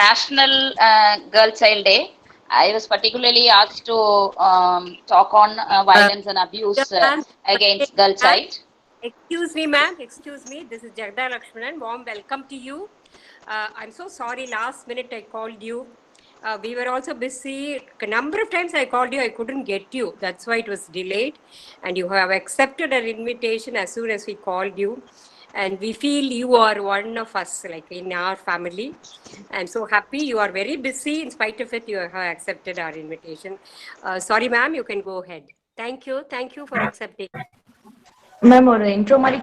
National Girl Child Day, I was particularly asked to talk on violence and abuse against girl child. Excuse me, ma'am. Excuse me. This is Jagda Lakshmanan. Warm welcome to you. I'm so sorry. Last minute I called you. We were also busy. A number of times I called you. I couldn't get you. That's why it was delayed. And you have accepted an invitation as soon as we called you. And we feel you are one of us, like in our family. I'm so happy. You are very busy. In spite of it, you have accepted our invitation. Sorry, ma'am. You can go ahead. Thank you. Thank you for accepting. Ma'am ஒரு intro மாதிரி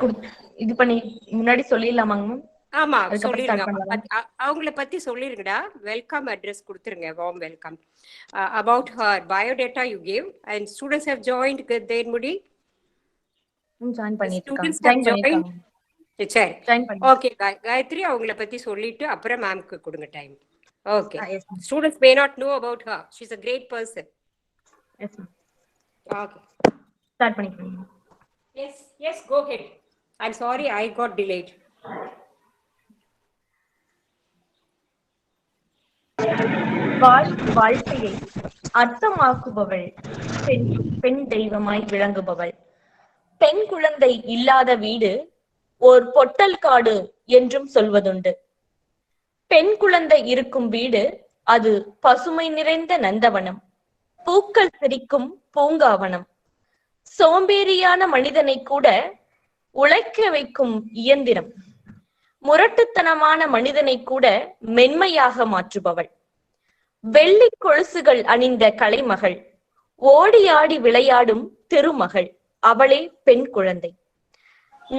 இது பண்ணி முன்னாடி சொல்லிடலாமாங்க ma'am? ஆமா சொல்லிருங்க. அவங்கள பத்தி சொல்லிருங்கடா. Welcome address கொடுத்துருங்க. Warm welcome. About her biodata you gave and students have joined their Moody. Join பண்ணிருக்காங்க. சரி. ஓகே காயத்ரி அவங்கள பத்தி சொல்லிட்டு அப்புறம் மேம்க்கு கொடுங்க time. Okay. Students may not know about her. She's a great person. Yes ma'am. Okay. Start பண்ணிக்கோங்க. Yes, go ahead. I'm sorry I got delayed. வாழ்க்கையை அர்த்தமாக்குபவள் பெண் தெய்வமாய் விளங்குபவள். பெண் குழந்தை இல்லாத வீடு ஓர் பொட்டல் காடு என்றும் சொல்வதுண்டு. பெண் குழந்தை இருக்கும் வீடு அது பசுமை நிறைந்த நந்தவனம், பூக்கள் சிரிக்கும் பூங்காவனம். சோம்பேறியான மனிதனை கூட உழைக்க வைக்கும் இயந்திரம், முரட்டுத்தனமான மனிதனை கூட மென்மையாக மாற்றுபவள். வெள்ளி கொலுசுகள் அணிந்த கலைமகள், ஓடி ஆடி விளையாடும் திருமகள், அவளே பெண் குழந்தை.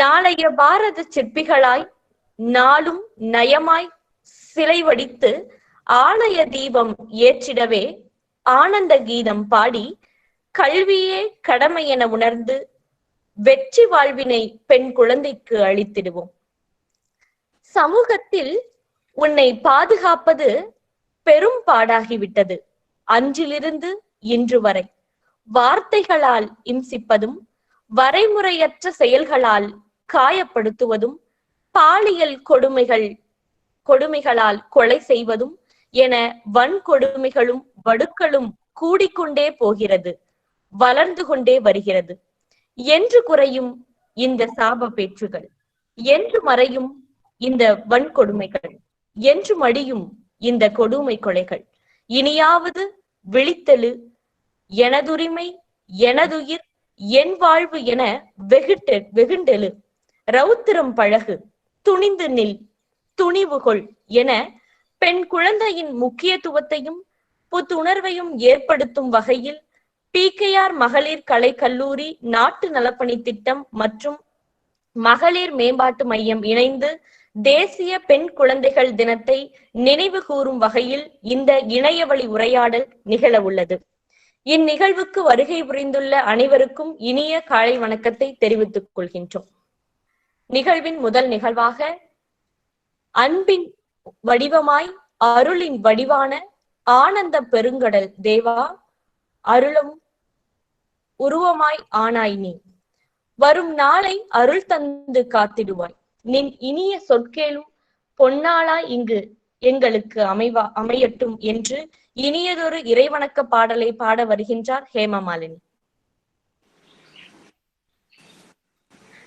நாளைய பாரத சிற்பிகளாய் நாளும் நயமாய் சிலை வடித்து ஆலய தீபம் ஏற்றிடவே ஆனந்த கீதம் பாடி கல்வியே கடமை என உணர்ந்து வெற்றி வாழ்வினை பெண் குழந்தைக்கு அளித்திடுவோம். சமூகத்தில் உன்னை பாதுகாப்பது பெரும் பாடாகிவிட்டது. அன்றிலிருந்து இன்று வரை வார்த்தைகளால் இம்சிப்பதும், வரைமுறையற்ற செயல்களால் காயப்படுத்துவதும், பாலியல் கொடுமைகளால் கொலை செய்வதும் என வன்கொடுமைகளும் வடுக்களும் கூடிக்கொண்டே போகிறது, வளர்ந்து கொண்டே வருகிறது. என்று குறையும் இந்த சாப பேச்சுகள், என்று மறையும் இந்த வன்கொடுமைகள், என்று மடியும் இந்த கொடுமை கொலைகள். இனியாவது விழித்தெழு, எனதுரிமை எனதுயிர் என் வாழ்வு என வெகுண்டெழு, ரௌத்திரம் பழகு, துணிந்து நில், துணிவுகொள் என பெண் குழந்தையின் முக்கியத்துவத்தையும் புத்துணர்வையும் ஏற்படுத்தும் வகையில் P.K.R மகளிர் கலை கல்லூரி, நாட்டு நலப்பணி திட்டம் மற்றும் மகளிர் மேம்பாட்டு மையம் இணைந்து தேசிய பெண் குழந்தைகள் தினத்தை நினைவு கூறும் வகையில் இந்த இணையவழி உரையாடல் நிகழ உள்ளது. இந்நிகழ்வுக்கு வருகை புரிந்துள்ள அனைவருக்கும் இனிய காலை வணக்கத்தை தெரிவித்துக் கொள்கின்றோம். நிகழ்வின் முதல் நிகழ்வாக அன்பின் வடிவமாய் அருளின் வடிவான ஆனந்த பெருங்கடல் தேவா, அருளும் உருவமாய் ஆனாய் நீ, வரும் நாளை அருள் தந்து காத்திடுவாய், நின் இனிய சொற்கேளும் பொன்னாளாய் இங்கு எங்களுக்கு அமையட்டும் என்று இனியதொரு இறைவணக்க பாடலை பாட வருகின்றார் ஹேமமாலினி.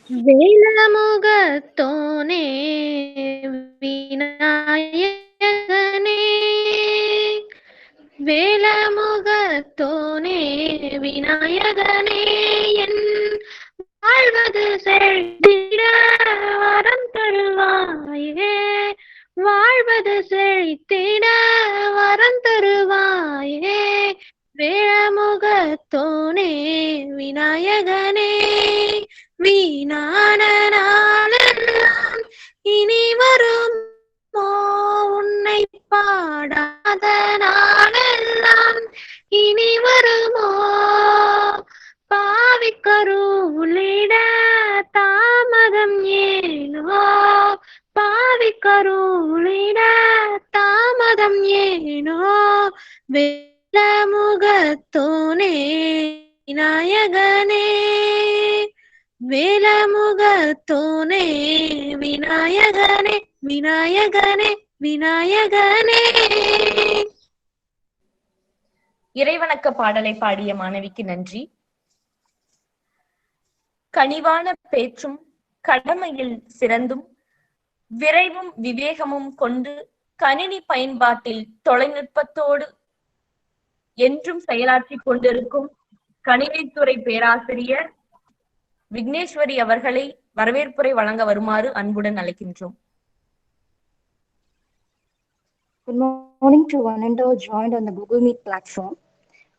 வேலமுகத்தோனே விநாயகனே, வேலமுகத்தோனே விநாயகனே, என் வாழ்வது செழித்திட வரம் தருவாயே, வாழ்வது செழித்திட வரம் தருவாயே, வேலமுகத்தோனே விநாயகனே. வீணான நாளெல்லாம் இனி வருமோ, உன்னை பாடாத நாளெல்லாம் இனி வருமோ, பாவிக்கருளிட தாமதம் ஏனோ, பாவிக்கருளிட தாமதம் ஏனோ, வேலமுகத்தோனே விநாயகனே, வேலமுகத்தோனே விநாயகனே, விநாயகனே, விநாயகனே. இறைவணக்க பாடலை பாடிய மாணவிக்கு நன்றி. கனிவான பேச்சும் கடமையில் சிறந்தும் விரைவும் விவேகமும் கொண்டு கணினி பயன்பாட்டில் தொலைநுட்பத்தோடு என்றும் செயலாற்றிக் கொண்டிருக்கும் கணினித்துறை பேராசிரியர் விக்னேஸ்வரி அவர்களை வரவேற்புரை வழங்க வருமாறு அன்புடன் அழைக்கின்றோம். Good morning to one and all joined on the Google Meet platform.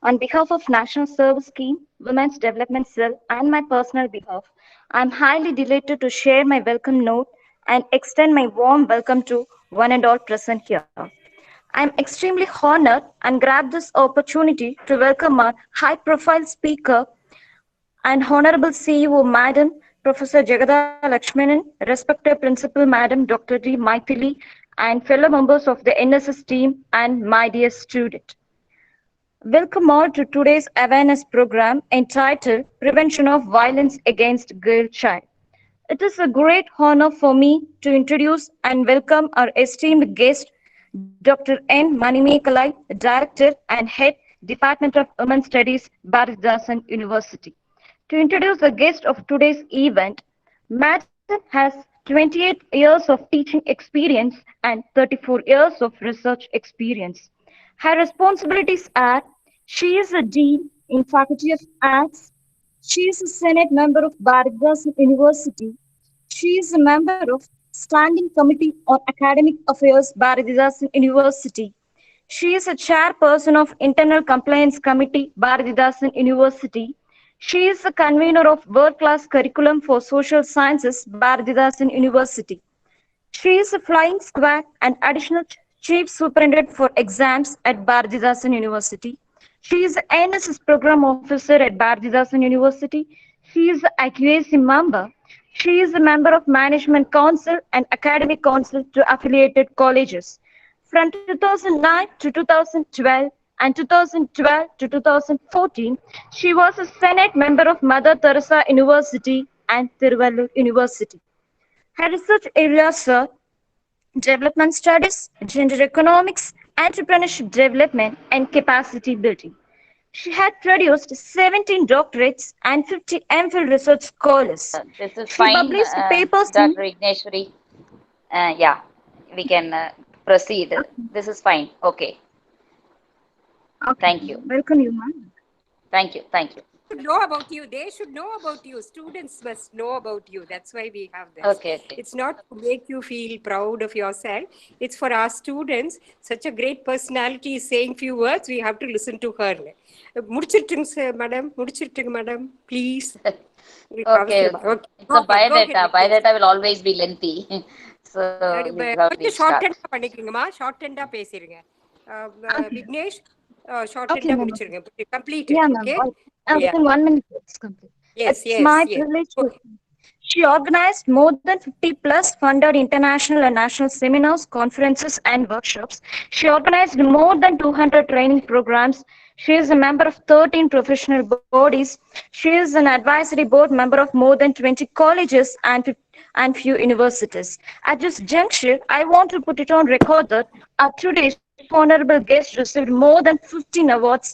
On behalf of National Service Scheme, Women's Development Cell, and my personal behalf, I am highly delighted to share my welcome note and extend my warm welcome to one and all present here. I am extremely honored and grab this opportunity to welcome our high-profile speaker and Honorable CEO Madam Professor Jagada Lakshmanan, respected Principal Madam Dr. D. Maithili, and fellow members of the NSS team and my dear student. Welcome all to today's awareness program entitled Prevention of Violence Against Girl Child. It is a great honor for me to introduce and welcome our esteemed guest, Dr. N.Manimekalai, Director and Head, Department of Women's Studies, Bharathidasan University. To introduce the guest of today's event, Madam has 28 years of teaching experience and 34 years of research experience. Her responsibilities are: she is a Dean in Faculty of Arts, she is a Senate member of Bharathidasan University, she is a member of Standing Committee on Academic Affairs, Bharathidasan University. She is a chairperson of Internal Compliance Committee, Bharathidasan University. She is the convener of World-Class Curriculum for Social Sciences, Bharathidasan University. She is a flying squad and additional chief superintendent for exams at Bharathidasan University. She is the NSS program officer at Bharathidasan University. She is the accuracy member. She is a member of Management Council and Academic Council to affiliated colleges. From 2009 to 2012 and 2012 to 2014, she was a Senate member of Mother Teresa University and Tiruvallur University. Her research areas are development studies, gender economics, entrepreneurship development, and capacity building. She had produced 17 doctorates and 50 MPhil research scholars. This is She fine, published papers in... Dr. Igneshwari. Yeah, we can proceed. This is fine. Okay. Okay. Thank you. Welcome you, ma'am. Thank you. Thank you. Know about you. They should know about you. Students must know about you. That's why we have this. Okay. It's not to make you feel proud of yourself. It's for our students. Such a great personality is saying few words. We have to listen to her. Madam. Madam. Please. Okay. It's a biodata. Biodata will always be lengthy. So you probably start. Short and பேசிருங்க. Vignesh, short Okay, and ma'am. complete Yeah, it. ma'am. Okay. Within 1 minute, it's complete. Yes, It's my privilege to... She organized more than 50 plus funded international and national seminars, conferences, and workshops. She organized more than 200 training programs. She is a member of 13 professional bodies. She is an advisory board member of more than 20 colleges and few universities. At this juncture, I want to put it on record that today's honorable guest received more than 15 awards: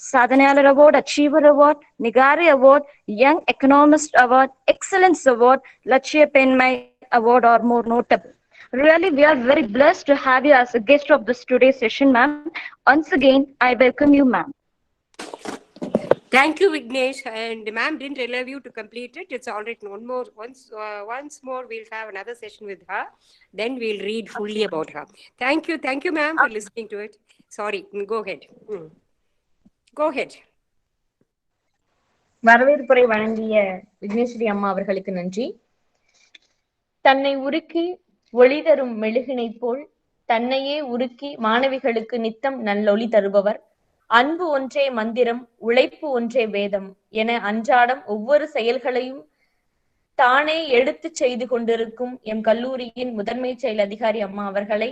Sadhanayalar Award, Achiever Award, Nigari Award, Young Economist Award, Excellence Award, Lachya Penmai Award are more notable. Really, we are very blessed to have you as a guest of this today's session, ma'am. Once again, I welcome you, ma'am. Thank you, Vignesh. And ma'am didn't allow you to complete it. It's all right. Once more, we'll have another session with her. Then we'll read fully about her. Thank you, ma'am, for listening to it. Sorry, go ahead. Go ahead. வரவேற்புரை வழங்கிய விக்னேஸ்வரி அம்மா அவர்களுக்கு நன்றி. தன்னை உருக்கி ஒளி தரும் மெழுகினை போல் தன்னையே உருக்கி மாணவிகளுக்கு நித்தம் நல்லொளி தருபவர். அன்பு ஒன்றே மந்திரம், உழைப்பு ஒன்றே வேதம் என அன்றாடம் ஒவ்வொரு செயல்களையும் தானே எடுத்து செய்து கொண்டிருக்கும் எம் கல்லூரியின் முதன்மை செயல் அதிகாரி அம்மா அவர்களை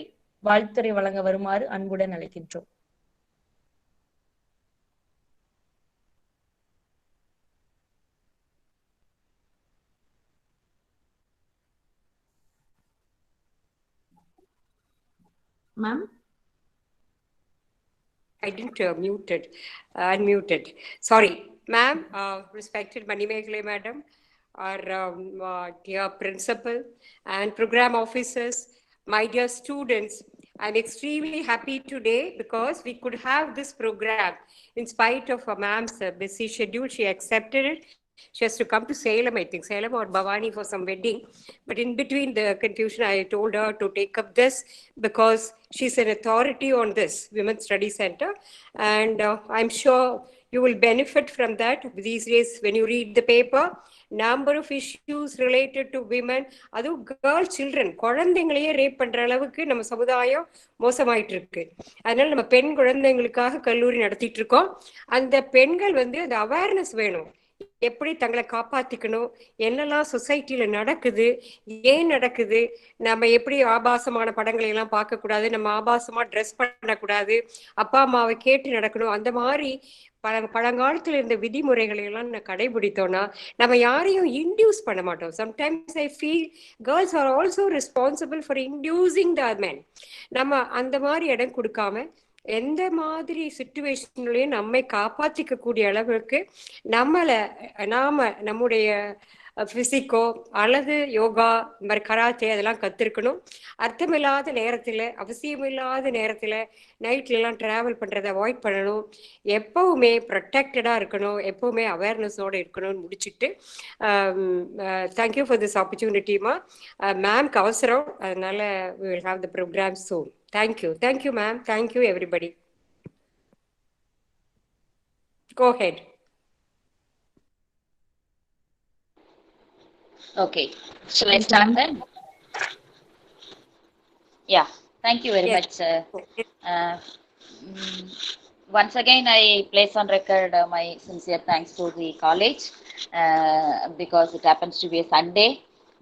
வாழ்த்துரை வழங்க வருமாறு அன்புடன் அழைக்கின்றோம். ma'am. I didn't unmuted. Sorry, ma'am, respected Manimekalai madam, our dear principal and program officers, my dear students. I'm extremely happy today because we could have this program in spite of a ma'am's busy schedule. She accepted it. She has to come to Salem, I think, Salem or Bhavani for some wedding. But in between the confusion, I told her to take up this because she's an authority on this Women's Study Center. And I'm sure you will benefit from that. These days, when you read the paper, number of issues related to women, அதுவும் girl children, குழந்தைங்களையே rape பண்ற அளவுக்கு நம்ம சமுதாயம் மோசமாயிட்டு இருக்கு. அதனால நம்ம பெண் குழந்தைங்களுக்காக கல்லூரி நடத்திட்டு இருக்கோம். அந்த பெண்கள் வந்து அந்த அவேர்னஸ் வேணும், எப்படி தங்களை காப்பாத்திக்கணும், என்னெல்லாம் சொசைட்டில நடக்குது, ஏன் நடக்குது, நம்ம எப்படி ஆபாசமான படங்களை எல்லாம் பார்க்க கூடாது, நம்ம ஆபாசமா ட்ரெஸ் பண்ணக்கூடாது, அப்பா அம்மாவை கேட்டு நடக்கணும். அந்த மாதிரி பழங்காலத்தில் இருந்த விதிமுறைகளை எல்லாம் கடைபிடித்தோம்னா நம்ம யாரையும் இன்டியூஸ் பண்ண மாட்டோம். Sometimes I feel girls are also responsible for inducing the men. நம்ம அந்த மாதிரி இடம் கொடுக்காம எந்த மாதிரி சுச்சுவேஷன்லயும் நம்மை காப்பாற்றிக்க கூடிய அளவுக்கு நம்முடைய பிசிக்கோ அல்லது யோகா, இந்த மாதிரி கராத்தே அதெல்லாம் கத்துருக்கணும். அர்த்தமில்லாத நேரத்துல, அவசியமில்லாத நேரத்துல நைட்ல எல்லாம் டிராவல் பண்றதை அவாய்ட் பண்ணணும். எப்பவுமே ப்ரொடெக்டடா இருக்கணும், எப்பவுமே அவேர்னஸோட இருக்கணும்னு முடிச்சுட்டு தேங்க்யூ ஃபார் திஸ் ஆப்பர்ச்சுனிட்டிமா. மேம்க்கு அவசரம், அதனால we will have the program soon. Thank you ma'am, thank you everybody. Go ahead. Okay, shall I start then? Yeah, thank you very much. Once again, I place on record my sincere thanks to the college because it happens to be a Sunday,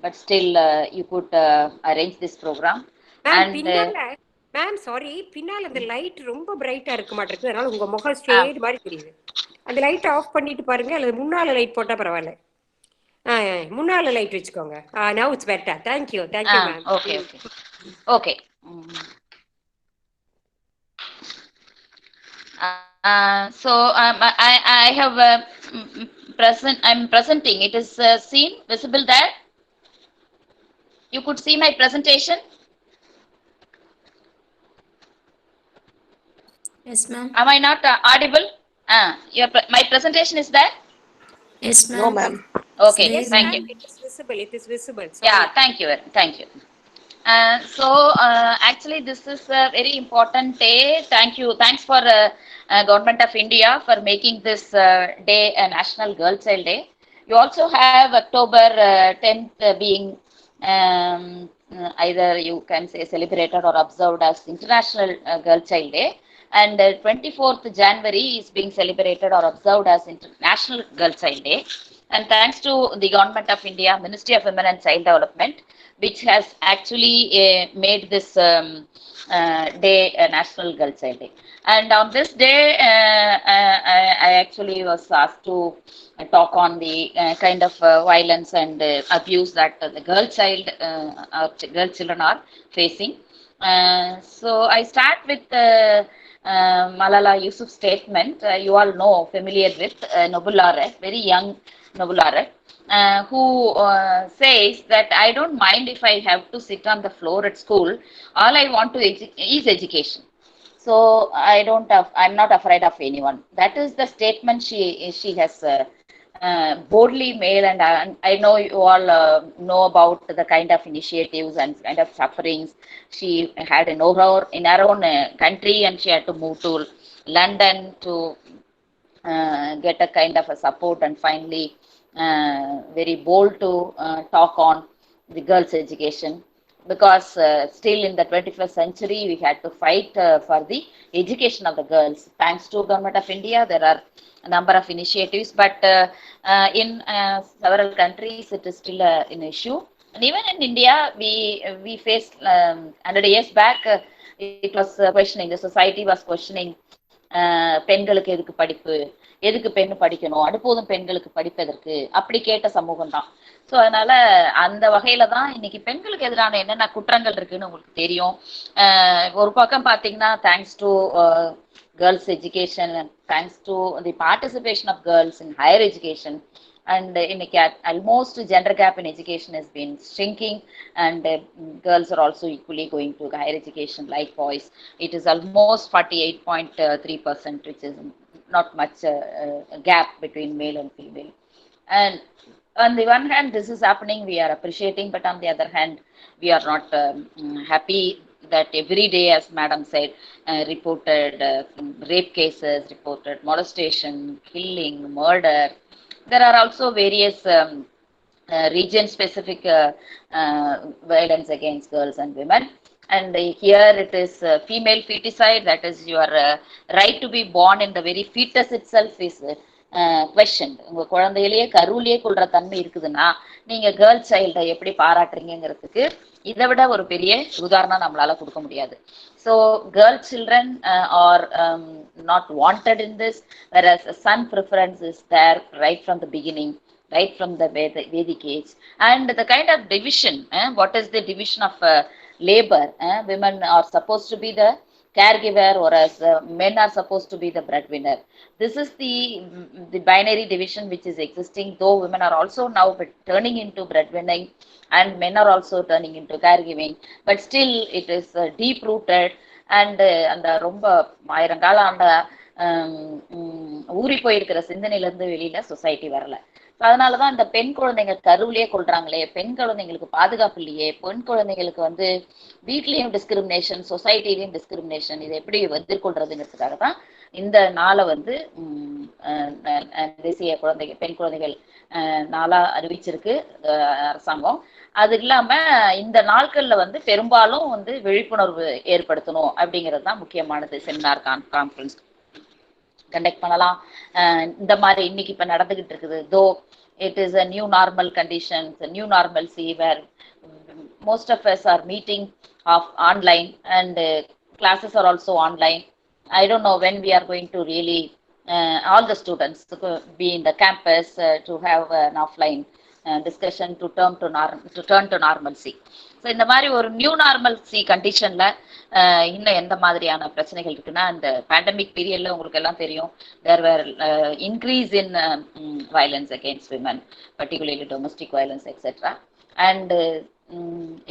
but still you could arrange this program. Ma'am sorry, பின்னால் அந்த light ரொம்ப பிரைட்டா இருக்க மாட்டேங்குது, அதனால உங்க முகம் state மாதிரி தெரியுது. அந்த லைட் ஆஃப் பண்ணிட்டு பாருங்க, அல்லது முன்னால லைட் போட்டா பரவாயில்ல. முன்னால லைட் வச்சுக்கோங்க. now it's better. Thank you ma'am. Okay. So I have I'm presenting. It is seen, visible there. You could see my presentation. Yes, ma'am. Am I not audible? My presentation is there? Yes, ma'am. No, ma'am. Okay, Yes, thank you. It is visible. Sorry. Yeah, thank you. So actually this is a very important day. Thanks for Government of India for making this day a National Girl Child Day. You also have October 10th being either you can say celebrated or observed as International Girl Child Day, and 24th January is being celebrated or observed as International Girl Child Day. And thanks to the Government of India, Ministry of Women and Child Development, which has actually made this day a National Girl Child Day. And on this day, I actually was asked to talk on the kind of violence and abuse that the girl children are facing. So I start with Malala Yousafzai's statement. You all know, familiar with Nobulare, very young Nobulare, who says that I don't mind if I have to sit on the floor at school. All I want to is education. So I'm not afraid of anyone. That is the statement she has boldly made, and I know you all know about the kind of initiatives and kind of sufferings she had in her own country, and she had to move to London to get a kind of a support, and finally very bold to talk on the girls' education, because still in the 21st century we had to fight for the education of the girls. Thanks to Government of India, there are a number of initiatives, but in several countries it is still an issue. And even in India, we faced 100 years back, it was questioning, the society was questioning பெண்களுக்கு எதுக்கு படிப்பு, எதுக்கு பெண் படிக்கணும், அடுப்போதும் பெண்களுக்கு படிப்பதற்கு, அப்படி கேட்ட சமூகம் தான். ஸோ அதனால அந்த வகையில தான் இன்னைக்கு பெண்களுக்கு எதிரான என்னென்ன குற்றங்கள் இருக்குன்னு உங்களுக்கு தெரியும். ஒரு பக்கம் பார்த்தீங்கன்னா thanks to girls education and thanks to the participation of girls in higher education. And இன்னைக்கு almost gender gap in education has been shrinking, and girls are also equally going to higher education like boys. It is almost 48.3%, which is not much gap between male and female. And on the one hand this is happening, we are appreciating, but on the other hand we are not happy that every day, as madam said, reported rape cases, reported molestation, killing, murder. There are also various region specific violence against girls and women. And here it is female feticide, that is your right to be born in the very fetus itself is questioned. உங்க குழந்தையிலேயே கருவிலேயே கொள்ற தன்மை இருக்குதுன்னா நீங்க girl சைல்டை எப்படி பாராட்டுறீங்கிறதுக்கு இதை விட ஒரு பெரிய உதாரணம் நம்மளால கொடுக்க முடியாது. So girl children are not wanted in this, whereas son preference is there right from the beginning, right from the Vedic age. And the kind of division, what is the division of labor? Women are supposed to be the caregiver, whereas men are supposed to be the breadwinner. This is the binary division which is existing, though women are also now turning into breadwinning and men are also turning into caregiving, but still it is deep rooted. And அந்த ரொம்ப ஆயிரங்காலம் அந்த ஊறி போயிருக்கிற சிந்தனையிலிருந்து வெளியில society வரல. அதனாலதான் இந்த பெண் குழந்தைங்க கருவிலேயே கொள்றாங்களே, பெண் குழந்தைங்களுக்கு பாதுகாப்பு இல்லையே, பெண் குழந்தைங்களுக்கு வீட்லயும் டிஸ்கிரிமினேஷன், சொசைட்டிலையும் டிஸ்கிரிமினேஷன், இதை எப்படி எதிர்கொள்றதுங்கிறதுக்காக தான் இந்த நாளை தேசிய பெண் குழந்தைகள் நாளா அறிவிச்சிருக்கு அரசாங்கம். அது இல்லாம இந்த நாட்கள்ல பெரும்பாலும் விழிப்புணர்வு ஏற்படுத்தணும் அப்படிங்கிறது தான் முக்கியமானது. செமினார் கான்ஃபரன்ஸ் கண்டக்ட் பண்ணலாம். இந்த மாதிரி இன்னைக்கு இப்ப நடந்துகிட்டு இருக்குது. Though it is a new normal conditions, a new normalcy where most of us are meeting online and classes are also online. I don't know when we are going to really all the students to be in the campus to have an offline discussion to turn to normalcy. So இந்த மாதிரி ஒரு new normalcy கண்டிஷன்ல இன்னும் எந்த மாதிரியான பிரச்சனைகள் இருக்குன்னா, இந்த பேண்டமிக் பீரியட்ல உங்களுக்கு எல்லாம் தெரியும், there were increase in violence against women, particularly domestic violence, etc. And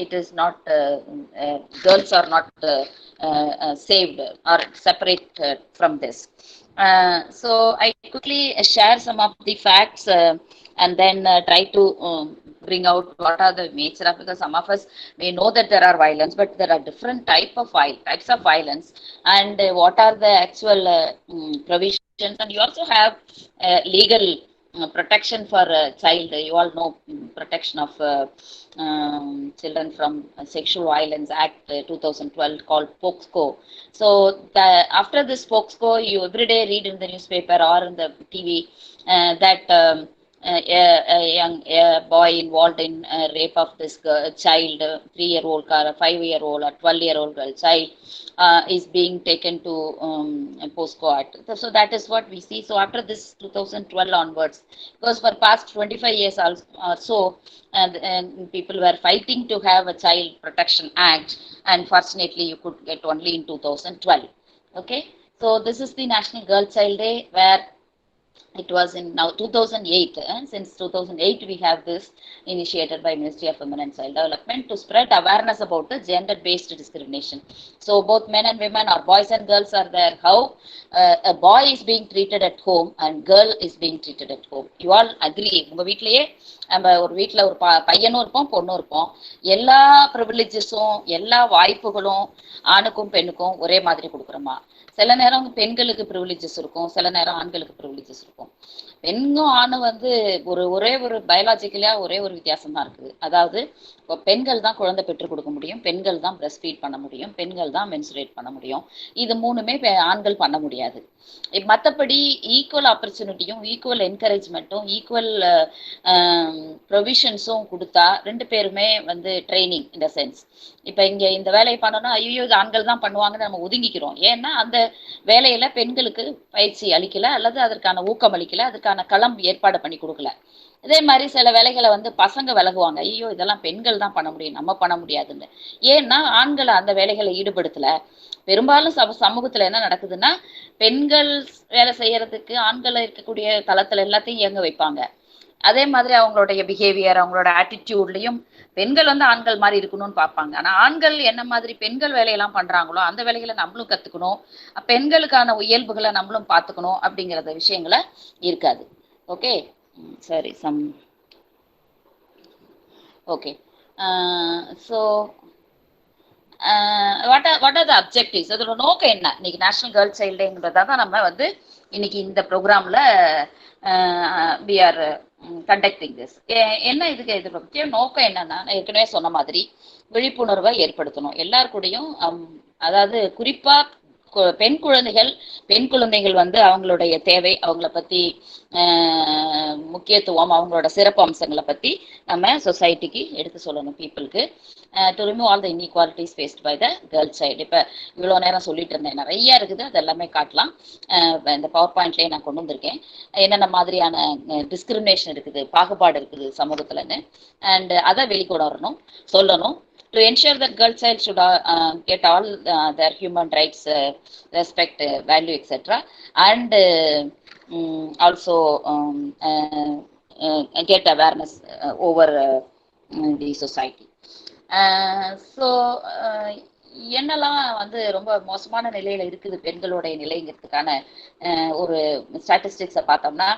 it is not girls are not saved or separated from this. So I quickly share some of the facts and then try to bring out what are the nature of, because some of us may know that there are violence, but there are different types of violence, and what are the actual provisions. And you also have legal protection for a child. You all know protection of children from Sexual Violence Act 2012 called POCSCO. So after this POCSCO, you every day read in the newspaper or in the TV that a young boy involved in rape of this child, 3-year-old or a 5-year-old or 12-year-old girl child is being taken to POCSCO Act. So that is what we see. So after this 2012 onwards, because for past 25 years or so, and people were fighting to have a Child Protection Act, and fortunately you could get only in 2012. Okay, so this is the National Girl Child Day, where it was in now 2008, and since 2008 we have this initiated by Ministry of Women and Child Development to spread awareness about the gender-based discrimination. So both men and women, or boys and girls, are there. How a boy is being treated at home and girl is being treated at home. You all agree? உங்க வீட்லயே நம்ம ஒரு வீட்டுல ஒரு பையனும் இருப்போம், பொண்ணும் இருப்போம். எல்லா ப்ரிவிலேஜஸும் எல்லா வாய்ப்புகளும் ஆணுக்கும் பெண்ணுக்கும் ஒரே மாதிரி கொடுக்குறோமா? சில நேரம் பெண்களுக்கு ப்ரிவிலேஜஸ் இருக்கும், சில நேரம் ஆண்களுக்கு ப்ரிவிலேஜஸ் இருக்கும். இருக்கோம். பெண்ணும் ஆணும் வந்து ஒரே ஒரு பயாலஜிக்கலா ஒரே ஒரு வித்தியாசம் தான் இருக்குது. அதாவது இப்போ பெண்கள் தான் குழந்தை பெற்றுக் கொடுக்க முடியும், பெண்கள் தான் பிரஸ்ட் ஃபீட் பண்ண முடியும், பெண்கள் தான் மென்சுரேட் பண்ண முடியும். இது மூணுமே ஆண்கள் பண்ண முடியாது. மற்றபடி ஈக்குவல் ஆப்பர்ச்சுனிட்டியும் ஈக்குவல் என்கரேஜ்மெண்ட்டும் ஈக்குவல் ப்ரொவிஷன்ஸும் கொடுத்தா ரெண்டு பேருமே வந்து ட்ரைனிங் இந்த சென்ஸ். இப்போ இங்கே இந்த வேலையை பண்ணணும், ஐயோ இது ஆண்கள் தான் பண்ணுவாங்கன்னு நம்ம ஒதுங்கிக்கிறோம். ஏன்னா அந்த வேலையில பெண்களுக்கு பயிற்சி அளிக்கல அல்லது அதற்கான ஊக்கம் அளிக்கல, அதற்கான களம் ஏற்பாடு பண்ணி கொடுக்கல. இதே மாதிரி சில வேலைகளை வந்து பசங்க விலகுவாங்க, ஐயோ இதெல்லாம் பெண்கள் தான் பண்ண முடியும், நம்ம பண்ண முடியாதுன்னு. ஏன்னா ஆண்களை அந்த வேலைகளை ஈடுபடுத்தல. பெரும்பாலும் சமூகத்துல என்ன நடக்குதுன்னா, பெண்கள் வேலை செய்யறதுக்கு ஆண்கள் இருக்கக்கூடிய தளத்துல எல்லாத்தையும் இயங்க வைப்பாங்க. அதே மாதிரி அவங்களுடைய பிஹேவியர், அவங்களோட ஆட்டிடியூட்லயும் பெண்கள் வந்து ஆண்கள் மாதிரி இருக்கணும்னு பார்ப்பாங்க. ஆனா ஆண்கள் என்ன மாதிரி பெண்கள் வேலையெல்லாம் பண்றாங்களோ அந்த வேலைகளை நம்மளும் கத்துக்கணும், பெண்களுக்கான இயல்புகளை நம்மளும் பார்த்துக்கணும் அப்படிங்கிற விஷயங்களை இருக்காது. ஓகே, சரி, okay. So what are the objectives, அதோட நோக்கம் என்ன? இன்னைக்கு நேஷனல் கேர்ள் சைல்டு டேங்கிறதா தான் நம்ம வந்து இன்னைக்கு இந்த ப்ரோக்ராம்ல வி ஆர் கண்டக்டிங் திஸ். என்ன இதுக்கு முக்கிய நோக்கம் என்னன்னா, ஏற்கனவே சொன்ன மாதிரி விழிப்புணர்வை ஏற்படுத்தணும் எல்லாருக்கூடையும். அதாவது குறிப்பா பெண் குழந்தைகள் வந்து அவங்களுடைய தேவை, அவங்கள பத்தி முக்கியத்துவம், அவங்களோட சிறப்பு அம்சங்களை பத்தி நம்ம சொசைட்டிக்கு எடுத்து சொல்லணும், பீப்புளுக்கு, to remove all the inequalities faced by the girl child. இப்போ இவ்வளோ நேரம் சொல்லிட்டு இருந்தேன், நிறைய இருக்குது, அது எல்லாமே காட்டலாம். இந்த பவர் பாயிண்ட்லேயே நான் கொண்டு வந்திருக்கேன் என்னென்ன மாதிரியான டிஸ்கிரிமினேஷன் இருக்குது, பாகுபாடு இருக்குது சமூகத்துலன்னு. அண்ட் அதை வெளிக்கொண்டு வரணும், சொல்லணும். To ensure that girl child should get all their human rights, respect, value, etc. And also get awareness over the society. So என்னெல்லாம் வந்து ரொம்ப மோசமான நிலையில இருக்குது பெண்களுடைய நிலைங்கிறதுக்கான ஒரு ஸ்டாட்டிஸ்டிக்ஸை பார்த்தோம்னா,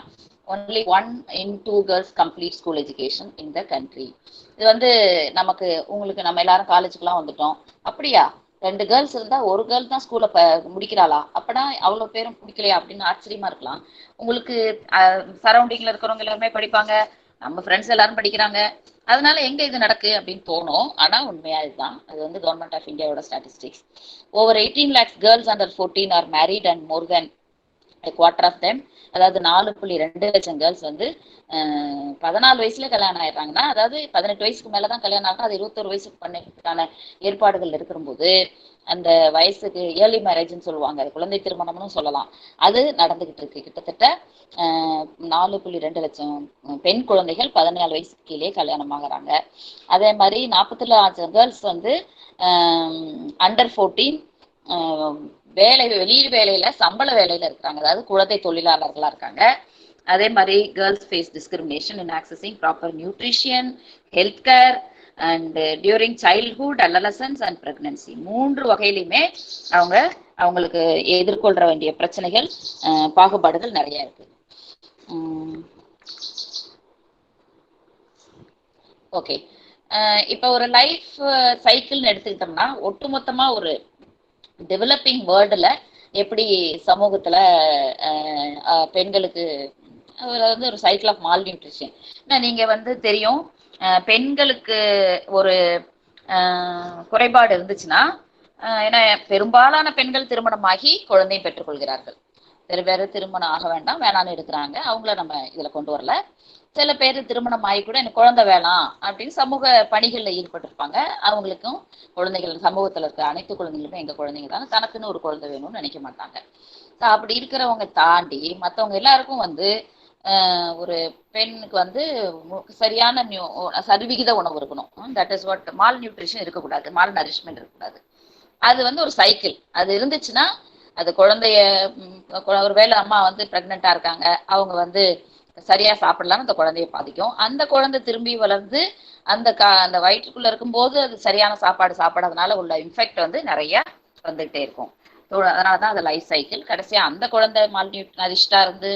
only 1 in 2 girls complete school education in the country. இது வந்து நமக்கு உங்களுக்கு நம்ம எல்லாரும் காலேஜுக்குலாம் வந்துட்டோம், அப்படியா 2 கேர்ள்ஸ் இருந்தா ஒரு கேர்ள் தான் ஸ்கூல்ல முடிக்கிறாளா, அப்படா அவ்வளவு பேரும் முடிக்கலையா அப்படின்னு ஆச்சரியமா இருக்கலாம் உங்களுக்கு. சரௌண்டிங்ல இருக்கிறவங்க எல்லாருமே படிப்பாங்க, நம்ம ஃப்ரெண்ட்ஸ் எல்லாரும் படிக்கிறாங்க, அதனால எங்க இது நடக்கு அப்படின்னு தோணும். ஆனா உண்மையா இதுதான். அது வந்து கவர்மெண்ட் ஆஃப் இந்தியாவோட statistics. Over 18 lakhs girls under 14 are married and more than a quarter of them, அதாவது 4.2 லட்சம் கேர்ள்ஸ் வந்து 14 வயசுல கல்யாணம் ஆயிடுறாங்கன்னா, அதாவது 18 வயசுக்கு மேலதான் கல்யாணம் ஆகும், அது 21 வயசுக்கு பண்ணதுக்கான ஏற்பாடுகள் இருக்கிறபோது அந்த வயசுக்கு ஏர்லி மேரேஜ்னு சொல்லுவாங்க, அது குழந்தை திருமணம்னு சொல்லலாம், அது நடந்துகிட்டு இருக்கு. கிட்டத்தட்ட 4.2 லட்சம் பெண் குழந்தைகள் 14 வயசுக்கு கீழே கல்யாணம் ஆகுறாங்க. அதே மாதிரி 44 லட்சம் கேர்ள்ஸ் வந்து அண்டர் 14 வெளியில் வேலையில சம்பள வேலையில இருக்கிறாங்க, அதாவது குழந்தை தொழிலாளர்களா இருக்காங்க. அதே மாதிரி girls face discrimination in accessing proper nutrition, health care and during childhood, adolescence and pregnancy. 3 வகையிலுமே அவங்களுக்கு எதிர்கொள்ள வேண்டிய பிரச்சனைகள், பாகுபாடுகள் நிறைய இருக்கு. ஓகே, இப்போ ஒரு லைஃப் சைக்கிள்னு எடுத்துக்கிட்டோம்னா, ஒட்டுமொத்தமா ஒரு டெவலப்பிங் வேர்ல்டுல எப்படி சமூகத்துல பெண்களுக்கு வந்து ஒரு சைக்கிள் ஆஃப் மால் நியூட்ரிஷன். நீங்க வந்து தெரியும், பெண்களுக்கு ஒரு குறைபாடு இருந்துச்சுன்னா, ஏன்னா பெரும்பாலான பெண்கள் திருமணமாகி குழந்தை பெற்றுக்கொள்கிறார்கள். வேற திருமணம் ஆக வேணான்னு எடுக்கிறாங்க, அவங்கள நம்ம இதுல கொண்டு வரல. சில பேர் திருமணம் ஆகி கூட எனக்கு குழந்தை வேணாம் அப்படின்னு சமூக பணிகள்ல ஈடுபட்டிருப்பாங்க. அவங்களுக்கும் குழந்தைகள், சமூகத்துல இருக்க அனைத்து குழந்தைகளுக்கும் எங்க குழந்தைங்க தானே, தனக்குன்னு ஒரு குழந்தை வேணும்னு நினைக்க மாட்டாங்க. அப்படி இருக்கிறவங்க தாண்டி மற்றவங்க எல்லாருக்கும் வந்து ஒரு பெண்ணுக்கு வந்து சரியான சரிவிகித உணவு இருக்கணும். That is what mall nutrition இருக்கக்கூடாது, மால் நரிஷ்மெண்ட் இருக்கக்கூடாது. அது வந்து ஒரு சைக்கிள். அது இருந்துச்சுன்னா அது குழந்தைய ஒருவேளை அம்மா வந்து பிரெக்னெண்டா இருக்காங்க, அவங்க வந்து சரியா சாப்பிடலாம், அந்த குழந்தைய பாதிக்கும். அந்த குழந்தை திரும்பி வளர்ந்து அந்த வயிற்றுக்குள்ள இருக்கும்போது அது சரியான சாப்பாடு சாப்பிடாதனால உள்ள இன்ஃபெக்ட் வந்து நிறைய வந்துகிட்டே இருக்கும். அதனாலதான் அது லைஃப் சைக்கிள். கடைசியா அந்த குழந்தை மால்நியூட்ரிஷனா இருந்து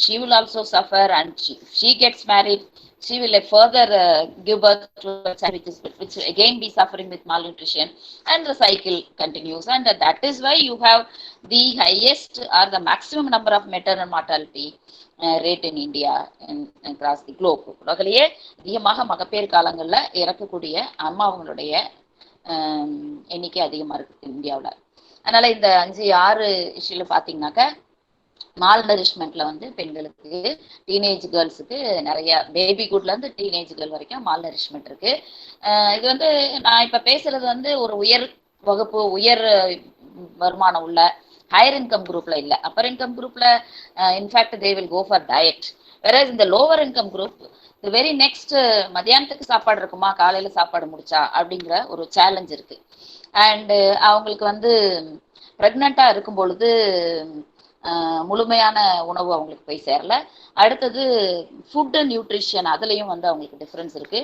she will also suffer and she gets married, she will further give birth to a child which again be suffering with malnutrition, and the cycle continues. And that is why you have the highest or the maximum number of maternal mortality rate in India and across the globe. உலகிலேயே அதிகமாக மகப்பேறு காலங்களில் இறக்கக்கூடிய அம்மாவங்களுடைய எண்ணிக்கை அதிகமாக இருக்குது இந்தியாவில். அதனால இந்த 5-6 இஷ்யூல பார்த்தீங்கன்னாக்க மால் நரிஷ்மெண்ட்ல வந்து பெண்களுக்கு, டீனேஜ் கேர்ள்ஸுக்கு நிறைய பேபிகுட்ல இருந்து டீனேஜ் கேர்ள் வரைக்கும் மால் நரிஷ்மெண்ட் இருக்கு. இது வந்து நான் இப்ப பேசுறது வந்து ஒரு உயர் வகுப்பு, உயர் வருமானம் உள்ள ஹையர் இன்கம் குரூப்ல இல்ல. அப்பர் இன்கம் குரூப்ல in fact they will go for diet. வேற இந்த lower income group very next மத்தியானத்துக்கு சாப்பாடு இருக்குமா, காலையில சாப்பாடு முடிச்சா அப்படிங்கிற ஒரு சேலஞ்ச் இருக்கு. அண்ட் அவங்களுக்கு வந்து பிரெக்னண்டா இருக்கும் பொழுது முழுமையான உணவு அவங்களுக்கு போய் சேரல. அடுத்தது ஃபுட் நியூட்ரிஷன், அதுலேயும் வந்து அவங்களுக்கு டிஃப்ரென்ஸ் இருக்கு.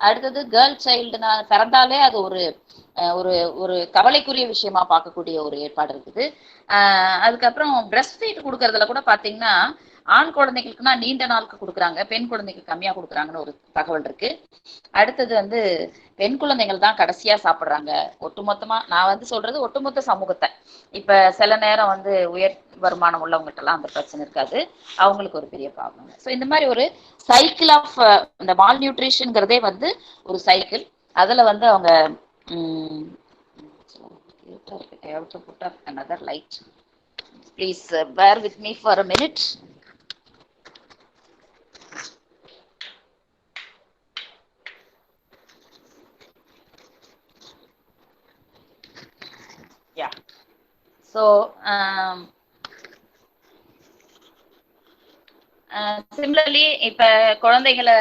அடுத்தது கேர்ள் சைல்டுனா பிறந்தாலே அது ஒரு ஒரு ஒரு கவலைக்குரிய விஷயமா பார்க்கக்கூடிய ஒரு ஏற்பாடு இருக்குது. அதுக்கப்புறம் பிரெஸ்ட் ஃபீட் கொடுக்கறதுல கூட பார்த்தீங்கன்னா ஆண் குழந்தைகளுக்குன்னா நீண்ட நாளுக்கு கொடுக்குறாங்க, பெண் குழந்தைகளுக்கு கம்மியாக கொடுக்குறாங்கன்னு ஒரு தகவல் இருக்கு. அடுத்தது வந்து பெண் குழந்தைகள் தான் கடைசியா சாப்பிட்றாங்க. ஒட்டுமொத்தமா நான் வந்து சொல்றது ஒட்டுமொத்த சமூகத்தை. இப்ப சில நேரம் வந்து உயர் வருமானம் உள்ளவங்ககிட்ட எல்லாம் அந்த பிரச்சனை இருக்காது, அவங்களுக்கு ஒரு பெரிய ப்ராப்ளம். ஸோ இந்த மாதிரி ஒரு சைக்கிள் ஆஃப் இந்த மால் நியூட்ரிஷன்ங்கிறதே வந்து ஒரு சைக்கிள். அதுல வந்து அவங்க another light. Please bear with me for a minute. Yeah. So similarly இப்ப குழந்தைகளை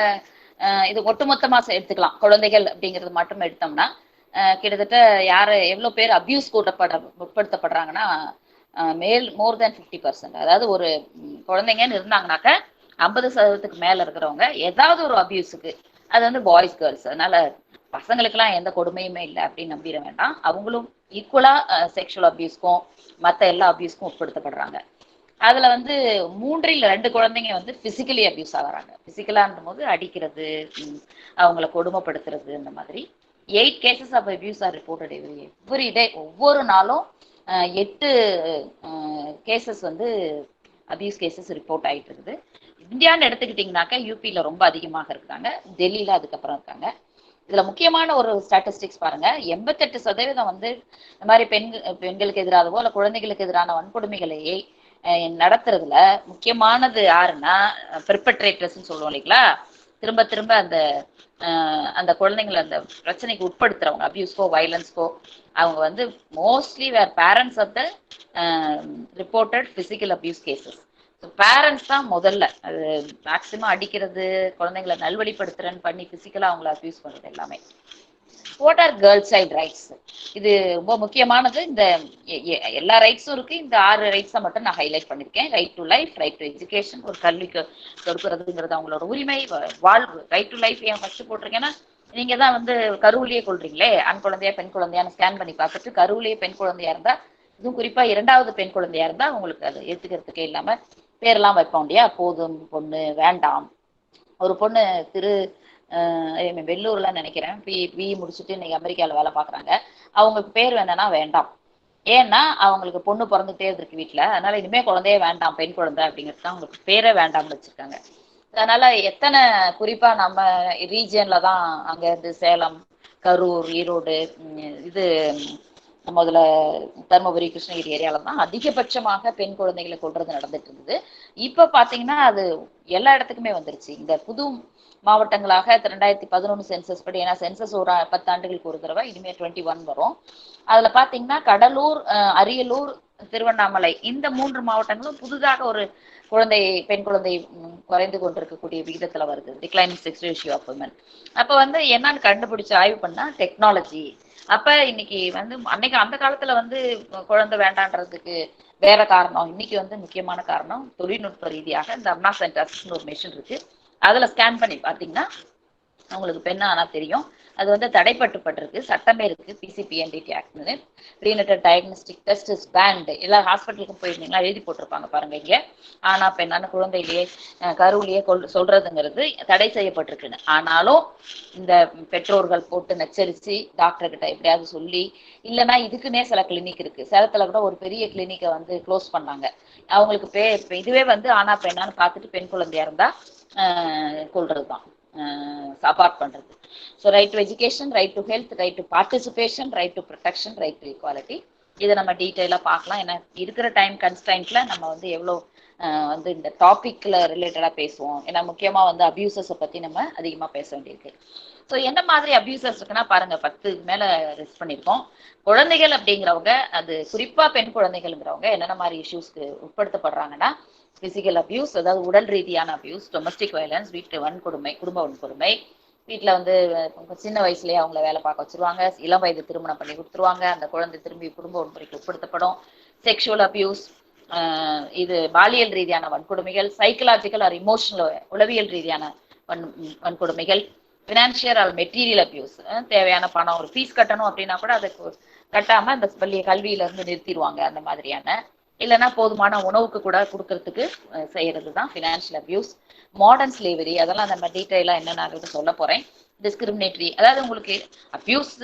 இது ஒட்டுமொத்தமா எடுத்துக்கலாம். குழந்தைகள் அப்படிங்கிறது மட்டும் எடுத்தோம்னா கிட்டத்தட்ட யாரு எவ்வளவு பேர் அபியூஸ் உட்படுத்தப்படுறாங்கன்னா மோர் தேன் 50%. அதாவது ஒரு குழந்தைங்கன்னு இருந்தாங்கனாக்க 50% மேல இருக்கிறவங்க ஏதாவது ஒரு அபியூஸுக்கு, அது வந்து பாய்ஸ் கேர்ள்ஸ். அதனால பசங்களுக்கெல்லாம் எந்த கொடுமையுமே இல்லை அப்படின்னு நம்பிட வேண்டாம். அவங்களும் ஈக்குவலா செக்ஷுவல் அபியூஸ்க்கும் மற்ற எல்லா அபியூஸ்க்கும் உட்படுத்தப்படுறாங்க. அதுல வந்து 3-2 குழந்தைங்க வந்து பிசிக்கலி அபியூஸ் ஆகிறாங்க. பிசிக்கலான்ற போது அடிக்கிறது, அவங்கள கொடுமைப்படுத்துறது, இந்த மாதிரி 8 cases of abuse are reported every day. ஒவ்வொரு நாளும் 8 கேசஸ் வந்து அபியூஸ் கேசஸ் ரிப்போர்ட் ஆகிட்டு இருக்குது. இந்தியான்னு எடுத்துக்கிட்டிங்கனாக்கா யூபியில் ரொம்ப அதிகமாக இருக்காங்க, டெல்லியில் அதுக்கப்புறம் இருக்காங்க. இதில் முக்கியமான ஒரு ஸ்டாட்டிஸ்டிக்ஸ் பாருங்க, 88% வந்து இந்த மாதிரி பெண்களுக்கு எதிராகவோ இல்லை குழந்தைகளுக்கு எதிரான வன்கொடுமைகளையே நடத்துறதுல முக்கியமானது யாருன்னா பெர்பெட்ரேட்டர்ஸ்ன்னு சொல்லுவோம் இல்லைங்களா, திரும்ப திரும்ப அந்த குழந்தைங்களை அந்த பிரச்சனைக்கு உட்படுத்துறவங்க, அபியூஸ்க்கோ வயலன்ஸ்க்கோ, அவங்க வந்து mostly where parents of the reported physical abuse cases. Parents தான் முதல்ல அது மேக்சிமம் அடிக்கிறது, குழந்தைங்களை நல்வழிப்படுத்துறேன்னு பண்ணி பிசிக்கலா அவங்கள அபியூஸ் பண்றது எல்லாமே. What are girl child rights? இது ரொம்ப முக்கியமானது. இந்த எல்லா ரைட்ஸும் இருக்கு, இந்த 6 ரைட்ஸை மட்டும் நான் ஹைலைட் பண்ணிருக்கேன். Right to life, right to education, ஒரு கல்விக்கு கொடுக்கறதுங்கிறது அவங்களோட உரிமை, வாழ்வு. ரைட் டு லைஃப் ஏன் ஃபர்ஸ்ட் போட்டிருக்கேன்னா, நீங்க தான் வந்து கருவிலேயே கொள்றீங்களே, ஆண் குழந்தையா பெண் குழந்தையான்னு ஸ்கேன் பண்ணி பார்த்துட்டு கருவிலேயே பெண் குழந்தையா இருந்தா, இதுவும் குறிப்பா 2வது பெண் குழந்தையா இருந்தா உங்களுக்கு அதை ஏத்துக்கிறதுக்கே இல்லாம பேரெல்லாம் வைப்போம் இல்லையா, போதும் பொண்ணு வேண்டாம். ஒரு பொண்ணு வெள்ளூர்ல நினைக்கிறேன் பி முடிச்சுட்டு இன்னைக்கு அமெரிக்காவில் வேலை பார்க்குறாங்க. அவங்களுக்கு பேர் வேணும்னா வேண்டாம், ஏன்னா அவங்களுக்கு பொண்ணு பிறந்துட்டே இருக்கு வீட்டில், அதனால இனிமே குழந்தையே வேண்டாம், பெண் குழந்தை அப்படிங்கிறது தான் அவங்களுக்கு பேரே வேண்டாம்னு வச்சிருக்காங்க. அதனால எத்தனை குறிப்பா நம்ம ரீஜியன்ல தான் அங்க இருந்து சேலம், கரூர், ஈரோடு, இது முதல்ல தருமபுரி, கிருஷ்ணகிரி ஏரியால தான் அதிகபட்சமாக பெண் குழந்தைகளை கொல்றது நடந்துட்டு இருந்தது. இப்ப பாத்தீங்கன்னா அது எல்லா இடத்துக்குமே வந்துருச்சு. இந்த புது மாவட்டங்களாக 2011 சென்சஸ் படி, ஏன்னா சென்சஸ் ஒரு 10 ஆண்டுகளுக்கு ஒரு தடவை, இனிமே 21 வரும். அதுல பாத்தீங்கன்னா கடலூர், அரியலூர், திருவண்ணாமலை இந்த 3 மாவட்டங்களும் புதுதாக ஒரு பெண் குழந்தை குறைந்து கொண்டிருக்கக்கூடிய விகிதத்துல வருது, declining sex ratio of women. அப்ப வந்து என்னன்னு கண்டுபிடிச்சு ஆய்வு பண்ணா டெக்னாலஜி. அப்ப இன்னைக்கு வந்து அன்னைக்கு அந்த காலத்துல வந்து குழந்தை வேண்டான்றதுக்கு வேற காரணம், இன்னைக்கு வந்து முக்கியமான காரணம் தொழில்நுட்ப ரீதியாக இந்த அம்னா சென்டர்ஸ்னு ஒரு மெஷின் இருக்கு, அதுல ஸ்கேன் பண்ணி பாத்தீங்கன்னா அவங்களுக்கு பெண்ணா ஆனா தெரியும், அது வந்து தடைப்பட்டுப்பட்டிருக்கு, சட்டமே இருக்கு, PCPNDT ஆக்ட்னு. ப்ரீனட்டல் diagnostic test is pant. எல்லா ஹாஸ்பிட்டலுக்கும் போயிருந்தீங்களா எழுதி போட்டிருப்பாங்க பாருங்க, இங்க ஆனா பெண்ணான குழந்தையிலேயே கருவிலேயே சொல்றதுங்கிறது தடை செய்யப்பட்டிருக்குன்னு. ஆனாலும் இந்த பெற்றோர்கள் போட்டு நச்சரிச்சு டாக்டர் கிட்ட எப்படியாவது சொல்லி, இல்லைன்னா இதுக்குன்னே சில கிளினிக் இருக்கு. சேலத்துல கூட ஒரு பெரிய கிளினிக்கை வந்து க்ளோஸ் பண்ணாங்க. அவங்களுக்கு இதுவே வந்து ஆனா பெண்ணான்னு பார்த்துட்டு பெண் குழந்தையா இருந்தா கொள்றதுதான், அபார்ட் பண்றது. So right to education, right to health, right to participation, right to protection, right to equality. இதை நம்ம டீட்டெயிலாக பார்க்கலாம். ஏன்னா இருக்கிற டைம் கன்ஸ்டன்ட்ல நம்ம வந்து எவ்வளோ வந்து இந்த டாபிக்ல ரிலேட்டடா பேசுவோம். ஏன்னா முக்கியமா வந்து அபியூசஸை பத்தி நம்ம அதிகமா பேச வேண்டியிருக்கு. ஸோ என்ன மாதிரி அபியூசஸ் இருக்குன்னா பாருங்க, 10 மேல ரிஸ்க் பண்ணியிருக்கோம். குழந்தைகள் அப்படிங்கிறவங்க, அது குறிப்பா பெண் குழந்தைகள்ங்கிறவங்க என்னென்ன மாதிரி இஷ்யூஸ்க்கு உட்படுத்தப்படுறாங்கன்னா, பிசிக்கல் அபியூஸ், அதாவது உடல் ரீதியான அபியூஸ், டொமஸ்டிக் வயலன்ஸ், வீட்டு வன்கொடுமை, குடும்ப வன்கொடுமை, வீட்டில் வந்து சின்ன வயசுலேயே அவங்கள வேலை பார்க்க வச்சிருவாங்க, இளம் வயது திருமணம் பண்ணி கொடுத்துருவாங்க, அந்த குழந்தை திரும்பி குடும்ப வன்முறைக்கு உட்படுத்தப்படும். செக்ஷுவல் அபியூஸ், இது பாலியல் ரீதியான வன்கொடுமைகள், சைக்கலாஜிக்கல் ஆர் இமோஷனல் உளவியல் ரீதியான வன்கொடுமைகள், பினான்சியல் ஆர் மெட்டீரியல் அபியூஸ், தேவையான பணம் ஒரு ஃபீஸ் கட்டணும் அப்படின்னா கூட அதை கட்டாம அந்த பள்ளிய கல்வியில இருந்து நிறுத்திடுவாங்க, அந்த மாதிரியான. இல்லைன்னா போதுமான உணவுக்கு கூட கொடுக்கறதுக்கு செய்யறது தான் ஃபினான்ஷியல் அபியூஸ். மாடர்ன் ஸ்லேவரி, அதெல்லாம் நம்ம டீட்டெயிலாக என்னென்னு சொல்ல போறேன். டிஸ்கிரிமினேட்டரி, அதாவது உங்களுக்கு அபியூஸ்,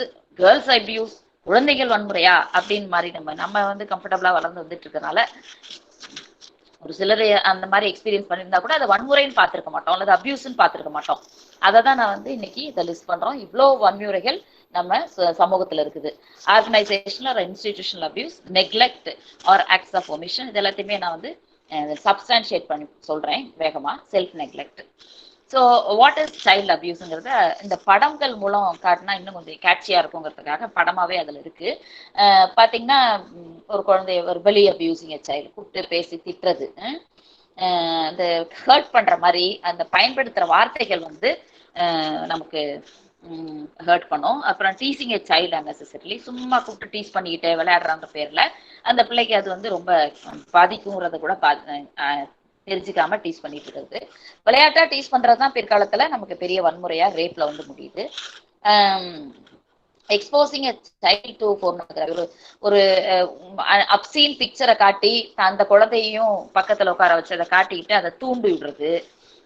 கேர்ள்ஸ் அபியூஸ், குழந்தைகள் வன்முறையா அப்படின்னு மாதிரி நம்ம வந்து கம்ஃபர்டபுளா வளர்ந்து வந்துட்டு இருக்கனால ஒரு சிலர் அந்த மாதிரி எக்ஸ்பீரியன்ஸ் பண்ணியிருந்தா கூட அதை வன்முறைன்னு பார்த்துருக்க மாட்டோம், அல்லது அபியூஸ்ன்னு பார்த்துருக்க மாட்டோம். அதை தான் நான் வந்து இன்னைக்கு இதை லிஸ்ட் பண்றோம். இவ்வளோ வன்முறைகள் நம்ம சமூகத்துல இருக்குது. Organisational or institutional abuse, neglect or acts of omission, இது எல்லாத்தையுமே நான் வந்து சப்ஸ்டான்ஷியேட் பண்ணி சொல்றேன் வேகமா. Self neglect. So what is child அபியூஸுங்கிறத இந்த படங்கள் மூலம் காட்டினா இன்னும் கொஞ்சம் கேட்சியா இருக்குங்கிறதுக்காக படமாவே அதுல இருக்கு. பாத்தீங்கன்னா ஒரு குழந்தைய வெர்பலி அபியூசிங் சைல்டு, கூப்பிட்டு பேசி திட்டுறது, அந்த ஹர்ட் பண்ற மாதிரி அந்த பயன்படுத்துற வார்த்தைகள் வந்து நமக்கு ஹர்ட் பண்ணும். அப்புறம் டீசிங் எ சைல்டு அன்னெசரிலி, சும்மா கூப்பிட்டு டீஸ் பண்ணிக்கிட்டு விளையாடுறாங்க பேர்ல அந்த பிள்ளைக்கு அது வந்து ரொம்ப பாதிக்குங்கிறத கூட தெரிஞ்சுக்காம டீஸ் பண்ணிட்டு இருக்கிறது. விளையாட்டா டீஸ் பண்றதுதான் பிற்காலத்துல நமக்கு பெரிய வன்முறையா ரேப்ல வந்து முடியுது. Exposing a child to pornography, ஒரு அப்சீன் பிக்சரை காட்டி அந்த குழந்தையும் பக்கத்துல உட்கார வச்சு அதை காட்டிக்கிட்டு அதை தூண்டி விடுறது.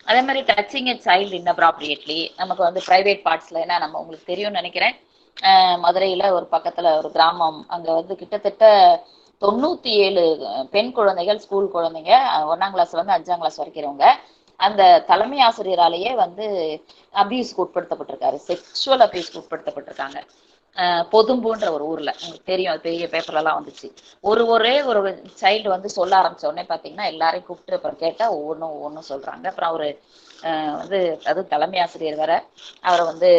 அதே மாதிரி டச்சிங் எ சைல்டு இன்அப்ராப்ரியேட்லி, நமக்கு வந்து பிரைவேட் பார்ட்ஸ்ல, ஏன்னா நம்ம உங்களுக்கு தெரியும்னு நினைக்கிறேன், மதுரையில ஒரு பக்கத்துல ஒரு கிராமம், அங்க வந்து கிட்டத்தட்ட 97 பெண் குழந்தைகள், ஸ்கூல் குழந்தைங்க, 1ஆம் கிளாஸ்ல இருந்து 5ஆம் கிளாஸ் வரைக்கிறவங்க அந்த தலைமை ஆசிரியராலேயே வந்து அபியூஸ்க்கு உட்படுத்தப்பட்டிருக்காரு, செக்ஷுவல் அபியூஸ்க்கு உட்படுத்தப்பட்டிருக்காங்க. பொதும்புன்ற ஒரு ஊர்ல, உங்களுக்கு தெரியும், அது பெரிய பேப்பர்லாம் வந்துச்சு. ஒரே ஒரு சைல்டு வந்து சொல்ல ஆரம்பிச்ச உடனே பாத்தீங்கன்னா எல்லாரையும் கூப்பிட்டு அப்புறம் கேட்டா ஒவ்வொன்றும் சொல்றாங்க. அப்புறம் அவரு வந்து அது தலைமை ஆசிரியர் வேற, அவரை வந்து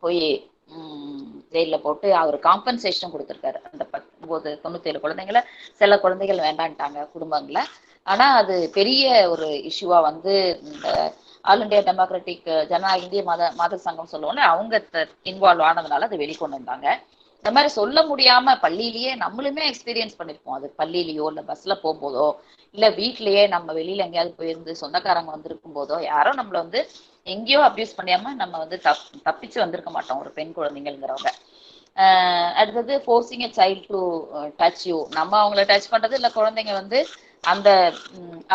போய் ஜெயில போட்டு அவர் காம்பன்சேஷன் கொடுத்துருக்காரு. அந்த 97 குழந்தைங்கள சில குழந்தைகள் வேண்டான்ட்டாங்க குடும்பங்கள. ஆனா அது பெரிய ஒரு இஷ்யூவா வந்து இந்த ஆல் இண்டியா டெமோக்ராட்டிக் இந்திய மாத சங்கம் சொல்லுவோம்ல, அவங்க இன்வால்வ் ஆனதுனால அது வெளிக்கொண்டு வந்தாங்க. இந்த மாதிரி சொல்ல முடியாம பள்ளியிலேயே நம்மளுமே எக்ஸ்பீரியன்ஸ் பண்ணிருப்போம். அது பள்ளியிலயோ இல்ல பஸ்ல போகும்போதோ இல்ல வீட்லயே நம்ம வெளியில எங்கேயாவது போயிருந்து சொந்தக்காரங்க வந்திருக்கும் போதோ யாரோ நம்மள வந்து எங்கேயோ அபியூஸ் பண்ணியாம நம்ம வந்து தப்பிச்சு வந்திருக்க மாட்டோம் ஒரு பெண் குழந்தைங்கிறவங்க. அடுத்தது forcing a child to touch you, நம்ம அவங்கள டச் பண்றது, இல்ல குழந்தைங்க வந்து அந்த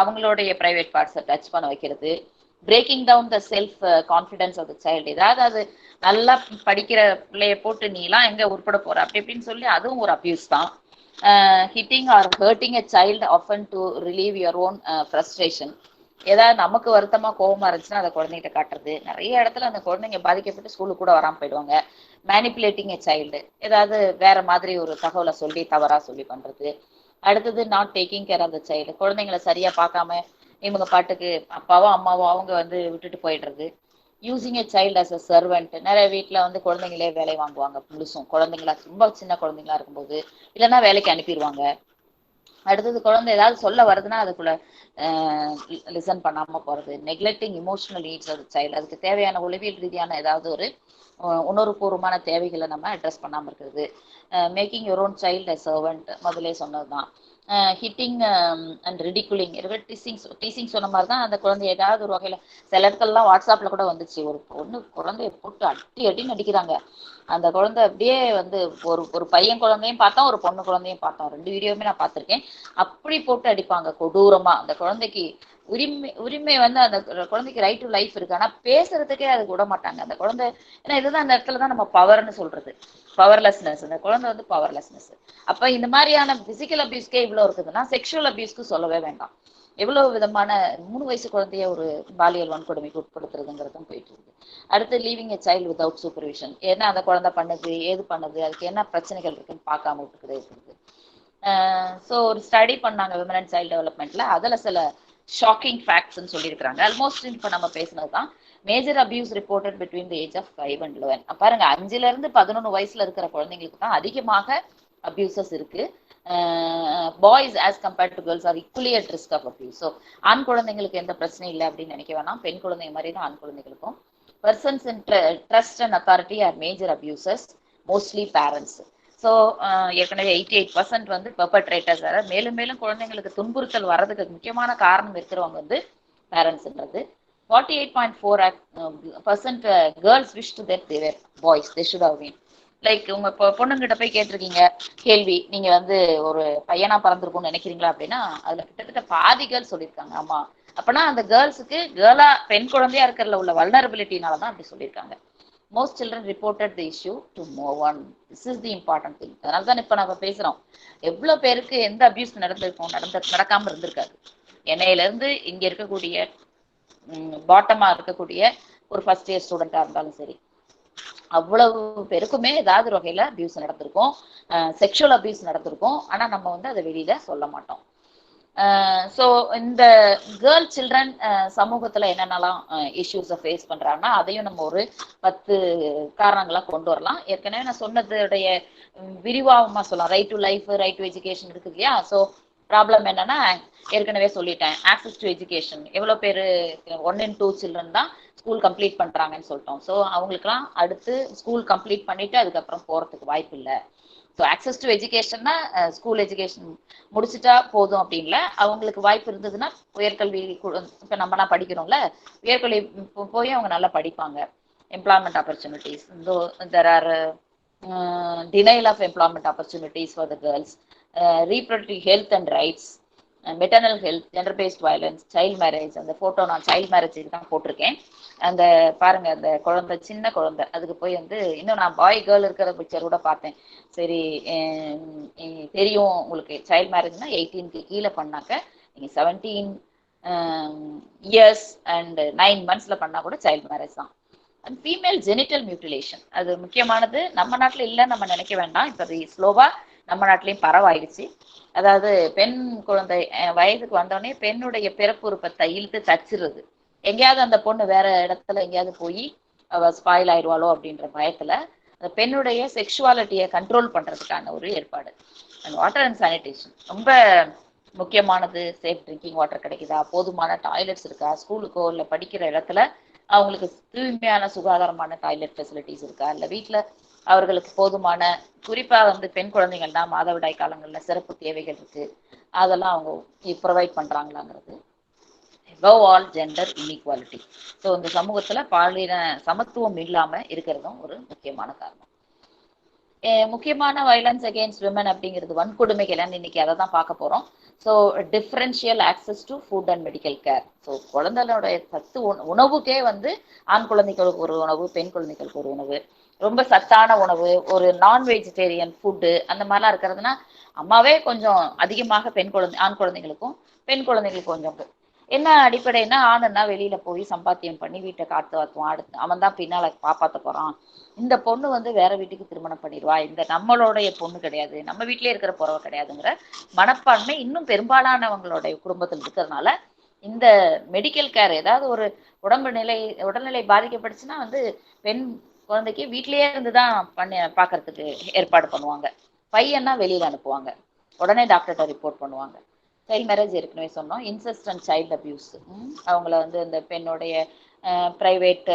அவங்களுடைய பிரைவேட் பார்ட்ஸை டச் பண்ண வைக்கிறது. Breaking down the self confidence of the child, ஏதாவது அது நல்லா படிக்கிற பிள்ளைய போட்டு நீலாம் எங்க உட்பட போற அப்படி இப்படின்னு சொல்லி அதுவும் ஒரு அபியூஸ் தான். Hitting or hurting a child often to relieve your own frustration, ஏதாவது நமக்கு வருத்தமா கோபமா இருந்துச்சுன்னா அதை குழந்தைகிட்ட காட்டுறது. நிறைய இடத்துல அந்த குழந்தைங்க பாதிக்கப்பட்டு ஸ்கூலுக்கு கூட வராமல் போயிடுவாங்க. மேனிப்புலேட்டிங் எ சைல்டு, ஏதாவது வேற மாதிரி ஒரு தகவலை சொல்லி தவறா சொல்லி பண்றது. அடுத்தது not taking care of the child, குழந்தைங்களை சரியா பார்க்காம இவங்க பாட்டுக்கு அப்பாவோ அம்மாவோ அவங்க வந்து விட்டுட்டு போயிடுறது. Using a child as a servant, நிறைய வீட்டில் வந்து குழந்தைங்களே வேலை வாங்குவாங்க முழுசும், குழந்தைங்களா ரொம்ப சின்ன குழந்தைங்களா இருக்கும்போது, இல்லைன்னா வேலைக்கு அனுப்பிடுவாங்க. அடுத்தது குழந்தை ஏதாவது சொல்ல வருதுன்னா அதுக்குள்ள லிசன் பண்ணாம போறது. Neglecting emotional needs of the child, அதுக்கு தேவையான உளவியல் ரீதியான ஏதாவது ஒரு உணர்வுபூர்வமான தேவைகளை நம்ம அட்ரஸ் பண்ணாம இருக்கிறது. Making your own child a servant, முதலே சொன்னதுதான். ஹிட்டிங் அண்ட் ரிடிகுலிங் டீசிங் சொன்ன மாதிரி தான் அந்த குழந்தை ஏதாவது ஒரு வகையில் சில இடத்துலலாம் வாட்ஸ்அப்பில் கூட வந்துச்சு, ஒரு பொண்ணு குழந்தைய போட்டு அடி அடின்னு அடிக்கிறாங்க. அந்த குழந்தை அப்படியே வந்து ஒரு ஒரு பையன் குழந்தையும் பார்த்தோம், ஒரு பொண்ணு குழந்தையும் பார்த்தோம். 2 வீடியோவுமே நான் பார்த்துருக்கேன். அப்படி போட்டு அடிப்பாங்க கொடூரமா. அந்த குழந்தைக்கு உரிமை வந்து அந்த குழந்தைக்கு ரைட் டு லைஃப் இருக்கு, ஆனா பேசுறதுக்கே அதுக்கு விட மாட்டாங்க அந்த குழந்தை. ஏன்னா இதுதான் அந்த இடத்துல தான் நம்ம பவர்னு சொல்றது, பவர்லெஸ்னஸ். அந்த குழந்தை வந்து பவர்லெஸ்னஸ். அப்ப இந்த மாதிரியான பிசிக்கல் அபியூஸ்க்கே இவ்வளவு இருக்குதுன்னா செக்ஷுவல் அபியூஸ்க்கு சொல்லவே வேண்டாம். எவ்வளவு விதமான 3 வயசு குழந்தைய ஒரு பாலியல் வன்கொடுமைக்கு உட்படுத்துறதுங்கிறதும் போயிட்டு இருக்கு. அடுத்து லீவிங் எ சைல்டு வித்வுட் சூப்பர்விஷன். என்ன அந்த குழந்தை பண்ணுது, ஏது பண்ணுது, அதுக்கு என்ன பிரச்சனைகள் இருக்குன்னு பார்க்காம விட்டுக்கிட்டே இருக்குது. ஸோ ஒரு ஸ்டடி பண்ணாங்க விமன் அண்ட் சைல்டு டெவலப்மெண்ட்ல, அதுல சில ஷாக்கிங் ஃபேக்ட்ஸ்ன்னு சொல்லியிருக்காங்க. ஆல்மோஸ்ட் இப்போ நம்ம பேசினது தான். Major abuse reported between the age of 5 and 11. பாருங்க, 5ல இருந்து 11 வயசுல இருக்கிற குழந்தைங்களுக்கு தான் அதிகமாக அபியூசஸ் இருக்கு. Boys as compared to girls are equally at risk of abuse. So ஆண் குழந்தைங்களுக்கு எந்த பிரச்சனையும் இல்லை அப்படின்னு நினைக்க வேணாம், பெண் குழந்தைங்க மாதிரி தான் ஆண் குழந்தைகளுக்கும். Persons in trust and authority R major abuses, mostly parents. So ஏற்கனவே 88% வந்து பெர்பட்ரேட்டர்ஸ். மேலும் மேலும் குழந்தைங்களுக்கு துன்புறுத்தல் வர்றதுக்கு முக்கியமான காரணம் இருக்கிறவங்க வந்து பேரண்ட்ஸ்ன்றது. 48.4% girls wish to that they were boys they should have been. Like உங்க பொண்ணுங்கிட்ட போய் கேட்டிருக்கீங்க கேள்வி, நீங்க வந்து ஒரு பையனா பிறந்திருக்கும்னு நினைக்கிறீங்களா அப்படின்னா அதுல கிட்டத்தட்ட பாதி கேர்ள்ஸ் சொல்லியிருக்காங்க ஆமா. அப்பனா அந்த கேர்ள்ஸுக்கு கேர்ளா பெண் குழந்தையா இருக்கிறதுல உள்ள வல்னரபிலிட்டினால தான் அப்படி சொல்லியிருக்காங்க. most children reported the issue to no one. This is the important thing. அதனால தான் இப்ப நம்ம பேசுறோம், எவ்வளவு பேருக்கு எந்த அபியூஸ் நடந்திருக்கும், நடக்காம இருந்திருக்காது. என்னையில இருந்து இங்க இருக்கக்கூடிய பாட்டமா இருக்கக்கூடிய ஒரு ஃபர்ஸ்ட் இயர் ஸ்டூடெண்டா இருந்தாலும் சரி, அவ்வளவு பேருக்குமே ஏதாவது ஒரு வகையில அபியூஸ் நடந்திருக்கும், செக்ஷுவல் அபியூஸ் நடந்திருக்கும். ஆனா நம்ம வந்து அதை வெளியில சொல்ல மாட்டோம். ஸோ இந்த கேர்ள் சில்ட்ரன் சமூகத்துல என்னென்னலாம் இஷ்யூஸை ஃபேஸ் பண்றாங்கன்னா அதையும் நம்ம ஒரு 10 காரணங்களா கொண்டு வரலாம். ஏற்கனவே நான் சொன்னதுடைய விரிவாகமா சொல்லலாம். Right to life, right to education இருக்கு இல்லையா. ஸோ ப்ராப்ளம் என்னன்னா ஏற்கனவே சொல்லிட்டேன், ஆக்சஸ் டு எஜுகேஷன். எவ்வளோ பேர் 1 in 2 சில்ட்ரன் தான் ஸ்கூல் கம்ப்ளீட் பண்றாங்கன்னு சொல்லிட்டோம். ஸோ அவங்களுக்குலாம் அடுத்து ஸ்கூல் கம்ப்ளீட் பண்ணிட்டு அதுக்கப்புறம் போறதுக்கு வாய்ப்பு இல்லை. ஸோ ஆக்சஸ் டு எஜுகேஷன்னா ஸ்கூல் எஜுகேஷன் முடிச்சுட்டா போதும் அப்படின்ல, அவங்களுக்கு வாய்ப்பு இருந்ததுன்னா உயர்கல்வி இப்போ நம்மலாம் படிக்கிறோம்ல, உயர்கல்வி போய் அவங்க நல்லா படிப்பாங்க. Employment opportunities, there are denial of employment opportunities for the girls, reproductive health and rights, maternal health, gender based violence, child marriage. அந்த போட்டோ நான் சைல்ட் மேரேஜுக்கு தான் போட்டிருக்கேன். அந்த பாருங்க, அந்த குழந்தை, சின்ன குழந்தை, அதுக்கு போய் வந்து இன்னும் நான் பாய் கேர்ள் இருக்கிற பிக்சர் கூட பார்த்தேன். சரி, தெரியும் உங்களுக்கு, சைல்ட் மேரேஜ்னா 18க்கு கீழே பண்ணாக்க நீங்க 17 இயர்ஸ் அண்ட் 9 months பண்ணா கூட சைல்ட் மேரேஜ் தான். அண்ட் ஃபீமேல் ஜெனிட்டல் மியூட்டிலேஷன், அது முக்கியமானது. நம்ம நாட்டில் இல்லைன்னு நம்ம நினைக்க வேண்டாம், இப்போ அது ஸ்லோவா நம்ம நாட்டிலையும் பரவாயிடுச்சு. அதாவது பெண் குழந்தை வயதுக்கு வந்தோடனே பெண்ணுடைய பிறப்பு உறுப்பை இழுத்து தச்சிருது. எங்கேயாவது அந்த பொண்ணு வேற இடத்துல எங்கேயாவது போய் அவ ஸ்பாயில் ஆயிடுவாளோ அப்படின்ற பயத்துல அந்த பெண்ணுடைய செக்ஷுவாலிட்டியை கண்ட்ரோல் பண்றதுக்கான ஒரு ஏற்பாடு. அண்ட் வாட்டர் அண்ட் சானிடேஷன் ரொம்ப முக்கியமானது. சேஃப் ட்ரிங்கிங் வாட்டர் கிடைக்குதா, போதுமான டாய்லெட்ஸ் இருக்கா, ஸ்கூலுக்கோ இல்லை படிக்கிற இடத்துல அவங்களுக்கு தூய்மையான சுகாதாரமான டாய்லெட் ஃபெசிலிட்டிஸ் இருக்கா, இல்லை வீட்டில் அவர்களுக்கு போதுமான, குறிப்பா வந்து பெண் குழந்தைகள்னா மாதவிடாய் காலங்கள்ல சிறப்பு தேவைகள் இருக்கு, அதெல்லாம் அவங்க ப்ரொவைட் பண்றாங்களாங்கிறது. above all gender inequality. So இந்த சமூகத்துல பாலின சமத்துவம் இல்லாம இருக்கிறதும் ஒரு முக்கியமான காரணம். முக்கியமான வயலன்ஸ் அகெயின்ஸ்ட் விமன் அப்படிங்கிறது வன்கொடுமைகள். இன்னைக்கு அதை தான் பார்க்க போறோம். So differential access to food and medical care. So குழந்தைகளுடைய சத்து உணவுக்கே வந்து ஆண் குழந்தைகளுக்கு ஒரு உணவு, பெண் குழந்தைகளுக்கு ஒரு உணவு, ரொம்ப சத்தான உணவு, ஒரு நான் வெஜிடேரியன் ஃபுட்டு அந்த மாதிரிலாம் இருக்கிறதுனா அம்மாவே கொஞ்சம் அதிகமாக ஆண் குழந்தைகளுக்கும் பெண் குழந்தைகளுக்கும் கொஞ்சம் என்ன அடிப்படைன்னா, ஆணுன்னா வெளியில போய் சம்பாத்தியம் பண்ணி வீட்டை காத்து வாத்துவான், அடுத்து அவன் தான் பின்னால காப்பாற்ற போறான், இந்த பொண்ணு வந்து வேற வீட்டுக்கு திருமணம் பண்ணிடுவா, இந்த நம்மளுடைய பொண்ணு கிடையாது, நம்ம வீட்டிலே இருக்கிற புறவை கிடையாதுங்கிற மனப்பான்மை இன்னும் பெரும்பாலானவங்களுடைய குடும்பத்தில் இருக்கிறதுனால இந்த மெடிக்கல் கேர், ஏதாவது ஒரு உடல்நிலை பாதிக்கப்பட்டுச்சுன்னா வந்து பெண் குழந்தைக்கு வீட்லயே இருந்துதான் பாக்குறதுக்கு ஏற்பாடு பண்ணுவாங்க. பையன்னா வெளியில அனுப்புவாங்க, உடனே டாக்டர்கிட்ட ரிப்போர்ட் பண்ணுவாங்க. சைல்ட் மேரேஜ் ஏற்கனவே சொன்னோம். இன்செஸ்ட் அண்ட் சைல்ட் அபியூஸ், அவங்கள வந்து இந்த பெண்ணுடைய பிரைவேட்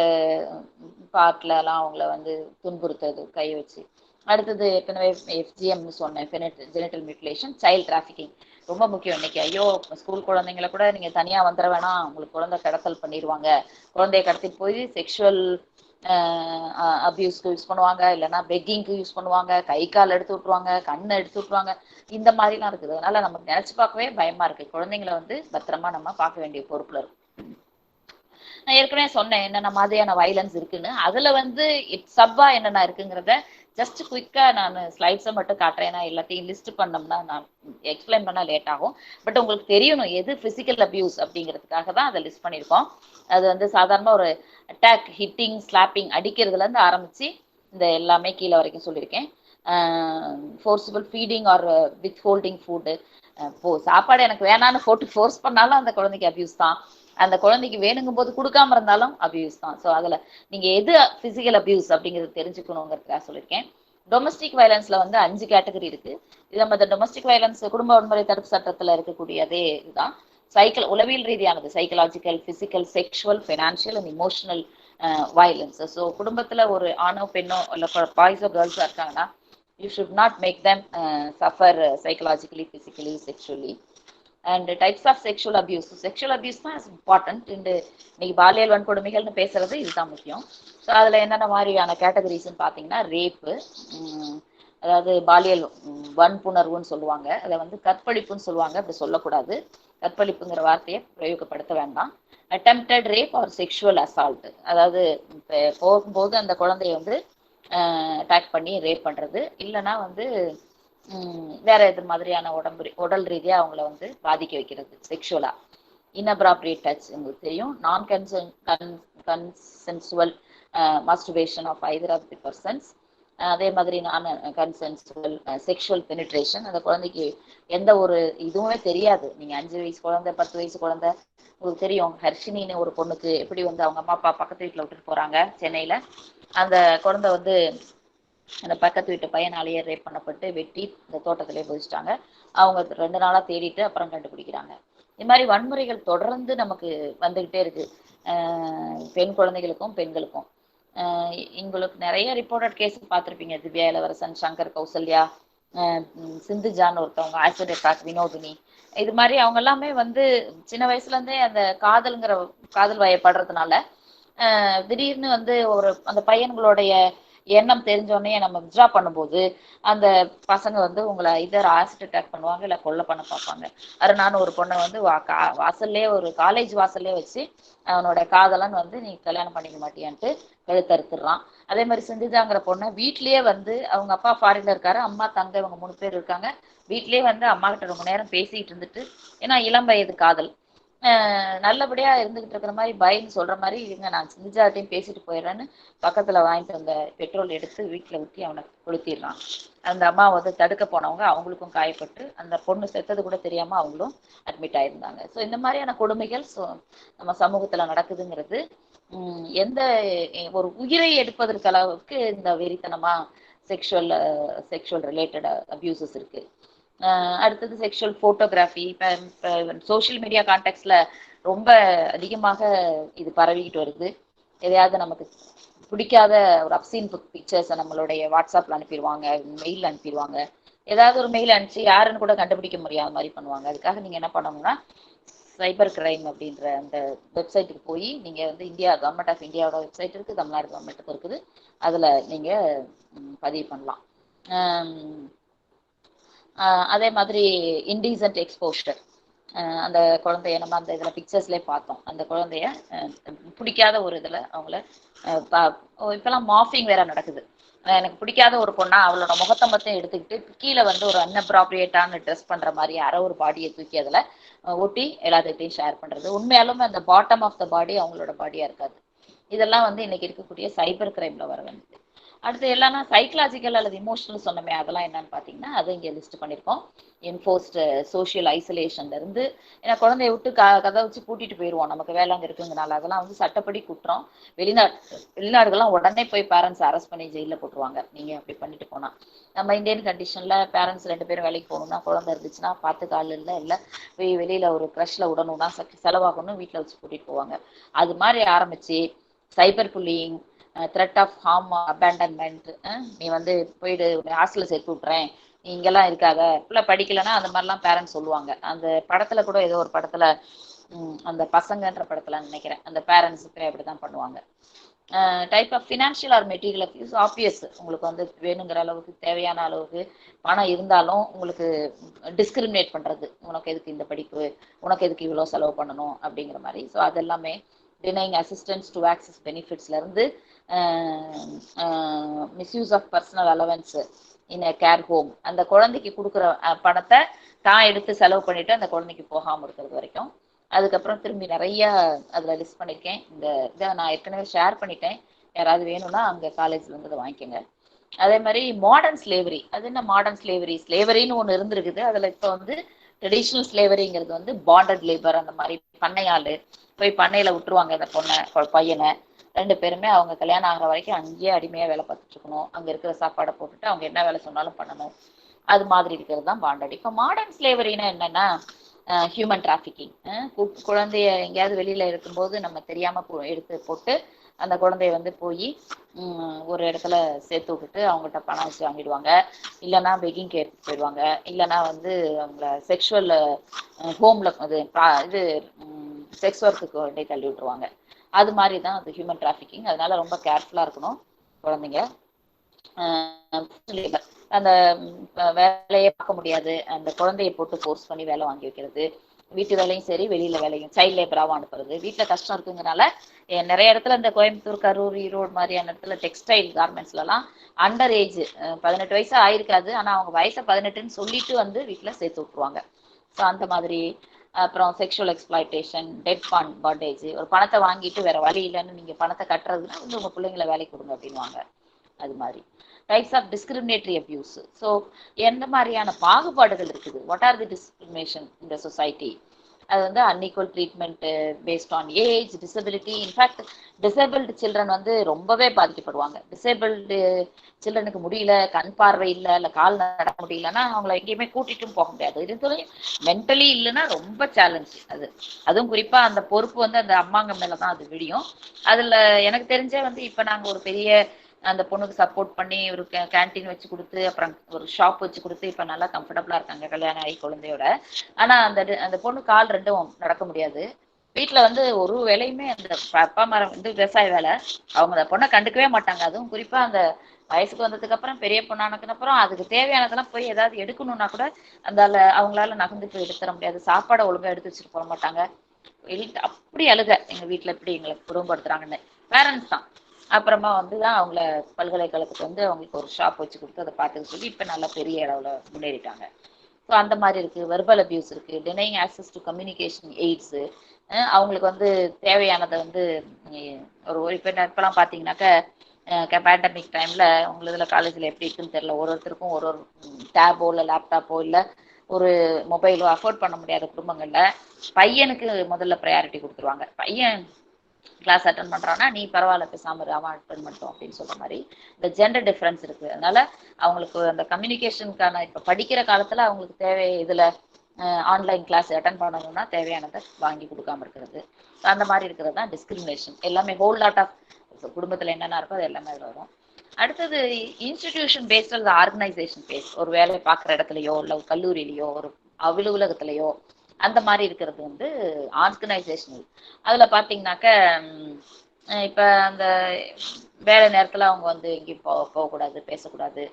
பார்ட்ல எல்லாம் அவங்கள வந்து துன்புறுத்துறது, கை வச்சு அடுத்தது ஏற்கனவே FGM சொன்னேன், ஜெனிட்டல் மியூட்டிலேஷன், சைல்ட் டிராஃபிக்கிங் ரொம்ப முக்கியம். இன்னைக்கு ஐயோ ஸ்கூல் குழந்தைங்களை கூட நீங்க தனியா வந்துட வேணாம், உங்களுக்கு குழந்தை கடத்தல் பண்ணிடுவாங்க, குழந்தைய கடத்திட்டு போய் செக்ஷுவல் அபியூஸ்க்கு யூஸ் பண்ணுவாங்க, இல்லைன்னா பெக்கிங்க்கு யூஸ் பண்ணுவாங்க, கை கால் எடுத்து விட்டுருவாங்க, கண்ணை எடுத்து விட்டுருவாங்க, இந்த மாதிரிலாம் இருக்குது. அதனால நமக்கு நினைச்சு பார்க்கவே பயமா இருக்கு. குழந்தைங்களை வந்து பத்திரமா நம்ம பார்க்க வேண்டிய பொறுப்புல இருக்கு. நான் ஏற்கனவே சொன்னேன் என்னென்ன மாதிரியான வைலன்ஸ் இருக்குன்னு. அதுல வந்து சப்பா என்னென்ன இருக்குங்கிறத ஜஸ்ட் குயிக்கா நான் ஸ்லைட்ஸை மட்டும் காட்டுறேன். நான் எல்லாத்தையும் லிஸ்ட் பண்ணோம்னா நான் எக்ஸ்பிளைன் பண்ண லேட் ஆகும். பட் உங்களுக்கு தெரியணும் எது பிசிக்கல் அபியூஸ் அப்படிங்கிறதுக்காக தான் அதை லிஸ்ட் பண்ணியிருக்கோம். அது வந்து சாதாரண ஒரு அட்டாக், ஹிட்டிங், ஸ்லாப்பிங், அடிக்கிறதுல இருந்து ஆரம்பிச்சு இந்த எல்லாமே கீழே வரைக்கும் சொல்லியிருக்கேன். Forcible feeding or withholding food, சாப்பாடு எனக்கு வேணான்னு போட்டு ஃபோர்ஸ் பண்ணாலும் அந்த குழந்தைக்கு அபியூஸ் தான், அந்த குழந்தைக்கு வேணுங்கும் போது கொடுக்காம இருந்தாலும் அபியூஸ் தான். ஸோ அதில் நீங்கள் எது ஃபிசிக்கல் அபியூஸ் அப்படிங்கிறது தெரிஞ்சுக்கணுங்கிறதுக்காக சொல்லியிருக்கேன். டொமஸ்டிக் வயலன்ஸ்ல வந்து 5 கேட்டகரி இருக்கு. இது நம்ம இந்த டொமஸ்டிக் வயலன்ஸ் குடும்ப வன்முறை தடுப்பு சட்டத்தில் இருக்கக்கூடியதே இதுதான். உளவியல் ரீதியானது, psychological, physical, sexual, financial and emotional violence. So குடும்பத்தில் ஒரு ஆணோ பெண்ணோ இல்லை பாய்ஸோ கேர்ள்ஸோ இருக்காங்கன்னா you should not make them suffer psychologically, physically, sexually. And types of sexual abuse. Sexual abuse தான் is important. இன்னைக்கு பாலியல் வன்கொடுமைகள்னு பேசுறது இதுதான் முக்கியம். ஸோ அதில் என்னென்ன மாதிரியான கேட்டகரிஸ்ன்னு பார்த்தீங்கன்னா ரேப்பு, அதாவது பாலியல் வன்புணர்வுன்னு சொல்லுவாங்க, அதை வந்து கற்பழிப்புன்னு சொல்லுவாங்க, அப்படி சொல்லக்கூடாது, கற்பழிப்புங்கிற வார்த்தையை பிரயோகப்படுத்த வேண்டாம். Attempted rape or sexual assault, அதாவது போகும்போது அந்த குழந்தைய வந்து அட்டாக் பண்ணி ரேப் பண்றது, இல்லைன்னா வந்து வேற எது மாதிரியான உடல் ரீதியா அவங்கள வந்து பாதிக்க வைக்கிறது செக்ஷுவலா. இன்அப்ராப்ரியேட் டச் உங்களுக்கு தெரியும். Non consensual masturbation of either of the persons. அதே மாதிரி நான் கன்சென்சுவல் செக்ஷுவல் பெனிட்ரேஷன், அந்த குழந்தைக்கு எந்த ஒரு இதுவுமே தெரியாது. நீங்க 5 வயசு குழந்தை, 10 வயசு குழந்தை, உங்களுக்கு தெரியும் ஹர்ஷினின்னு ஒரு பொண்ணுக்கு எப்படி வந்து அவங்க அம்மா அப்பா பக்கத்து வீட்டில் விட்டுட்டு போறாங்க சென்னையில. அந்த குழந்தை வந்து அந்த பக்கத்து வீட்டு பையனாலேயே ரேப் பண்ணப்பட்டு வெட்டி இந்த தோட்டத்திலே புதிச்சிட்டாங்க. அவங்க 2 நாளா தேடிட்டு அப்புறம் கண்டுபிடிக்கிறாங்க. இது மாதிரி வன்முறைகள் தொடர்ந்து நமக்கு வந்துகிட்டே இருக்கு, பெண் குழந்தைகளுக்கும் பெண்களுக்கும். உங்களுக்கு நிறைய ரிப்போர்ட்டட் கேஸ் பார்த்துருப்பீங்க. திவ்யா இளவரசன், சங்கர் கௌசல்யா, சிந்துஜான்னு ஒருத்தவங்க, ஆசிட் அட்டாக் வினோதினி, இது மாதிரி அவங்க எல்லாமே வந்து சின்ன வயசுல இருந்தே அந்த காதல் வயப்படுறதுனால திடீர்னு வந்து அந்த பையன்களுடைய எண்ணம் தெரிஞ்சோடனே நம்ம வித்ரா பண்ணும்போது அந்த பசங்க வந்து உங்களை இதர் ஆசிட் அட்டாக் பண்ணுவாங்க, இல்லை கொலை பண்ண பார்ப்பாங்க. நான் ஒரு பொண்ணை வந்து வாசல்லே, ஒரு காலேஜ் வாசல்லே வச்சு அவனோட காதலன் வந்து நீ கல்யாணம் பண்ணிக்க மாட்டியான்ட்டு கழுத்தறுத்துடுறான். அதே மாதிரி சிந்துஜாங்கிற பொண்ணை வீட்லயே வந்து அவங்க அப்பா ஃபாரின்ல இருக்காரு, அம்மா தங்க இவங்க 3 பேர் இருக்காங்க, வீட்லயே வந்து அம்மா கிட்ட ரொம்ப நேரம் பேசிக்கிட்டு இருந்துட்டு, ஏன்னா இளம் வயது காதல், நல்லபடியா இருந்துகிட்டு இருக்கிற மாதிரி பயன்னு சொல்ற மாதிரி இருங்க, நான் சிந்துஜாட்டையும் பேசிட்டு போயிடுறேன்னு பக்கத்துல வாங்கிட்டு வந்த பெட்ரோல் எடுத்து வீட்டுல ஊற்றி அவனை கொளுத்திடுறான். அந்த அம்மா வந்து தடுக்க போனவங்க அவங்களுக்கும் காயப்பட்டு அந்த பொண்ணு செத்தது கூட தெரியாம அவங்களும் அட்மிட் ஆயிருந்தாங்க. ஸோ இந்த மாதிரியான கொடுமைகள் நம்ம சமூகத்துல நடக்குதுங்கிறது எந்த ஒரு உயிரை எடுப்பதற்கு அளவுக்கு இந்த வெறித்தனமா செக்ஷுவல் ரிலேட்டட் அபியூசஸ் இருக்கு. அடுத்தது செக்ஷுவல் போட்டோகிராஃபி. இப்போ சோஷியல் மீடியா கான்டெக்ட்ல ரொம்ப அதிகமாக இது பரவிக்கிட்டு வருது. எதையாவது நமக்கு பிடிக்காத ஒரு அப்சீன் பிக்சர்ஸை நம்மளுடைய வாட்ஸ்அப்ல அனுப்பிடுவாங்க, மெயில் அனுப்பிடுவாங்க, ஏதாவது ஒரு மெயில் அனுப்பிச்சு யாருன்னு கூட கண்டுபிடிக்க முடியாத மாதிரி பண்ணுவாங்க. அதுக்காக நீங்க என்ன பண்ணணும்னா சைபர் கிரைம் அப்படின்ற அந்த வெப்சைட்டுக்கு போய் நீங்க வந்து கவர்மெண்ட் ஆஃப் இந்தியாவோட வெப்சைட் இருக்கு, தமிழ்நாடு கவர்மெண்ட்டுக்கு இருக்குது, அதுல நீங்க பதிவு பண்ணலாம். அதே மாதிரி இன்டீசன்ட் எக்ஸ்போஷர், அந்த குழந்தைய நம்ம அந்த இதில் பிக்சர்ஸ்லேயே பார்த்தோம், அந்த குழந்தைய பிடிக்காத ஒரு இதில் அவங்கள இப்போலாம் மாஃபிங் வேற நடக்குது. எனக்கு பிடிக்காத ஒரு பொண்ணா அவளோட முகத்தை மட்டும் எடுத்துக்கிட்டு கீழே வந்து ஒரு அன்அப்ராப்ரியேட்டான ட்ரெஸ் பண்ணுற மாதிரி யாரோ ஒரு பாடியை தூக்கி அதில் ஒட்டி எல்லாத்தையும் ஷேர் பண்ணுறது. உண்மையாலுமே அந்த பாட்டம் ஆஃப் த பாடி அவங்களோட பாடியாக இருக்காது. இதெல்லாம் வந்து இன்னைக்கு இருக்கக்கூடிய சைபர் கிரைமில் வர வேண்டியது. அடுத்து எல்லாமே சைக்கலாஜிக்கல் அல்லது இமோஷனல் சொன்னமே, அதெல்லாம் என்னன்னு பார்த்தீங்கன்னா அது இங்கே லிஸ்ட் பண்ணியிருக்கோம். என்ஃபோர்ஸ்டு சோஷியல் ஐசோலேஷன்ல இருந்து, ஏன்னா குழந்தைய விட்டு கதை வச்சு கூட்டிட்டு போயிடுவோம், நமக்கு வேலை அங்கே இருக்குங்கனால அதெல்லாம் வந்து சட்டப்படி குற்றம். வெளிநாடுகள்லாம் உடனே போய் பேரண்ட்ஸ் அரெஸ்ட் பண்ணி ஜெயிலில் போட்டுருவாங்க நீங்க அப்படி பண்ணிட்டு போனா. நம்ம இந்தியன் கண்டிஷன்ல பேரண்ட்ஸ் 2 பேரும் வேலைக்கு போகணும்னா, குழந்தை இருந்துச்சுன்னா பார்த்து கால் இல்லை வெளியில ஒரு க்ரஷ்ல விடணும்னா செலவாகணும், வீட்டில் வச்சு கூட்டிட்டு போவாங்க. அது மாதிரி ஆரம்பிச்சு cyber bullying, threat of harm, abandonment, நீ வந்து போயிடு ஹாஸ்டலில் சேர்த்து விட்றேன், நீ இங்கெல்லாம் இருக்காத, பிள்ளை படிக்கலைன்னா அந்த மாதிரிலாம் பேரண்ட்ஸ் சொல்லுவாங்க. அந்த படத்துல கூட ஏதோ ஒரு படத்துல அந்த பசங்கன்ற படத்துல நினைக்கிறேன், அந்த பேரண்ட்ஸுக்கு அப்படிதான் பண்ணுவாங்க. Type of financial or material abuse obvious. உங்களுக்கு வந்து வேணுங்கிற அளவுக்கு தேவையான அளவுக்கு பணம் இருந்தாலும் உங்களுக்கு டிஸ்கிரிமினேட் பண்றது, உனக்கு எதுக்கு இந்த படிப்பு, உனக்கு எதுக்கு இவ்வளோ செலவு பண்ணணும் அப்படிங்கிற மாதிரி. ஸோ அதெல்லாமே டினைங் அசிஸ்டன்ஸ் டு ஆக்சஸ் பெனிஃபிட்ஸ்ல இருந்து misuse of personal allowance in care home, அந்த குழந்தைக்கு கொடுக்குற பணத்தை தான் எடுத்து செலவு பண்ணிட்டு அந்த குழந்தைக்கு போகாமல் இருக்கிறது வரைக்கும். அதுக்கப்புறம் திரும்பி நிறைய அதில் லிஸ்ட் பண்ணியிருக்கேன். இந்த இதை நான் ஏற்கனவே ஷேர் பண்ணிட்டேன், யாராவது வேணும்னா அங்கே காலேஜில் வந்து அதை வாங்கிக்கோங்க. அதே மாதிரி மாடர்ன் ஸ்லேவரி. அது என்ன மாடர்ன் ஸ்லேவரி? ஸ்லேவரின்னு ஒன்று இருந்திருக்குது, அதில் இப்போ வந்து ட்ரெடிஷ்னல் ஸ்லேவரிங்கிறது வந்து பாண்டட் லேபர். அந்த மாதிரி பண்ணையாள் போய் பண்ணையில் விட்டுருவாங்க அந்த பொண்ணை பையனை, 2 பேருமே அவங்க கல்யாணம் ஆகிற வரைக்கும் அங்கேயே அடிமையாக வேலை பார்த்துட்டு இருக்கணும், அங்கே இருக்கிற சாப்பாடை போட்டுட்டு அவங்க என்ன வேலை சொன்னாலும் பண்ணணும். அது மாதிரி இருக்கிறது தான் பாண்டட். இப்போ மாடர்ன் ஸ்லேவரினா என்னன்னா ஹியூமன் டிராஃபிக்கிங். குழந்தைய எங்கேயாவது வெளியில இருக்கும்போது நம்ம தெரியாம எடுத்து போட்டு அந்த குழந்தைய வந்து போய் ஒரு இடத்துல சேர்த்து விட்டுட்டு அவங்ககிட்ட பணம் வச்சு வாங்கிடுவாங்க, இல்லைன்னா பெக்கிங் கேட்டு போயிடுவாங்க, இல்லைன்னா வந்து அவங்கள செக்ஷுவல் ஹோம்ல இது செக்ஸ் ஒர்க்குக்கு கொண்டே தள்ளி விட்டுருவாங்க. அது மாதிரி தான் அது ஹியூமன் டிராஃபிக்கிங். அதனால ரொம்ப கேர்ஃபுல்லாக இருக்கணும் குழந்தைங்க. அந்த வேலையை பார்க்க முடியாது, அந்த குழந்தைய போட்டு ஃபோர்ஸ் பண்ணி வேலை வாங்கி வைக்கிறது, வீட்டு வேலையும் சரி வெளியில வேலையும் சைல்ட் லேபராகவும் அனுப்புறது. வீட்டில் கஷ்டம் இருக்குங்கிறனால நிறைய இடத்துல இந்த கோயம்புத்தூர், கரூர், ஈரோடு மாதிரியான இடத்துல டெக்ஸ்டைல் கார்மெண்ட்ஸ்லாம் அண்டர் ஏஜ் 18 வயசு ஆயிருக்காது, ஆனால் அவங்க வயசை 18ன்னு சொல்லிட்டு வந்து வீட்டில் சேர்த்து விட்டுருவாங்க. ஸோ அந்த மாதிரி. அப்புறம் sexual exploitation, debt fund bondage. ஒரு பணத்தை வாங்கிட்டு வேற வழி இல்லைன்னு நீங்கள் பணத்தை கட்டுறதுன்னா வந்து உங்கள் பிள்ளைங்களை வேலைக்கு கொடுங்க அப்படின்வாங்க. அது மாதிரி types of discriminatory abuse. So எந்த மாதிரியான பாகுபாடுகள் இருக்குது, what are the discrimination in the society? அது வந்து unequal treatment based on age, disability. In fact disabled children வந்து ரொம்பவே பாதிக்கப்படுவாங்க. டிசேபிள்டு சில்ட்ரனுக்கு முடியல, கண் பார்வை இல்லை, இல்லை கால் நடக்க முடியலன்னா அவங்கள எங்கேயுமே கூட்டிட்டும் போக முடியாது. இது மென்டலி இல்லைன்னா ரொம்ப சேலஞ்ச் அது. அதுவும் குறிப்பாக அந்த பொறுப்பு வந்து அந்த அம்மாங்க மேலே தான் அது விடியும். அதில் எனக்கு தெரிஞ்சே வந்து இப்போ நாங்கள் ஒரு பெரிய அந்த பொண்ணுக்கு சப்போர்ட் பண்ணி ஒரு கேன்டீன் வச்சு கொடுத்து, அப்புறம் ஒரு ஷாப் வச்சு கொடுத்து இப்போ நல்லா கம்ஃபர்டபுளாக இருக்காங்க கல்யாணம் ஆகி குழந்தையோட. ஆனால் அந்த பொண்ணு கால் ரெண்டும் நடக்க முடியாது. வீட்டில் வந்து ஒரு வேலையுமே அந்த அப்பா மரம் வந்து விவசாய வேலை, அவங்க அந்த பொண்ணை கண்டுக்கவே மாட்டாங்க. அதுவும் குறிப்பாக அந்த வயசுக்கு வந்ததுக்கு அப்புறம் பெரிய பொண்ணானதுக்கு அப்புறம் அதுக்கு தேவையானதெல்லாம் போய் ஏதாவது எடுக்கணும்னா கூட அந்த அவங்களால நகர்ந்து போய் எடுத்துட முடியாது. சாப்பாடை ஒழுங்காக எடுத்து வச்சுட்டு போக மாட்டாங்க. அப்படி அழுக எங்கள் வீட்டில் எப்படி எங்களை குடும்பப்படுத்துறாங்கன்னு பேரண்ட்ஸ் தான். அப்புறமா வந்து தான் அவங்கள பல்கலைக்கழகத்துக்கு வந்து அவங்களுக்கு ஒரு ஷாப் வச்சு கொடுத்து அதை பார்த்துக்க சொல்லி இப்போ நல்லா பெரிய அளவில் முன்னேறிட்டாங்க. ஸோ அந்த மாதிரி இருக்குது. வெர்பல் அபியூஸ் இருக்குது, denying access to communication aids. அவங்களுக்கு வந்து தேவையானதை வந்து இப்போலாம் பார்த்தீங்கன்னாக்க பேண்டமிக் டைமில் உங்கள் இதில் காலேஜில் எப்படி இருக்குன்னு தெரியல, ஒருத்தருக்கும் ஒரு டேபோ இல்லை லேப்டாப்போ இல்லை ஒரு மொபைலோ அஃபோர்ட் பண்ண முடியாத குடும்பங்களில் பையனுக்கு முதல்ல ப்ரையாரிட்டி கொடுத்துருவாங்க. பையன் கிளாஸ் அட்டன் பண்ணுறான்னா நீ பரவாயில்ல பேசாமல் அவன் அட்டன் பண்ணிட்டோம் அப்படின்னு சொல்கிற மாதிரி இந்த ஜெண்டர் டிஃப்ரென்ஸ் இருக்குது. அதனால அவங்களுக்கு அந்த கம்யூனிகேஷனுக்கான இப்போ படிக்கிற காலத்தில் அவங்களுக்கு தேவை இதில் ஆன்லைன் கிளாஸ் அட்டன் பண்ணணும்னா தேவையானதை வாங்கி கொடுக்காம இருக்கிறது. அந்த மாதிரி இருக்கிறது தான் டிஸ்கிரிமினேஷன். எல்லாமே ஹோல் லாட் ஆஃப் குடும்பத்தில் என்னென்ன இருக்கோ அது எல்லாமே அதில் வரும். அடுத்தது இன்ஸ்டிடியூஷன் பேஸ்ட் அல்லது ஆர்கனைசேஷன் பேஸ்ட். ஒரு வேலையை பார்க்குற இடத்துலையோ இல்லை ஒரு கல்லூரியிலையோ ஒரு அலுவலகத்திலையோ அந்த மாதிரி இருக்கிறது வந்து ஆர்கனைசேஷனல். அதில் பார்த்தீங்கன்னாக்க இப்போ அந்த வேலை நேரத்தில் அவங்க வந்து எங்கேயும் போகக்கூடாது, பேசக்கூடாது.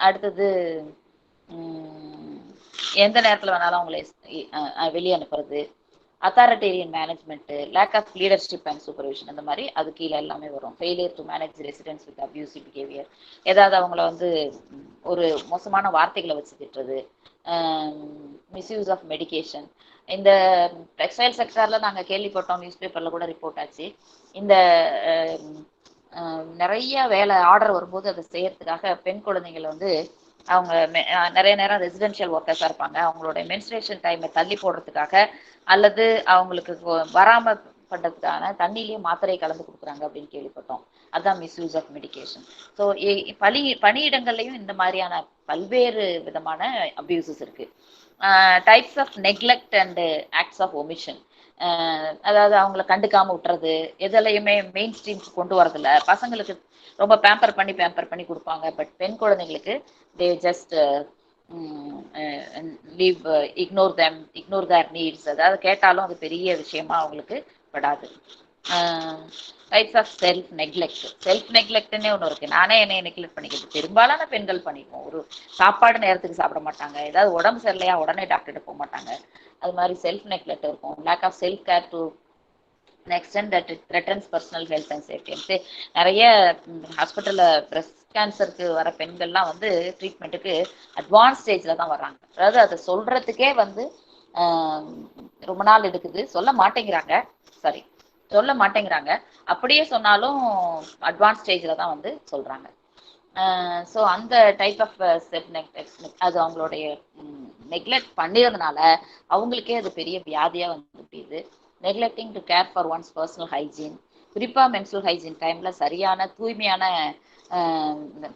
அடுத்தது எந்த நேரத்தில் வேணாலும் அவங்களை வெளியே அனுப்புறது, authoritarian management, lack of leadership and supervision, அந்த மாதிரி அது கீழே எல்லாமே வரும். Failure to manage residents with abusive behaviour. ஏதாவது அவங்கள வந்து ஒரு மோசமான வார்த்தைகளை வச்சு திட்டுறது, மிஸ்யூஸ் ஆஃப் மெடிகேஷன். இந்த டெக்ஸ்டைல் செக்டாரில் நாங்கள் கேள்விப்பட்டோம், நியூஸ் பேப்பரில் கூட ரிப்போர்ட் ஆச்சு. இந்த நிறைய வேலை ஆர்டர் வரும்போது அதை செய்யறதுக்காக பெண் குழந்தைங்களை வந்து அவங்க நிறைய நேரம் ரெசிடென்ஷியல் ஒர்க்கர்ஸாக இருப்பாங்க, அவங்களோட மென்ஸ்ட்ரேஷன் டைமை தள்ளி போடுறதுக்காக அல்லது அவங்களுக்கு வராமல் பண்ணுறதுக்கான தண்ணியிலேயே மாத்திரையை கலந்து கொடுக்குறாங்க அப்படின்னு கேள்விப்பட்டோம். அதுதான் மிஸ்யூஸ் ஆஃப் மெடிகேஷன். ஸோ பணியிடங்கள்லையும் இந்த மாதிரியான பல்வேறு விதமான அபியூசஸ் இருக்குது. Types of neglect and acts of omission. அதாவது அவங்கள கண்டுக்காம விட்டுறது, எதுலையுமே மெயின் ஸ்ட்ரீம்க்கு கொண்டு வரதில்ல. பசங்களுக்கு ரொம்ப பேம்பர் பண்ணி கொடுப்பாங்க. பட் பெண் குழந்தைங்களுக்கு they just leave, ignore their needs. அதாவது கேட்டாலும் அது பெரிய விஷயமா அவங்களுக்கு படாது. டைப்ஸ் ஆஃப் செல்ஃப் நெக்லெக்ட்னே ஒன்று இருக்கு. நானே என்னை நெக்லெக்ட் பண்ணிக்கிறது பெரும்பாலான பெண்கள் பண்ணிப்போம். ஒரு சாப்பாடு நேரத்துக்கு சாப்பிட மாட்டாங்க, ஏதாவது உடம்பு சரியில்லையா உடனே டாக்டர்கிட்ட போக மாட்டாங்க. அது மாதிரி செல்ஃப் நெக்லெக்ட் இருக்கும். Lack of self care to extent that it threatens personal health and safety. நிறைய ஹாஸ்பிட்டல்ல பிரஸ்ட் கேன்சருக்கு வர பெண்கள்லாம் வந்து ட்ரீட்மெண்ட்டுக்கு அட்வான்ஸ் ஸ்டேஜில் தான் வர்றாங்க. அதாவது அதை சொல்றதுக்கே வந்து ரொம்ப நாள் எடுக்குது, சொல்ல மாட்டேங்கிறாங்க. அப்படியே சொன்னாலும் அட்வான்ஸ் ஸ்டேஜில் தான் வந்து சொல்றாங்க. ஸோ அந்த டைப் ஆஃப் அது அவங்களுடைய நெக்லெக்ட் பண்ணியதுனால அவங்களுக்கே அது பெரிய வியாதியாக வந்து முடியுது. Neglecting to care for once personal hygiene, குறிப்பாக மென்ஸ்ட்ரல் ஹைஜீன் டைமில் சரியான தூய்மையான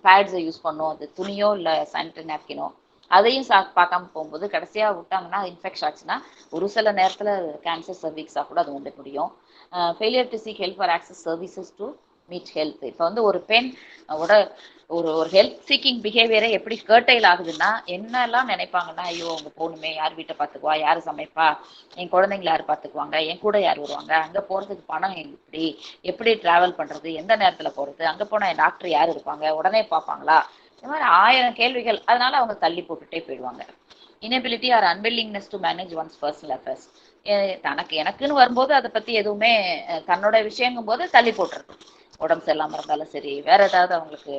பேட்ஸை யூஸ் பண்ணும். அது துணியோ இல்லை சானிட்டரி நாப்கினோ அதையும் பார்க்காம போகும்போது கடைசியாக விட்டாங்கன்னா இன்ஃபெக்ஷன் ஆச்சுன்னா ஒரு சில நேரத்தில் கேன்சர் சர்வீக்ஸாக கூட அது வந்து முடியும். Failure to seek help for access services to meet health. இப்போ வந்து ஒரு பெண் ஒரு ஹெல்த் சீக்கிங் பிஹேவியரை எப்படி கர்டைல் ஆகுதுன்னா, என்னெல்லாம் நினைப்பாங்கன்னா, ஐயோ அவங்க போகணுமே, யார் வீட்டை பார்த்துக்குவா, யார் சமைப்பா, என் குழந்தைங்கள யார் பார்த்துக்குவாங்க, என் கூட யார் வருவாங்க, அங்கே போகிறதுக்கு பணம் எப்படி ட்ராவல் பண்ணுறது, எந்த நேரத்தில் போகிறது, அங்கே போனால் என் டாக்டர் யார் இருப்பாங்க, உடனே பார்ப்பாங்களா, இந்த மாதிரி 1000 கேள்விகள். அதனால அவங்க தள்ளி போட்டுட்டே போயிடுவாங்க. Inability or unwillingness to manage one's personal affairs. எனக்குன்னு வரும்போது அதை பற்றி எதுவுமே தன்னோட விஷயங்கும் போது தள்ளி போட்டுறது. உடம்பு சரியில்லாமல் இருந்தாலும் சரி, வேற ஏதாவது அவங்களுக்கு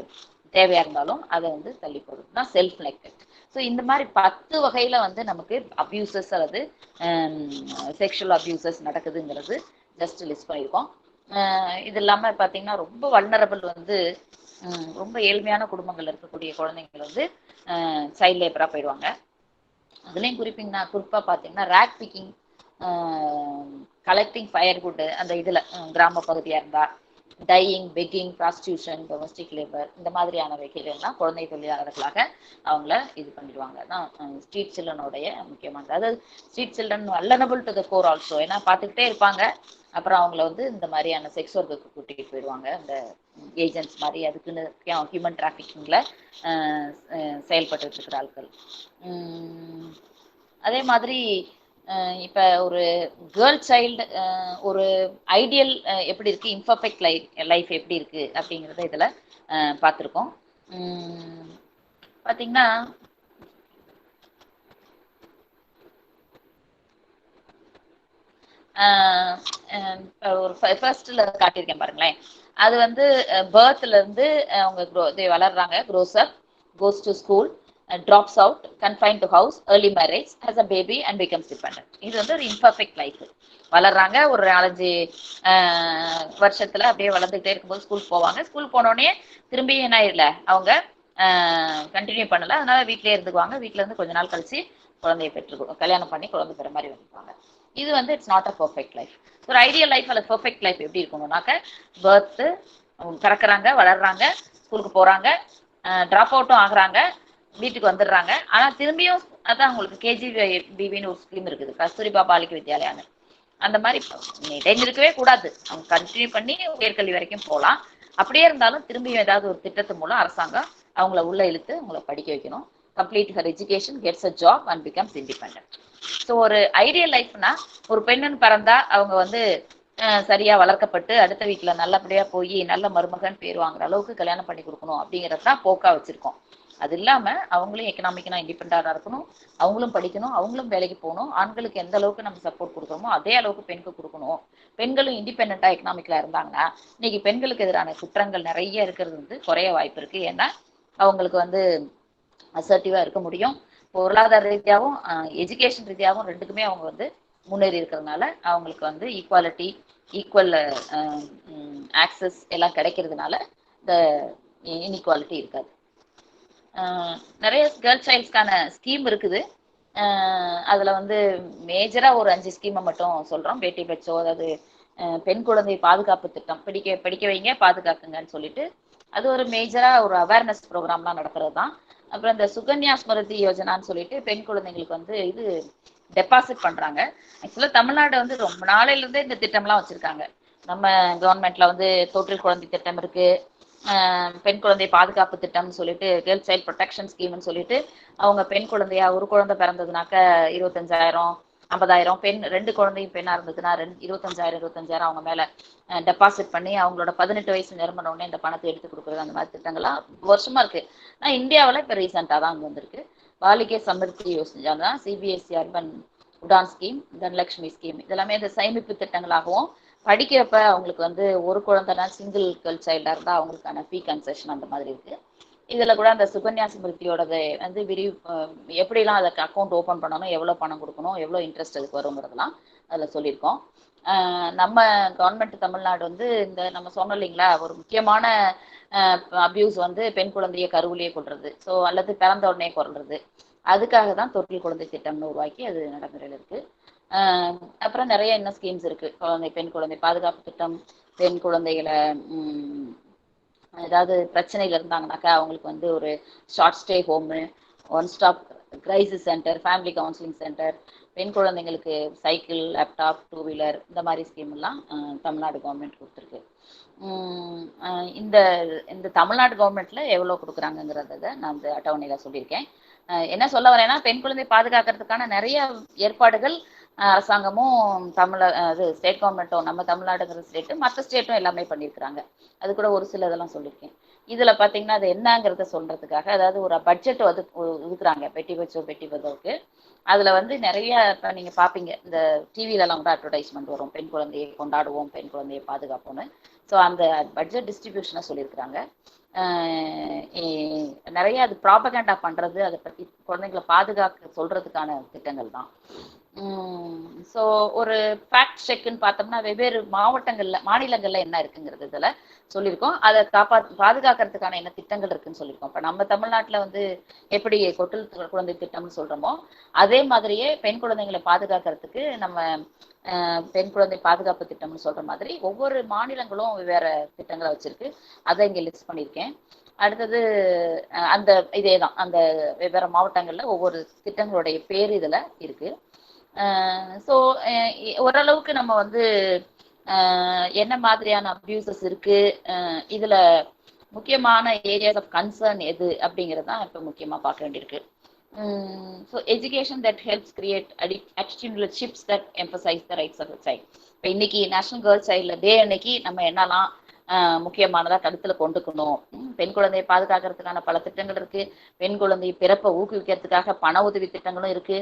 தேவையாக இருந்தாலும் அதை வந்து தள்ளி போடுறது தான் செல்ஃப் நெக்லெக்ட். ஸோ இந்த மாதிரி 10 வகையில் வந்து நமக்கு அப்யூசஸ் அல்லது செக்ஷுவல் அப்யூசஸ் நடக்குதுங்கிறது ஜஸ்ட் லிஸ்ட் பண்ணியிருக்கோம். இது இல்லாமல் பார்த்தீங்கன்னா ரொம்ப வல்னரபிள் வந்து ரொம்ப ஏழ்மையான குடும்பங்கள் இருக்கக்கூடிய குழந்தைங்கள் வந்து சைல்ட் லேபராக போயிடுவாங்க. அதுலேயும் குறிப்பாக பார்த்தீங்கன்னா ரேக் பிக்கிங், கலெக்டிங் ஃபயர்வுட், அந்த இதில் கிராம பகுதியாக இருந்தால் dyeing, begging, prostitution, domestic labour, இந்த மாதிரியான வகைகள்லாம் குழந்தை தொழிலாளர்களாக அவங்கள இது பண்ணிடுவாங்க. தான் ஸ்ட்ரீட் சில்ட்ரனுடைய முக்கியமானது. அதாவது street children vulnerable to the core also. ஏன்னா பார்த்துக்கிட்டே இருப்பாங்க, அப்புறம் அவங்கள வந்து இந்த மாதிரியான செக்ஸ் ஒர்க்குக்கு கூட்டிகிட்டு போயிடுவாங்க இந்த ஏஜென்ட்ஸ் மாதிரி. அதுக்குன்னு ஹியூமன் டிராஃபிக்கிங்கில் செயல்பட்டு இருக்கிற ஆட்கள். அதே மாதிரி இப்போ ஒரு கேர்ள் சைல்டு ஒரு ஐடியல் எப்படி இருக்குது, இம்பர்ஃபெக்ட் லைஃப் எப்படி இருக்குது அப்படிங்கிறத இதில் பார்த்துருக்கோம். பார்த்தீங்கன்னா ஒரு ஃபர்ஸ்ட்ல காட்டியிருக்கேன் பாருங்களேன். அது வந்து பர்த்லேருந்து அவங்க வளர்றாங்க, grows up, goes to school, drops out, confined to house, early marriage, has a baby and becomes dependent. இது வந்து ஒரு இம்பர்ஃபெக்ட் லைஃப். வளர்றாங்க, ஒரு 4-5 வருஷத்துல அப்படியே வளர்ந்துகிட்டே இருக்கும்போது ஸ்கூல் போவாங்க. ஸ்கூல் போனோடனே திரும்பி என்ன இல்லை, அவங்க கண்டினியூ பண்ணல, அதனால வீட்டிலே இருந்துக்குவாங்க. வீட்டில இருந்து கொஞ்ச நாள் கழிச்சு குழந்தைய கல்யாணம் பண்ணி குழந்தை பெற மாதிரி வந்துக்குவாங்க. இது வந்து it's not a perfect life. ஒரு ஐடியல் லைஃப் அல்லது பர்ஃபெக்ட் லைஃப் எப்படி இருக்கணும்னாக்க, பர்த்து, பிறக்கிறாங்க, வளர்றாங்க, ஸ்கூலுக்கு போறாங்க, ட்ராப் அவுட்டும் ஆகுறாங்க, வீட்டுக்கு வந்துடுறாங்க. ஆனால் திரும்பியும் அதான் உங்களுக்கு KGBன்னு ஒரு ஸ்கீம் இருக்குது, கஸ்தூரிபா பாலிக்க வித்யாலயான்னு. அந்த மாதிரி இடைநிறுக்கவே கூடாது, அவங்க கண்டினியூ பண்ணி உயர்கல்வி வரைக்கும் போகலாம். அப்படியே இருந்தாலும் திரும்பியும் ஏதாவது ஒரு திட்டத்து மூலம் அரசாங்கம் அவங்கள உள்ள இழுத்து அவங்கள படிக்க வைக்கணும். Complete her education, gets a job and becomes independent. So ஒரு ஐடியல் லைஃப்னா, ஒரு பெண்ணுன்னு பிறந்தா அவங்க வந்து சரியா வளர்க்கப்பட்டு அடுத்த வீட்டில் நல்லபடியா போய் நல்ல மருமகன் பேர் வாங்குற அளவுக்கு கல்யாணம் பண்ணி கொடுக்கணும் அப்படிங்கிறது தான் போக்கா வச்சிருக்கோம். அது இல்லாம அவங்களும் எக்கனாமிக்கா இண்டிபெண்டா இருக்கணும், அவங்களும் படிக்கணும், அவங்களும் வேலைக்கு போகணும். ஆண்களுக்கு எந்த அளவுக்கு நம்ம சப்போர்ட் கொடுக்குறோமோ அதே அளவுக்கு பெண்ணுக்கு கொடுக்கணும். பெண்களும் இண்டிபெண்டா எக்கனாமிக்கலா இருந்தாங்கன்னா இன்னைக்கு பெண்களுக்கு எதிரான குற்றங்கள் நிறைய இருக்கிறது வந்து குறைய வாய்ப்பு இருக்கு. ஏன்னா அவங்களுக்கு வந்து அசர்ட்டிவா இருக்க முடியும். பொருளாதார ரீதியாகவும் எஜுகேஷன் ரீதியாகவும் ரெண்டுக்குமே அவங்க வந்து முன்னேறி இருக்கிறதுனால அவங்களுக்கு வந்து ஈக்குவல் ஆக்சஸ் எல்லாம் கிடைக்கிறதுனால இந்த இன்இக்வாலிட்டி இருக்காது. நிறைய கேர்ள் சைல்ட்ஸ்க்கான ஸ்கீம் இருக்குது. அதில் வந்து மேஜராக ஒரு 5 ஸ்கீமை மட்டும் சொல்கிறோம். பேட்டி பச்சோ, அதாவது பெண் குழந்தை பாதுகாப்பு திட்டம், படிக்க வைங்க பாதுகாக்குங்கன்னு சொல்லிட்டு அது ஒரு மேஜராக ஒரு அவேர்னஸ் ப்ரோக்ராம்லாம் நடக்கிறது தான். அப்புறம் இந்த சுகன்யா ஸ்மிருதி யோஜனான்னு சொல்லிட்டு பெண் குழந்தைங்களுக்கு வந்து இது டெபாசிட் பண்றாங்க. ஆக்சுவலா தமிழ்நாடு வந்து ரொம்ப நாளையில இருந்தே இந்த திட்டம்லாம் வச்சிருக்காங்க. நம்ம கவர்மெண்ட்ல வந்து தொட்டில் குழந்தை திட்டம் இருக்கு, பெண் குழந்தை பாதுகாப்பு திட்டம்னு சொல்லிட்டு கேர்ள் சைல்ட் ப்ரொடெக்ஷன் ஸ்கீம்னு சொல்லிட்டு அவங்க பெண் குழந்தையா ஒரு குழந்தை பிறந்ததுனாக்க 25,000 50,000, பெண் 2 குழந்தையும் பெண்ணா இருந்ததுன்னா 25,000 அவங்க மேல டெபாசிட் பண்ணி அவங்களோட 18 வயசு நிரம்பின உடனே இந்த பணத்தை எடுத்து கொடுக்குறது, அந்த மாதிரி திட்டங்கள்லாம் வருஷமா இருக்கு. ஆனால் இந்தியாவில் இப்போ ரீசெண்டாக தான் அங்கே வந்திருக்கு. பாலிகை சமிருத்தி யோஜனா தான் CBSE urban Udan scheme, Dhanalakshmi scheme, இதெல்லாமே இந்த சேமிப்பு திட்டங்களாகவும் படிக்கிறப்ப அவங்களுக்கு வந்து ஒரு குழந்தைனா சிங்கிள் கேர்ள் சைல்டா இருந்தால் அவங்களுக்கான ஃபீ கன்செஷன் அந்த மாதிரி இருக்கு. இதில் கூட அந்த சுகன்யா ஸ்மிருதியோடது வந்து எப்படிலாம் அதுக்கு அக்கௌண்ட் ஓப்பன் பண்ணணும், எவ்வளோ பணம் கொடுக்கணும், எவ்வளோ இன்ட்ரெஸ்ட் அதுக்கு வருங்கிறதுலாம் அதில் சொல்லியிருக்கோம். நம்ம கவர்மெண்ட் தமிழ்நாடு வந்து இந்த நம்ம சொன்னோம் இல்லைங்களா, ஒரு முக்கியமான அபியூஸ் வந்து பெண் குழந்தைய கருவிலேயே கொள்றது, ஸோ அல்லது பிறந்த உடனே கொள்றது, அதுக்காக தான் தொட்டில் குழந்தை திட்டம்னு உருவாக்கி அது நடைமுறையில் இருக்கு. அப்புறம் நிறைய இன்னும் ஸ்கீம்ஸ் இருக்கு. பெண் குழந்தை பாதுகாப்பு திட்டம், பெண் குழந்தைகளை ஏதாவது பிரச்சனைகள் இருந்தாங்கனாக்கா அவங்களுக்கு வந்து ஒரு short stay home, one stop crisis centre, family counselling centre, பெண் குழந்தைங்களுக்கு சைக்கிள், லேப்டாப், 2 வீலர், இந்த மாதிரி ஸ்கீம் எல்லாம் தமிழ்நாடு கவர்மெண்ட் கொடுத்துருக்கு. இந்த இந்த தமிழ்நாடு கவர்மெண்ட்ல எவ்வளவு கொடுக்குறாங்கிறத நான் இந்த அட்டவணையில சொல்லியிருக்கேன். என்ன சொல்ல வரேன்னா, பெண் குழந்தை பாதுகாக்கிறதுக்கான நிறைய ஏற்பாடுகள் அரசாங்கமும் அது ஸ்டேட் கவர்மெண்ட்டும், நம்ம தமிழ்நாடுங்கிற ஸ்டேட்டு மற்ற ஸ்டேட்டும் எல்லாமே பண்ணியிருக்கிறாங்க. அது கூட ஒரு சில இதெல்லாம் சொல்லியிருக்கேன். இதுல பாத்தீங்கன்னா அது என்னங்கிறத சொல்றதுக்காக, அதாவது ஒரு பட்ஜெட் ஒதுக்குறாங்க பெட்டி பச்சோ பெட்டி பதோவுக்கு. அதுல வந்து நிறைய இப்ப நீங்க பாப்பீங்க, இந்த டிவில எல்லாம் கூட அட்வர்டைஸ்மெண்ட் வரும், பெண் குழந்தையை கொண்டாடுவோம், பெண் குழந்தையை பாதுகாப்போம்னு. ஸோ அந்த பட்ஜெட் டிஸ்ட்ரிபியூஷனை சொல்லியிருக்கிறாங்க. நிறைய அது ப்ராபகண்டா பண்றது, அதை பத்தி குழந்தைங்களை பாதுகாக்க சொல்றதுக்கான திட்டங்கள் தான். ஸோ ஒரு ஃபேக்ட் செக்குன்னு பார்த்தோம்னா வெவ்வேறு மாவட்டங்கள்ல மாநிலங்கள்ல என்ன இருக்குங்கிறது இதுல சொல்லியிருக்கோம். அதை பாதுகாக்கிறதுக்கான என்ன திட்டங்கள் இருக்குன்னு சொல்லியிருக்கோம். இப்போ நம்ம தமிழ்நாட்டில் வந்து எப்படி தொட்டில் குழந்தை திட்டம்னு சொல்றோமோ அதே மாதிரியே பெண் குழந்தைங்களை பாதுகாக்கிறதுக்கு நம்ம பெண் குழந்தை பாதுகாப்பு திட்டம்னு சொல்ற மாதிரி ஒவ்வொரு மாநிலங்களும் வெவ்வேறு திட்டங்களை வச்சிருக்கு. அதை இங்கே லிஸ்ட் பண்ணியிருக்கேன். அடுத்தது அந்த இதே தான், அந்த வெவ்வேறு மாவட்டங்கள்ல ஒவ்வொரு திட்டங்களுடைய பேர் இதுல இருக்கு. ஸோ ஓரளவுக்கு நம்ம வந்து என்ன மாதிரியான அபியூசஸ் இருக்கு, இதுல முக்கியமான ஏரியாஸ் ஆஃப் கன்சர்ன் எது அப்படிங்கிறது தான் இப்போ முக்கியமா பார்க்க வேண்டியிருக்கு. So education that helps create attitudinal shifts that emphasize the rights of the child. இப்போ இன்னைக்கு நேஷனல் கேர்ள்ஸ் சைல்டு டே அன்னைக்கு நம்ம என்னெல்லாம் முக்கியமானதா கருத்துல கொண்டுக்கணும், பெண் குழந்தையை பாதுகாக்கிறதுக்கான பல திட்டங்கள் இருக்கு, பெண் குழந்தை பிறப்பை ஊக்குவிக்கிறதுக்காக பண உதவி திட்டங்களும் இருக்கு,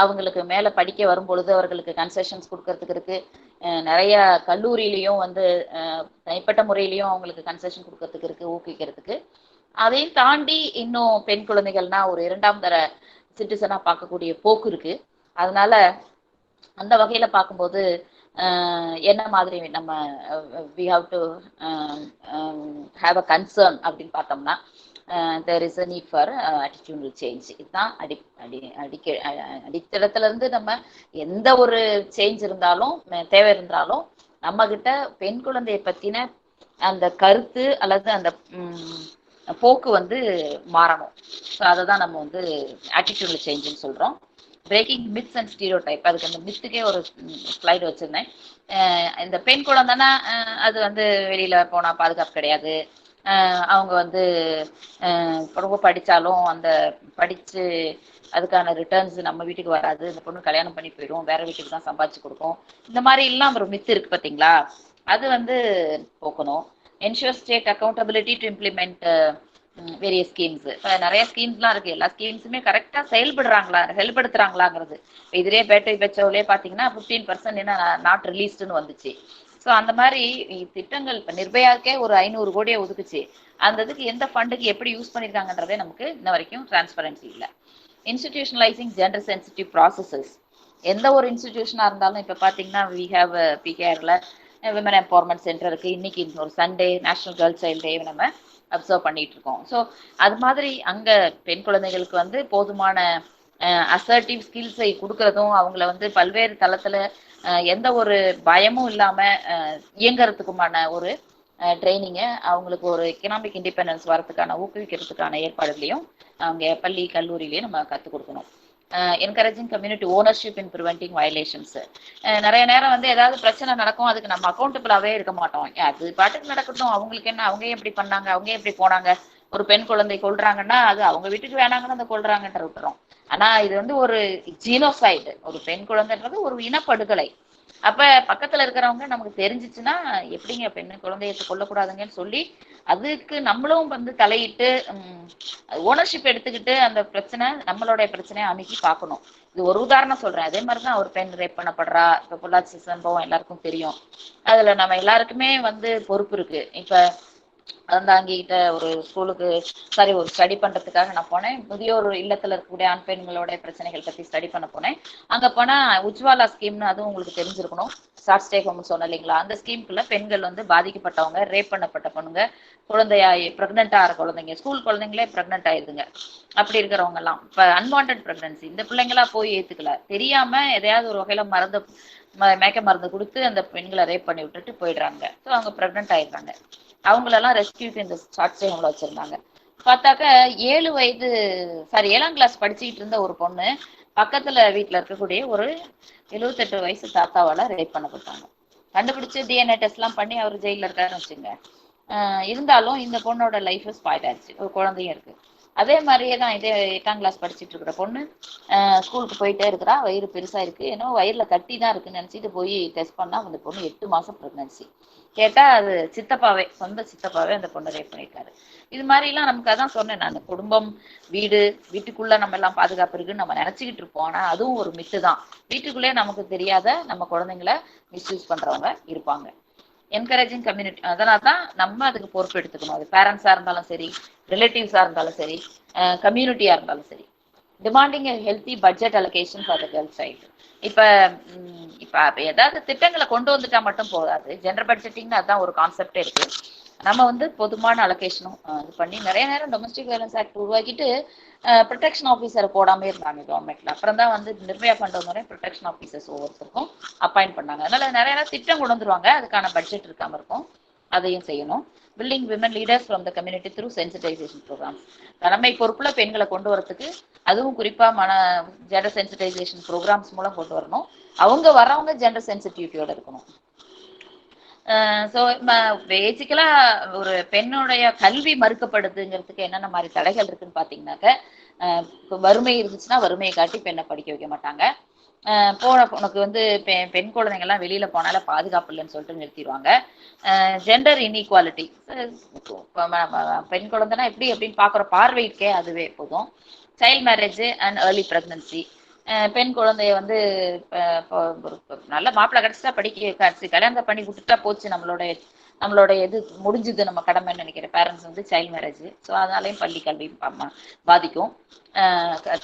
அவங்களுக்கு மேல படிக்க வரும்பொழுது அவர்களுக்கு கன்செஷன்ஸ் கொடுக்கறதுக்கு இருக்கு, நிறைய கல்லூரியிலையும் வந்து தனிப்பட்ட முறையிலையும் அவங்களுக்கு கன்செஷன் கொடுக்கறதுக்கு இருக்கு, ஊக்குவிக்கிறதுக்கு. அதையும் தாண்டி இன்னும் பெண் குழந்தைகள்னா ஒரு 2ஆம் தர சிட்டிசனா பார்க்கக்கூடிய போக்கு இருக்கு. அதனால அந்த வகையில பார்க்கும்போது என்ன மாதிரி நம்ம we have to have a concern அப்படின்னு பார்த்தோம்னா there is a need for attitudinal change. இதுதான் அடித்தளத்துல இருந்து நம்ம எந்த ஒரு சேஞ்ச் இருந்தாலும் தேவை இருந்தாலும் நம்ம கிட்ட பெண் குழந்தையை பத்தின அந்த கருத்து அல்லது அந்த போக்கு வந்து மாறணும். ஸோ அதை தான் நம்ம வந்து attitudinal சேஞ்சுன்னு சொல்றோம். பிரேக்கிங் மித்ஸ் அண்ட் ஸ்டீரியோடைப், அதுக்கு அந்த மித்துக்கே ஒரு ஸ்லைடு வச்சிருந்தேன். இந்த பெண் குழந்தைன்னா அது வந்து வெளியில போனா பாதுகாப்பு கிடையாது, அவங்க வந்து ரொம்ப படிச்சாலும் அந்த படிச்சு அதுக்கான ரிட்டர்ன்ஸ் நம்ம வீட்டுக்கு வராது, இந்த பொண்ணு கல்யாணம் பண்ணி போயிடும், வேற வீட்டுக்கு தான் சம்பாதிச்சு கொடுக்கும், இந்த மாதிரி எல்லாம் ஒரு மித்து இருக்கு பார்த்தீங்களா, அது வந்து போக்கணும். Ensure state accountability to implement various schemes. இப்போ நிறைய ஸ்கீம்ஸ்லாம் இருக்கு, எல்லா ஸ்கீம்ஸுமே கரெக்டாக செயல்படுத்துறாங்களாங்கிறது. இப்போ இதுலேயே பேட்டரி பெச்சோவிலே பார்த்தீங்கன்னா 15% என்ன நாட் ரிலீஸ்டுன்னு வந்துச்சு. ஸோ அந்த மாதிரி திட்டங்கள் இப்போ நிர்பயாவுக்கே ஒரு 500 கோடியை ஒதுக்குச்சு, அந்த இதுக்கு எந்த ஃபண்டுக்கு எப்படி யூஸ் பண்ணியிருக்காங்கன்றதே நமக்கு இன்ன வரைக்கும் டிரான்ஸ்பரன்சி இல்லை. இன்ஸ்டிடியூஷனலைசிங் ஜெண்டர் சென்சிட்டிவ் ப்ராசஸஸ், எந்த ஒரு இன்ஸ்டிடியூஷனாக இருந்தாலும் இப்போ பார்த்தீங்கன்னா we have P.K.R women empowerment centre இருக்கு. இன்னைக்கு ஒரு Sunday national girls child day நம்ம அப்சர்வ் பண்ணிட்டு இருக்கோம். ஸோ அது மாதிரி அங்க பெண் குழந்தைகளுக்கு வந்து போதுமான அசர்ட்டிவ் ஸ்கில்ஸை கொடுக்கறதும், அவங்கள வந்து பல்வேறு தளத்துல எந்த ஒரு பயமும் இல்லாம இயங்குறதுக்குமான ஒரு ட்ரைனிங்கை, அவங்களுக்கு ஒரு எக்கனாமிக் இண்டிபெண்டன்ஸ் வரதுக்கான ஊக்குவிக்கிறதுக்கான ஏற்பாடுகளையும் அவங்க பள்ளி கல்லூரியிலையும் நம்ம கற்றுக் கொடுக்கணும். என்கரேஜிங் கம்யூனிட்டி ஓனர்ஷிப் இன் ப்ரிவென்டிங் வயலேஷன்ஸ். நிறைய நேரம் வந்து ஏதாவது பிரச்சனை நடக்கும், அதுக்கு நம்ம அக்கௌண்டபிளாவே இருக்க மாட்டோம். அது பாட்டுக்கு நடக்கட்டும், அவங்களுக்கு என்ன, அவங்க எப்படி பண்ணாங்க, அவங்க எப்படி போனாங்க. ஒரு பெண் குழந்தை கொள்றாங்கன்னா அது அவங்க வீட்டுக்கு வேணாங்கன்னு அந்த கொள்றாங்கன்ற விட்டுறோம். ஆனா இது வந்து ஒரு ஜீனோசைடு, ஒரு பெண் குழந்தைன்றது ஒரு இனப்படுகொலை. அப்ப பக்கத்துல இருக்கிறவங்க நமக்கு தெரிஞ்சிச்சுன்னா எப்படிங்க பெண்ணு குழந்தைய கொல்லக்கூடாதுங்கன்னு சொல்லி அதுக்கு நம்மளும் வந்து தலையிட்டு ஓனர்ஷிப் எடுத்துக்கிட்டு அந்த பிரச்சனை நம்மளுடைய பிரச்சனையை அணுகி பார்க்கணும். இது ஒரு உதாரணம் சொல்றேன். அதே மாதிரிதான் ஒரு பெண் ரேப் பண்ணப்படுறா, இப்ப பொள்ளாச்சி சம்பவம் எல்லாருக்கும் தெரியும். அதுல நம்ம எல்லாருக்குமே வந்து பொறுப்பு இருக்கு. இப்ப அந்தாங்கிட்ட ஒரு ஸ்கூலுக்கு ஒரு ஸ்டடி பண்றதுக்காக நான் போனேன். முதியோர் இல்லத்துல இருக்கக்கூடிய ஆண் பெண்களோட பிரச்சனைகள் பத்தி ஸ்டடி பண்ண போனேன். அங்க போனா உஜ்வாலா ஸ்கீம்னு அதுவும் உங்களுக்கு தெரிஞ்சிருக்கணும். ஷார்ட் ஸ்டே ஹோம்னு சொன்ன இல்லைங்களா, அந்த ஸ்கீம்குள்ள பெண்கள் வந்து பாதிக்கப்பட்டவங்க, ரேப் பண்ணப்பட்ட பொண்ணுங்க, குழந்தையாயி பிரெக்னென்ட் ஆகிற குழந்தைங்க, ஸ்கூல் குழந்தைங்களே பிரெக்னென்ட் ஆயிருதுங்க. அப்படி இருக்கிறவங்க எல்லாம் இப்ப அன்வான்ட் பிரெக்னன்சி, இந்த பிள்ளைங்களா போய் ஏத்துக்கல, தெரியாம எதையாவது ஒரு வகையில மருந்து மயக்க மருந்து கொடுத்து அந்த பெண்களை ரேப் பண்ணி விட்டுட்டு போயிடுறாங்க. ஸோ அவங்க பிரெக்னென்ட் ஆயிடுறாங்க. அவங்களெல்லாம் ரெஸ்கியூக்கு இந்த ஷார்ட் ஸ்டே ஹோம்ல வச்சிருந்தாங்க. பார்த்தாக்க 7ஆம் கிளாஸ் படிச்சுக்கிட்டு இருந்த ஒரு பொண்ணு பக்கத்துல வீட்டுல இருக்கக்கூடிய ஒரு 78 வயசு தாத்தாவால ரேப் பண்ணப்பட்டாங்க. கண்டுபிடிச்சு டிஎன்ஏ டெஸ்ட் எல்லாம் பண்ணி அவர் ஜெயில இருக்காருன்னு வச்சுங்க. இருந்தாலும் இந்த பொண்ணோட லைஃப் ஸ்பாயில் ஆயிடுச்சு. ஒரு குழந்தையும் இருக்கு. அதே மாதிரியே தான் இதே 8ஆம் கிளாஸ் படிச்சுட்டு இருக்கிற பொண்ணு ஸ்கூலுக்கு போயிட்டே இருக்கிறா. வயிறு பெருசா இருக்கு, ஏன்னா வயிறுல கட்டி தான் இருக்குன்னு நினைச்சிட்டு போய் டெஸ்ட் பண்ணா அந்த பொண்ணு 8 மாசம் பிரெக்னன்சி. கேட்டா அது சித்தப்பாவே, சொந்த சித்தப்பாவே அந்த பொண்ணை ரேப் பண்ணியிருக்காரு. இது மாதிரி எல்லாம் நமக்கு அதான் சொன்னேன் நான், குடும்பம், வீடு, வீட்டுக்குள்ள நம்ம எல்லாம் பாதுகாப்பு இருக்குன்னு நம்ம நினைச்சுக்கிட்டு இருப்போம். ஆனா அதுவும் ஒரு மித்து தான். வீட்டுக்குள்ளே நமக்கு தெரியாத நம்ம குழந்தைங்களை மிஸ்யூஸ் பண்றவங்க இருப்பாங்க. என்கரேஜிங் கம்யூனிட்டி, அதனால தான் நம்ம அதுக்கு பொறுப்பு எடுத்துக்கணும். அது பேரண்ட்ஸா இருந்தாலும் சரி, ரிலேட்டிவ்ஸா இருந்தாலும் சரி, கம்யூனிட்டியா இருந்தாலும் சரி. Demanding healthy budget allocation for the girl child. இப்ப இப்ப ஏதாவது திட்டங்களை கொண்டு வந்துட்டா மட்டும் போதாது. ஜெண்டர் பட்ஜெட்டிங்னு அதுதான் ஒரு கான்செப்டே இருக்கு. நம்ம வந்து பொதுமான அலோகேஷனும் இது பண்ணி நிறைய நேரம் டொமஸ்டிக் வயலன்ஸ் ஆக்ட் உருவாக்கிட்டு ப்ரொடெக்ஷன் ஆஃபீஸரை போடாம இருந்தாங்க கவர்மெண்ட்ல. அப்புறம் தான் வந்து நிர்பயா ஃபண்ட் வந்தோடனே ப்ரொடெக்ஷன் ஆஃபீஸர்ஸ் ஒவ்வொருத்தருக்கும் அப்பாயிண்ட் பண்ணாங்க. அதனால நிறைய நேரம் திட்டம் கொண்டு வந்துருவாங்க, அதுக்கான பட்ஜெட் இருக்காம இருக்கும். அதையும் செய்யணும். Building women leaders from the community through sensitisation programmes. தலைமை பொறுப்புல பெண்களை கொண்டு வரதுக்கு, அதுவும் குறிப்பா ஜெண்டர் சென்சிடைசேஷன் ப்ரோக்ராம்ஸ் மூலம் கொண்டு வரணும். அவங்க வரவங்க ஜெண்டர் சென்சிட்டிவிட்டியோட இருக்கணும். ஸோ பேசிக்கலா ஒரு பெண்ணுடைய கல்வி மறுக்கப்படுதுங்கிறதுக்கு என்னென்ன மாதிரி தடைகள் இருக்குன்னு பாத்தீங்கன்னாக்க, வறுமை இருந்துச்சுன்னா வறுமையை காட்டி பெண்ணை படிக்க வைக்க மாட்டாங்க. உனக்கு வந்து பெண் குழந்தைங்க எல்லாம் வெளியில போனால பாதுகாப்பு இல்லைன்னு சொல்லிட்டு நிறுத்திடுவாங்க. ஜெண்டர் இன்இக்வாலிட்டி, பெண் குழந்தைனா எப்படி அப்படின்னு பாக்குற பார்வைக்கே அதுவே போதும். Child marriage and early pregnancy, பெண் குழந்தைய வந்து நல்ல மாப்பிள்ளை கிடைச்சா படிக்க கல்யாணத்தை பண்ணி விட்டுட்டா போச்சு, நம்மளோட இது முடிஞ்சுது, நம்ம கடமைன்னு நினைக்கிற பேரண்ட்ஸ் வந்து சைல்ட் மேரேஜ். ஸோ அதனாலையும் பள்ளி கல்வி பாதிக்கும்.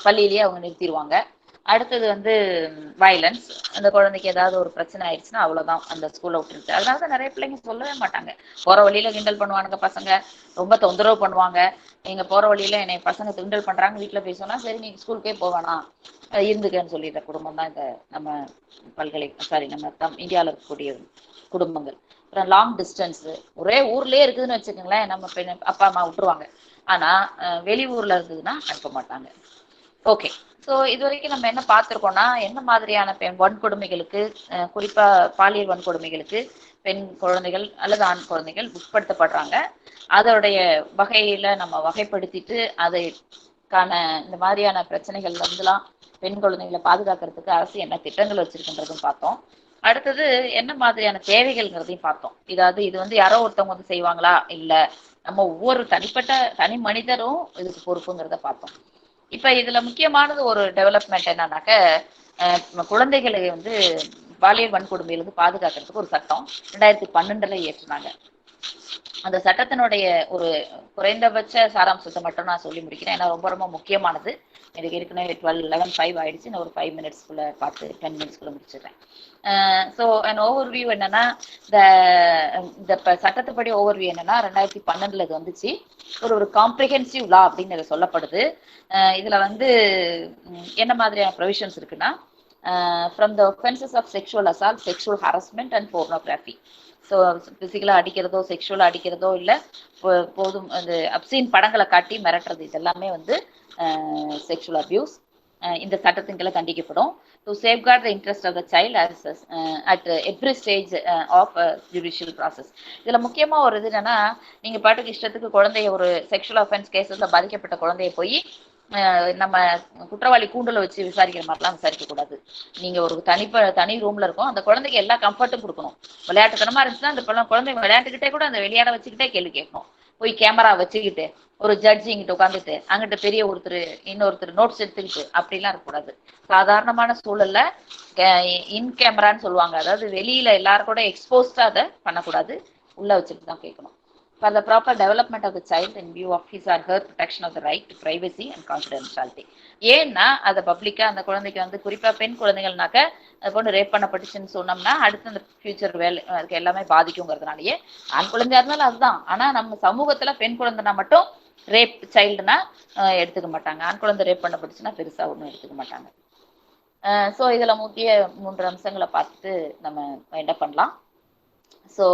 பள்ளியிலேயே அவங்க நிறுத்திடுவாங்க. அடுத்தது வந்து வயலன்ஸ், அந்த குழந்தைக்கு ஏதாவது ஒரு பிரச்சனை ஆயிடுச்சுன்னா அவ்வளவுதான், அந்த ஸ்கூல்ல விட்டுருக்கு. அதனாலதான் நிறைய பிள்ளைங்க சொல்லவே மாட்டாங்க. போற வழியில கிண்டல் பண்ணுவானுங்க பசங்க, ரொம்ப தொந்தரவு பண்ணுவாங்க. நீங்க போற வழியில என்னை பசங்க கிண்டல் பண்றாங்க, வீட்டுல போய் சொன்னா சரி நீங்க ஸ்கூலுக்கே போவேனா இருந்துக்கன்னு சொல்லிடுற குடும்பம் தான் இந்த நம்ம நம்ம இந்தியாவில் இருக்கக்கூடிய குடும்பங்கள். அப்புறம் லாங் டிஸ்டன்ஸ், ஒரே ஊர்லயே இருக்குதுன்னு வச்சுக்கோங்களேன், நம்ம அப்பா அம்மா விட்டுருவாங்க. ஆனா வெளி ஊர்ல இருந்ததுன்னா அனுப்ப மாட்டாங்க. ஓகே, ஸோ இது வரைக்கும் நம்ம என்ன பார்த்துருக்கோம்னா, என்ன மாதிரியான வன்கொடுமைகளுக்கு, குறிப்பா பாலியல் வன்கொடுமைகளுக்கு பெண் குழந்தைகள் அல்லது ஆண் குழந்தைகள் உட்படுத்தப்படுறாங்க. அதோடைய வகையில நம்ம வகைப்படுத்திட்டு அதற்கான இந்த மாதிரியான பிரச்சனைகள்ல இருந்துலாம் பெண் குழந்தைகளை பாதுகாக்கிறதுக்கு அரசு என்ன திட்டங்கள் வச்சிருக்குன்றதும் பார்த்தோம். அடுத்தது என்ன மாதிரியான தேவைகள்ங்கிறதையும் பார்த்தோம். இது வந்து யாரோ ஒருத்தவங்க வந்து செய்வாங்களா, இல்ல நம்ம ஒவ்வொரு தனி மனிதரும் இதுக்கு பொறுப்புங்கிறத பார்த்தோம். இப்ப இதுல முக்கியமானது ஒரு டெவலப்மெண்ட் என்னன்னாக்க, குழந்தைகளை வந்து பாலியல் வன்கொடுமையிலிருந்து பாதுகாக்கிறதுக்கு ஒரு சட்டம் 2012 இயற்றினாங்க. அந்த சட்டத்தினுடைய ஒரு குறைந்தபட்ச சாராம்சத்தை மட்டும் நான் சொல்லி முடிக்கிறேன், ஏன்னா ரொம்ப ரொம்ப முக்கியமானது. எனக்கு ஏற்கனவே 11:05 ஆயிடுச்சு, நான் ஒரு 5 மினிட்ஸ்க்குள்ள பார்த்து 10 மினிட்ஸ்க்குள்ள முடிச்சிடுறேன். ஸோ அண்ட் ஓவர்வியூ என்னன்னா, இந்த சட்டத்துப்படி ஓவர்வியூ என்னன்னா, 2012 இது வந்துச்சு. ஒரு காம்ப்ரிஹென்சிவ் லா அப்படின்னு சொல்லப்படுது. இதுல வந்து என்ன மாதிரியான ப்ரொவிஷன்ஸ் இருக்குன்னா, from the offences of sexual assault, sexual harassment and pornography. So பிசிக்கலா அடிக்கிறதோ, செக்ஷுவலா அடிக்கிறதோ, இல்லை போதும் அந்த அப்சீன் படங்களை காட்டி மிரட்டுறது, இதெல்லாமே வந்து செக்ஷுவல் அபியூஸ். இந்த சட்டத்தின் கீழே தண்டிக்கப்படும். To safeguard the interest of the child at every stage of judicial process. இதுல முக்கியமா ஒரு இது என்னன்னா, நீங்க பாட்டுக்கு இஷ்டத்துக்கு குழந்தைய ஒரு செக்ஷுவல் அஃபென்ஸ் கேசஸ்ல பாதிக்கப்பட்ட குழந்தைய போய் நம்ம குற்றவாளி கூண்டுல வச்சு விசாரிக்கிற மாதிரிலாம் விசாரிக்க கூடாது. நீங்க ஒரு தனி ரூம்ல இருக்கும், அந்த குழந்தைக்கு எல்லா கம்ஃபர்ட்டும் கொடுக்கணும். விளையாட்டுத்தனமா இருந்துச்சுன்னா அந்த குழந்தை விளையாட்டுக்கிட்டே கூட அந்த விளையாட வச்சுக்கிட்டே கேள்வி கேட்கணும். போய் கேமரா வச்சுக்கிட்டு ஒரு ஜட்ஜி இங்கிட்ட உட்காந்துட்டு அங்கிட்ட பெரிய ஒருத்தர் இன்னொருத்தர் நோட்ஸ் எடுத்துக்கிட்டு அப்படிலாம் இருக்கக்கூடாது. சாதாரணமான சூழல்ல இன் கேமரான்னு சொல்லுவாங்க, அதாவது வெளியில எல்லாரும் கூட எக்ஸ்போஸ்டா அதை பண்ணக்கூடாது, உள்ள வச்சுட்டு தான் கேட்கணும். For the proper development of the child in view of his or her protection of the right to privacy and confidentiality. ஏன்னா அதை பப்ளிக்கா அந்த குழந்தைக்கு வந்து குறிப்பா பெண் குழந்தைகள்னாக்க அது போன்று ரேப் பண்ணப்பட்டுச்சுன்னு சொன்னோம்னா அடுத்து அந்த ஃபியூச்சர் வேலை அதுக்கு எல்லாமே பாதிக்குங்கிறதுனாலயே ஆண் குழந்தையா இருந்தாலும் அதுதான். ஆனா நம்ம சமூகத்துல பெண் குழந்தைனா மட்டும் ரேப் சைல்டுனா எடுத்துக்க மாட்டாங்க, ஆண் குழந்தை ரேப் பண்ணப்பட்டுச்சுன்னா பெருசா ஒன்றும் எடுத்துக்க மாட்டாங்க. ஸோ இதுல முக்கிய 3 அம்சங்களை பார்த்துட்டு நம்ம என்ன பண்ணலாம். ஸோ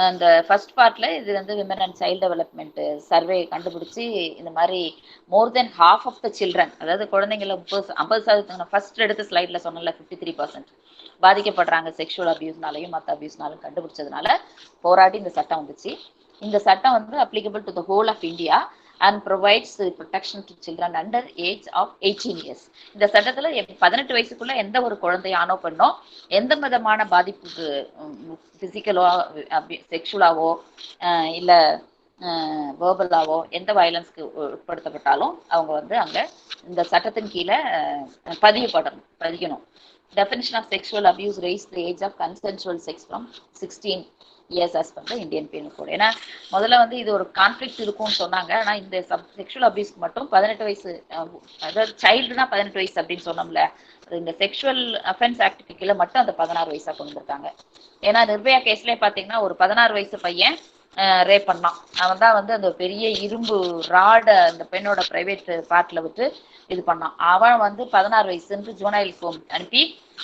அந்த ஃபர்ஸ்ட் பார்ட்ல இது வந்து women and child development survey கண்டுபிடிச்சி இந்த மாதிரி மோர் தென் ஹாஃப் ஆஃப் த சில்ட்ரன், அதாவது குழந்தைங்கள 50% ஃபர்ஸ்ட் எடுத்த ஸ்லைட்ல சொன்னல 53% பாதிக்கப்படுறாங்க செக்ஷுவல் அபியூஸ்னாலையும் மற்ற அபியூஸ்னாலும் கண்டுபிடிச்சதுனால போராடி இந்த சட்டம் வந்துச்சு. இந்த சட்டம் வந்து applicable to the whole of India and provides protection to children under age of 18 years. இந்த சட்டத்துல 18 வயசுக்குள்ள எந்த ஒரு குழந்தை ஆணோ பெண்ணோ எந்த விதமான பாதிப்புக்கு பிசிக்கலோ செக்ஷுவலாவோ இல்ல வேர்பலாவோ எந்த வயலன்ஸ்க்கு உட்படுத்தப்பட்டாலும் அவங்க வந்து அங்க இந்த சட்டத்தின் கீழே பதிக்கணும். Definition of sexual abuse raised the age of consensual sex from 16 years as per the Indian Penal Code. ஏன்னா முதல்ல வந்து இது ஒரு கான்ஃபிளிக்ட் இருக்கும்னு சொன்னாங்க. ஆனா இந்த செக்ஷுவல் அபியூஸ்க்கு மட்டும் 18 வயசு, அதாவது சைல்டுனா 18 வயசு அப்படின்னு சொன்னோம்ல, இந்த செக்ஷுவல் அஃபென்ஸ் ஆக்டுக்கு கீழே மட்டும் அந்த 16 வயசா கொண்டு வந்திருக்காங்க. ஏன்னா நிர்பயா கேஸ்லயே பாத்தீங்கன்னா ஒரு 16 வயசு பையன் ரேப் பண்ணான். அவன் தான் வந்து அந்த பெரிய இரும்பு ராட அந்த பெண்ணோட பிரைவேட் பார்ட்ல விட்டு இது பண்ணான். அவன் வந்து 16 வயசுன்னு ஜூனைல் ஹோம் அனுப்பி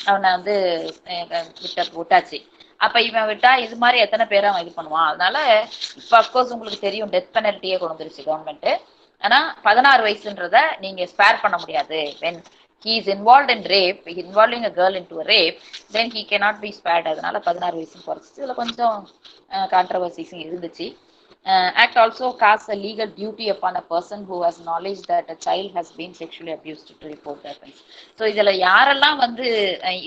அவனை வந்து விட்டாச்சு. அப்ப இவன் விட்டா இது மாதிரி எத்தனை பேரை அவன் இது பண்ணுவான். அதனால இப்ப அப்கோர்ஸ் உங்களுக்கு தெரியும் டெத் பெனல்ட்டியே கொண்டு வந்துருச்சு கவர்மெண்ட். ஆனா 16 வயசுன்றத நீங்க ஸ்பேர் பண்ண முடியாது. when he is involved in rape, involving a girl into a rape, then he cannot be spared. அதனால 16 வயசு குறைச்சிச்சு. இதுல கொஞ்சம் கான்ட்ரவர்சிஸும் இருந்துச்சு. Act also casts a legal duty upon a person who has knowledge that a child has been sexually abused to report the offense. So இதுல யாரெல்லாம் வந்து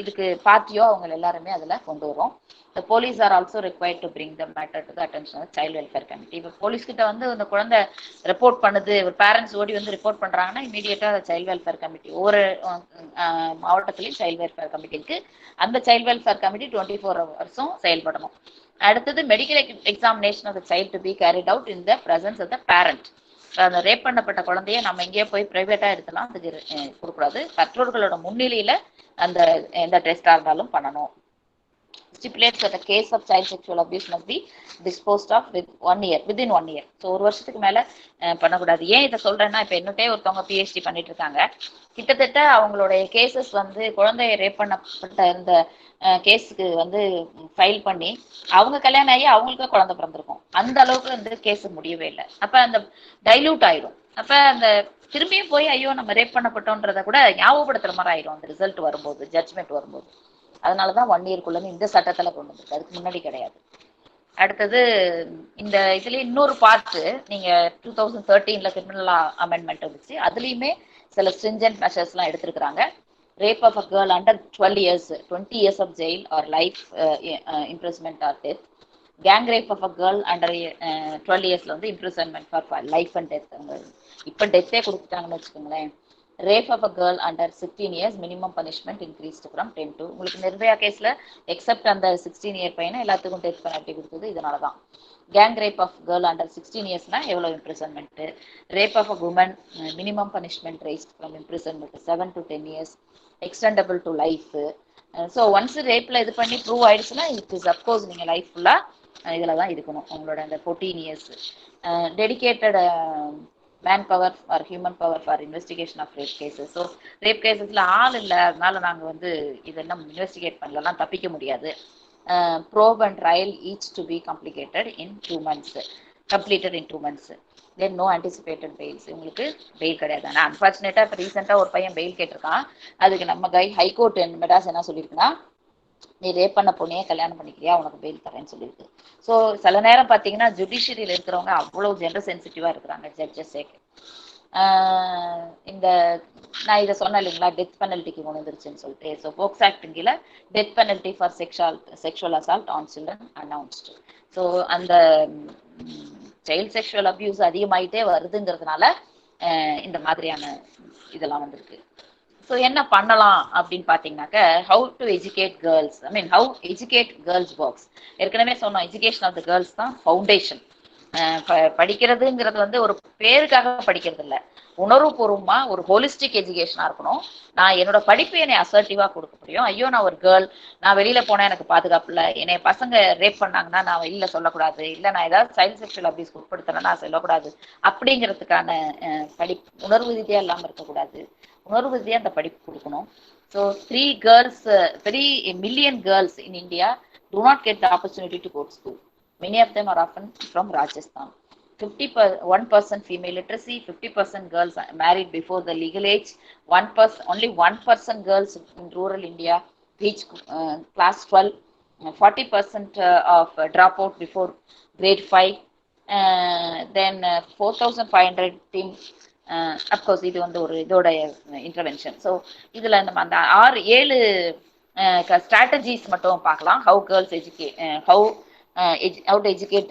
இதுக்கு பார்ட்டியோ அவங்க எல்லாருமே அதுல கொண்டு வரும். The police are also required to bring the matter to the attention of child welfare committee. இப்போ போலீஸ் கிட்ட வந்து அந்த குழந்தை ரிப்போர்ட் பண்ணுது, ஒரு பேரண்ட்ஸ் ஓடி வந்து ரிப்போர்ட் பண்றாங்கன்னா இமீடியட்டா சைல்ட் வெல்ஃபேர் கமிட்டி ஒவ்வொரு மாவட்டத்திலையும் சைல்ட் வெல்ஃபேர் கமிட்டி இருக்கு. அந்த சைல்ட் வெல்ஃபேர் கமிட்டி 24 ஹவர்ஸும் செயல்படணும். அடுத்தது medical examination of the child to be carried out in the presence of the parent. அந்த ரேப் பண்ணப்பட்ட குழந்தைய நம்ம எங்கேயே போய் பிரைவேட்டா எடுத்துலாம் அதுக்கு கொடுக்கூடாது. பெற்றோர்களோட முன்னிலையில அந்த எந்த டெஸ்டா இருந்தாலும் பண்ணணும். Stipulates that a case of child sexual abuse must be disposed of within 1 year. So ஒரு வருஷத்துக்கு மேல பண்ணக்கூடாது. ஏன் இதை சொல்றேன்னா, இப்ப என்னட்டே ஒருத்தவங்க PhD பண்ணிட்டு இருக்காங்க. கிட்டத்தட்ட அவங்களுடைய கேசஸ் வந்து குழந்தைய ரேப் பண்ணப்பட்ட இந்த கேஸுக்கு வந்து ஃபைல் பண்ணி அவங்க கல்யாணம் ஆகி அவங்களுக்கு குழந்தை பிறந்திருக்கும். அந்த அளவுக்கு வந்து கேஸ் முடியவே இல்லை. அப்ப அந்த டைலூட் ஆயிடும். அப்ப அந்த திரும்பியும் போய் ஐயோ நம்ம ரேப் பண்ணப்பட்டோன்றத கூட ஞாபகப்படுத்துற மாதிரி ஆயிடும் அந்த ரிசல்ட் வரும்போது, ஜட்ஜ்மெண்ட் வரும்போது. அதனாலதான் 1 இயர்க்குள்ள இந்த சட்டத்துல கொண்டு வந்துருக்கு, அதுக்கு முன்னாடி கிடையாது. அடுத்தது இந்த இதுல இன்னொரு பார்ட் நீங்க 2013 கிரிமினல் அமெண்ட்மெண்ட் இருந்துச்சு, அதுலயுமே சில ஸ்ட்ரிஞ்சன்ட் மெஷர்ஸ் எல்லாம் எடுத்திருக்கிறாங்க. Rape of a girl under 12 years 20 years of jail or life imprisonment or death. Gang rape of a girl under 12 years வந்து imprisonment for life and death. இப்ப டெத்தே கொடுத்துட்டாங்கன்னு வச்சுக்கோங்களேன். Rape of a girl under 16 years minimum punishment increased from 10 to, உங்களுக்கு நிர்பயா கேஸ்ல accept அந்த 16 year பையனை எல்லாத்துக்கும் death penalty கொடுத்தது இதனாலதான். Gang rape of girl under 16 yearsனா எவ்வளவு imprisonment. Rape of a woman minimum punishment raised from imprisonment 7 to 10 years extendable to life. So once ரேப்ல இது பண்ணி ப்ரூவ் ஆயிடுச்சுன்னா இட் இஸ் அப்கோர்ஸ் நீங்க லைஃப் ஃபுல்லா இதுல தான் இருக்கணும். உங்களோட அந்த 14 years dedicated man power for human power for investigation of rape cases. So rape கேசஸ்ல ஆள் இல்லை, அதனால நாங்கள் வந்து இதெல்லாம் இன்வெஸ்டிகேட் பண்ணலாம், தப்பிக்க முடியாது. Probe and trial each to be complicated in 2 months, completed in 2 months. Then no anticipated bails, இவங்களுக்கு பெயில் கிடையாது. ஆனால் அன்ஃபார்ச்சுனேட்டாக இப்போ ரீசெண்டாக ஒரு பையன் பெயில் கேட்டிருக்கான். அதுக்கு நம்ம ஹைகோர்ட் மெட்ராஸ் என்ன சொல்லியிருக்குன்னா, நீ ரேப் பண்ண பொண்ணையே கல்யாணம் பண்ணிக்கிறியா, உனக்கு பெயில் தரேன்னு சொல்லியிருக்கு. ஸோ சில நேரம் பார்த்தீங்கன்னா ஜுடிஷியரியில் இருக்கிறவங்க அவ்வளோ ஜெண்டர் சென்சிட்டிவாக இருக்கிறாங்க ஜட்ஜஸே. இந்த நான் இதை சொன்னேன் இல்லைங்களா, டெத் பெனல்ட்டிக்கு கொண்டு வந்துருச்சுன்னு சொல்லிட்டு. ஸோ போக்ஸ் ஆக்ட் கீழே death penalty for sexual assault on children announced. So அந்த சைல்ட் செக்ஷுவல் அபியூஸ் அதிகமாயிட்டே வருதுங்கிறதுனால இந்த மாதிரியான இதெல்லாம் வந்திருக்கு. ஸோ என்ன பண்ணலாம் அப்படின்னு பார்த்தீங்கன்னாக்க, how to educate girls, I mean how educate girls works. ஏற்கனவே சொன்னோம், எஜுகேஷன் ஆஃப் த கேர்ள்ஸ் தான் ஃபவுண்டேஷன். படிக்கிறதுங்கிறது வந்து ஒரு பேருக்காக படிக்கிறது இல்லை, உணர்வுபூர்வமா ஒரு ஹோலிஸ்டிக் எஜுகேஷனா இருக்கணும். நான் என்னோட படிப்பு என்னை அசர்ட்டிவா கொடுக்க முடியும். ஐயோ நான் ஒரு கேர்ள், நான் வெளியில போனா எனக்கு பாதுகாப்பு இல்லை, என்னை பசங்க ரேப் பண்ணாங்கன்னா நான் வெளியில சொல்லக்கூடாது, இல்லை நான் ஏதாவது சைல்ட் செக்ஷுவல் அபியூஸ் உட்படுத்தினா நான் சொல்லக்கூடாது, அப்படிங்கிறதுக்கான உணர்வு ரீதியா இல்லாம இருக்கக்கூடாது, உணர்வு ரீதியா அந்த படிப்பு கொடுக்கணும். So 3 million girls in India do not get the opportunity to go to school. Many of them are often from Rajasthan. 1% female literacy, 50% girls are married before the legal age, only 1% girls in rural India reach class 12, 40% of dropout before grade 5, then 4,500 team. Of course இது வந்து ஒரு இதோட intervention. So இதுல நம்ம அந்த 6-7 strategies மட்டும் பார்க்கலாம். How girls how to educate,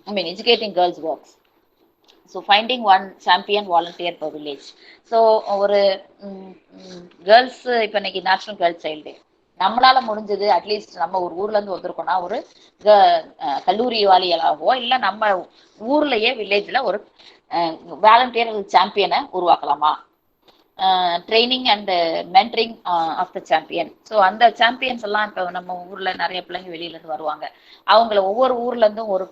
I mean educating girls works. So finding one champion volunteer per village. So ஒரு கேர்ள்ஸ் இப்போ இன்னைக்கு நேஷனல் கேர்ள்ஸ் சைல்டு டே, நம்மளால முடிஞ்சது அட்லீஸ்ட் நம்ம ஒரு ஊர்ல இருந்து வந்திருக்கோம்னா ஒரு கல்லூரி வாலியலாகவோ இல்லை நம்ம ஊர்லயே வில்லேஜ்ல ஒரு வாலண்டியர் சாம்பியனை உருவாக்கலாமா, training and mentoring of the champion. So அந்த சாம்பியன்ஸ் எல்லாம் இப்போ நம்ம ஊர்ல நிறைய பிள்ளைங்க வெளியில இருந்து வருவாங்க, அவங்கள ஒவ்வொரு ஊர்ல இருந்தும் ஒரு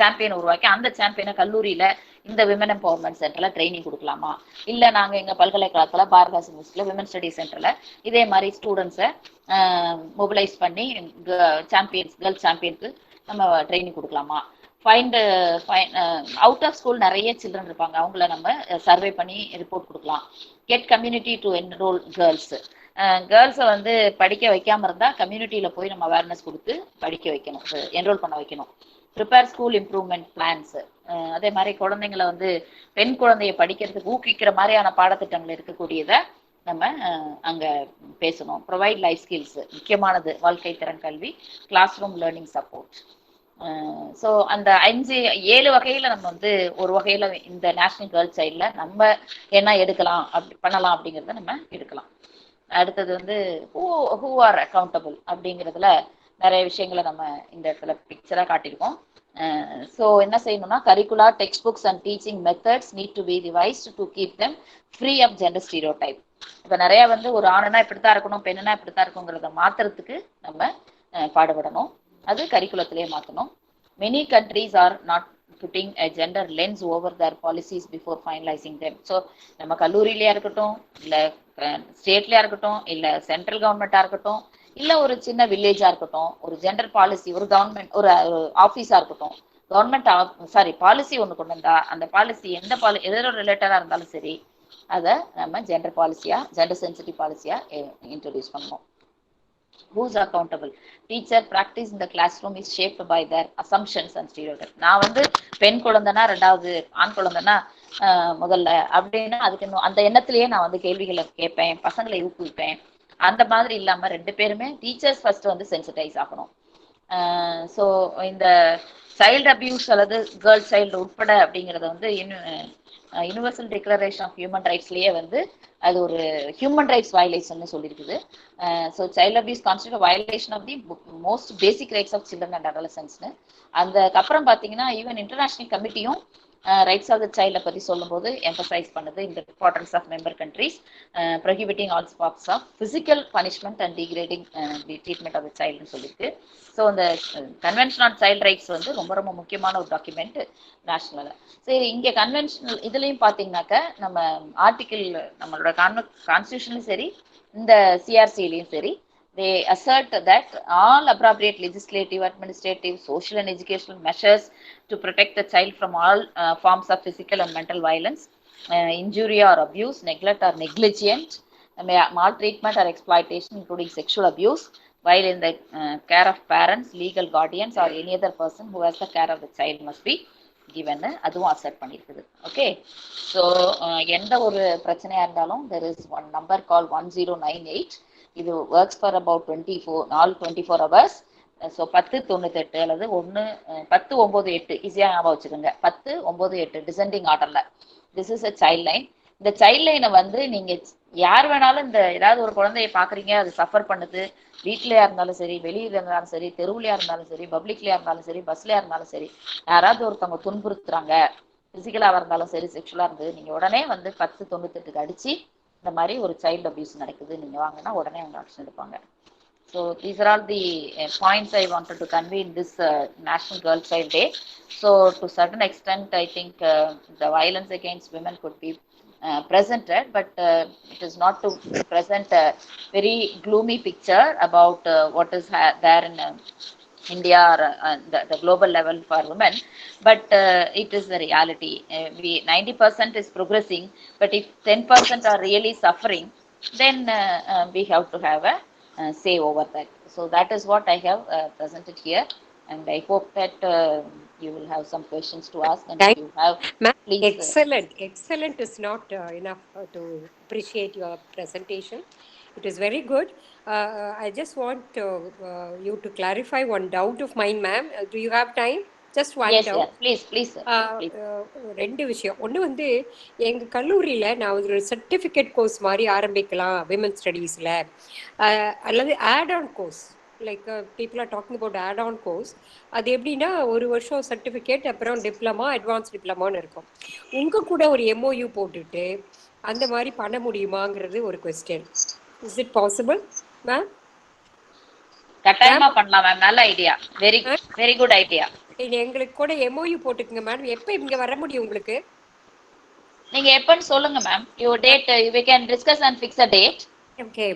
சாம்பியன் உருவாக்கி அந்த சாம்பியனை கல்லூரியில இந்த விமன் எம்பவர்மெண்ட் சென்டர்ல ட்ரைனிங் கொடுக்கலாமா, இல்ல நாங்க எங்க பல்கலைக்கழகத்துல பாரதிதாசன் யூனிவர்சிட்டியில விமன் ஸ்டடி சென்டர்ல இதே மாதிரி ஸ்டூடெண்ட்ஸை மொபிலைஸ் பண்ணி கேர்ள்ஸ் சாம்பியனுக்கு நம்ம ட்ரைனிங் கொடுக்கலாமா. அவுட் ஆஃப் ஸ்கூல் நிறைய சில்ட்ரன் இருப்பாங்க, அவங்கள நம்ம சர்வே பண்ணி ரிப்போர்ட் கொடுக்கலாம். Get community to enrol girls. கேர்ள்ஸை வந்து படிக்க வைக்காம இருந்தா கம்யூனிட்டியில போய் நம்ம அவேர்னஸ் கொடுத்து படிக்க வைக்கணும், என்ரோல் பண்ண வைக்கணும். Prepare school improvement plans. அதே மாதிரி குழந்தைங்களை வந்து பெண் குழந்தைய படிக்கிறதுக்கு ஊக்குவிக்கிற மாதிரியான பாடத்திட்டங்கள் இருக்கக்கூடியதை நம்ம அங்க பேசணும். ப்ரொவைட் லைஃப் ஸ்கில்ஸ், முக்கியமானது வாழ்க்கை திறன் கல்வி, classroom learning support. So அந்த 5-7 வகையில நம்ம வந்து ஒரு வகையில இந்த நேஷனல் கேர்ள்ஸ் சைட்ல நம்ம என்ன எடுக்கலாம், அப்படி பண்ணலாம் அப்படிங்கிறத நம்ம எடுக்கலாம். அடுத்தது வந்து ஹூ ஆர் அக்கௌண்டபிள் அப்படிங்கிறதுல நிறைய விஷயங்களை நம்ம இந்த இடத்துல பிக்சரா காட்டியிருக்கோம். ஸோ என்ன செய்யணும்னா, curricular textbooks and teaching methods need to be revised to keep them free of gender stereotype. இப்போ நிறைய வந்து ஒரு ஆணுனா இப்படித்தான் இருக்கணும், பெண்ணுனா இப்படித்தான் இருக்குங்கிறத மாத்துறதுக்கு நம்ம பாடுபடணும். அது கரிக்குலத்திலேயே மாற்றணும். Many countries R not pudding a gender lens over their policies before finalizing them. So நம்ம கல்லூரியிலையா இருக்கட்டும், இல்லை ஸ்டேட்லையா இருக்கட்டும், இல்லை சென்ட்ரல் கவர்மெண்ட்டாக இருக்கட்டும், இல்லை ஒரு சின்ன வில்லேஜா இருக்கட்டும், ஒரு ஜெண்டர் பாலிசி ஒரு கவர்மெண்ட் ஒரு ஆஃபீஸா இருக்கட்டும், கவர்மெண்ட் பாலிசி ஒன்று கொண்டு வந்தா அந்த பாலிசி எதோட ரிலேட்டடா இருந்தாலும் சரி, அதை நம்ம ஜெண்டர் பாலிசியா, ஜெண்டர் சென்சிட்டிவ் பாலிசியா இன்ட்ரோடியூஸ் பண்ணணும். Who's accountable? Teacher practice in the classroom is shaped by their assumptions and stereotypes. நான் வந்து பெண் குழந்தைனா 2வது, ஆண் குழந்தைனா முதல்ல அப்படின்னா அதுக்கு அந்த எண்ணத்திலேயே நான் வந்து கேள்விகளை கேட்பேன், பசங்களை ஊக்குவிப்பேன். அந்த மாதிரி இல்லாம 2 பேருமே டீச்சர்ஸ் ஃபர்ஸ்ட் வந்து சென்சிட்டைஸ் ஆகணும். ஸோ இந்த சைல்டு அபியூஸ் அல்லது கேர்ள் சைல்டு உட்பட அப்படிங்கிறத வந்து யூனிவர்சல் டிக்ளரேஷன் ஆஃப் ஹியூமன் ரைட்ஸ்லயே வந்து அது ஒரு ஹியூமன் ரைட்ஸ் வயலேஷன் சொல்லியிருக்குது. So child abuse constitute violation of the most basic rights of children and அடலசன்ஸ்னு. அதுக்கப்புறம் பார்த்தீங்கன்னா ஈவன் இன்டர்நேஷனல் கமிட்டியும் ரைட்ஸ் ஆஃப் த சைல்டை பற்றி சொல்லும்போது எம்பசைஸ் பண்ணுது இந்த importance of member countries prohibiting all forms of physical punishment and degrading the treatment of the சைல்டுன்னு சொல்லியிருக்கு. ஸோ இந்த கன்வென்ஷன் ஆன் சைல்ட் ரைட்ஸ் வந்து ரொம்ப ரொம்ப முக்கியமான ஒரு டாக்குமெண்ட் நேஷனலில். சரி, இங்கே கன்வென்ஷனல் இதுலேயும் பார்த்தீங்கன்னாக்க நம்ம ஆர்டிக்கிள் நம்மளோட கான்ஸ்டியூஷன்லையும் சரி, இந்த சிஆர்சிலையும் சரி, they assert that all appropriate legislative, administrative, social, and educational measures to protect the child from all forms of physical and mental violence, injury or abuse, neglect or negligence, maltreatment or exploitation, including sexual abuse, while in the care of parents, legal guardians, or any other person who has the care of the child must be given. அதுவும் accept பண்ணியிருக்குது. Okay, so எந்த ஒரு பிரச்சனையாக இருந்தாலும் there is one number called 1098. இது works for about 24 hours. So 1098 அல்லது 1098 ஈஸியாக ஞாபகம் வச்சுக்கோங்க. 1098 டிசெண்டிங் ஆர்டரில். This is a child line. இந்த சைல்ட் லைனை வந்து நீங்கள் யார் வேணாலும், இந்த ஏதாவது ஒரு குழந்தைய பார்க்குறீங்க, அது சஃபர் பண்ணுது, வீட்லையா இருந்தாலும் சரி, வெளியில இருந்தாலும் சரி, தெருவுலையா இருந்தாலும் சரி, பப்ளிக்லையா இருந்தாலும் சரி, பஸ்லையா இருந்தாலும் சரி, யாராவது ஒருத்தவங்க துன்புறுத்துறாங்க, பிசிக்கலாக இருந்தாலும் சரி, செக்ஷுவலாக இருந்தது, நீங்கள் உடனே வந்து 1098 அடிச்சு இந்த மாதிரி ஒரு சைல்டு அபியூஸ் நடக்குது நீங்கள் வாங்கினா உடனே அவங்க ஆக்ஷன் எடுப்பாங்க. So these are all the points I wanted to convey in this National Girl Child Day. So to certain extent, I think the violence against women could be presented, but it is not to present a very gloomy picture about what is there in India or the global level for women, but it is the reality. 90% is progressing, but if 10% are really suffering, then we have to have a say over that. So that is what I have presented here, and I hope that you will have some questions to ask, and if you have, please. Excellent is not enough to appreciate your presentation. It is very good. I just want you to clarify one doubt of mine, ma'am. Do you have time? Just one Yes, doubt. please, sir. Please. ரெண்டு விஷயம். ஒன்று வந்து எங்கள் கல்லூரியில் நான் ஒரு certificate course மாதிரி ஆரம்பிக்கலாம் விமன் ஸ்டடீஸில், அல்லது add on course, like people are talking about add on course. அது எப்படின்னா ஒரு வருஷம் சர்டிஃபிகேட், அப்புறம் டிப்ளமா, அட்வான்ஸ் டிப்ளமான்னு இருக்கும். உங்கள் கூட ஒரு எம்ஓயு போட்டுட்டு அந்த மாதிரி பண்ண முடியுமாங்கிறது ஒரு question. Is it possible ma'am? கட்டாயமா பண்ணலாம் மேம். நல்ல ஐடியா. Very good idea. எங்களுக்கு கூட எம்ஓயு போட்டுக்குங்க மேம். எப்போ இங்கே வர முடியும் உங்களுக்கு? நீங்க எப்பன்னு சொல்லுங்க ma'am. Your date we can discuss and fix a date. Okay.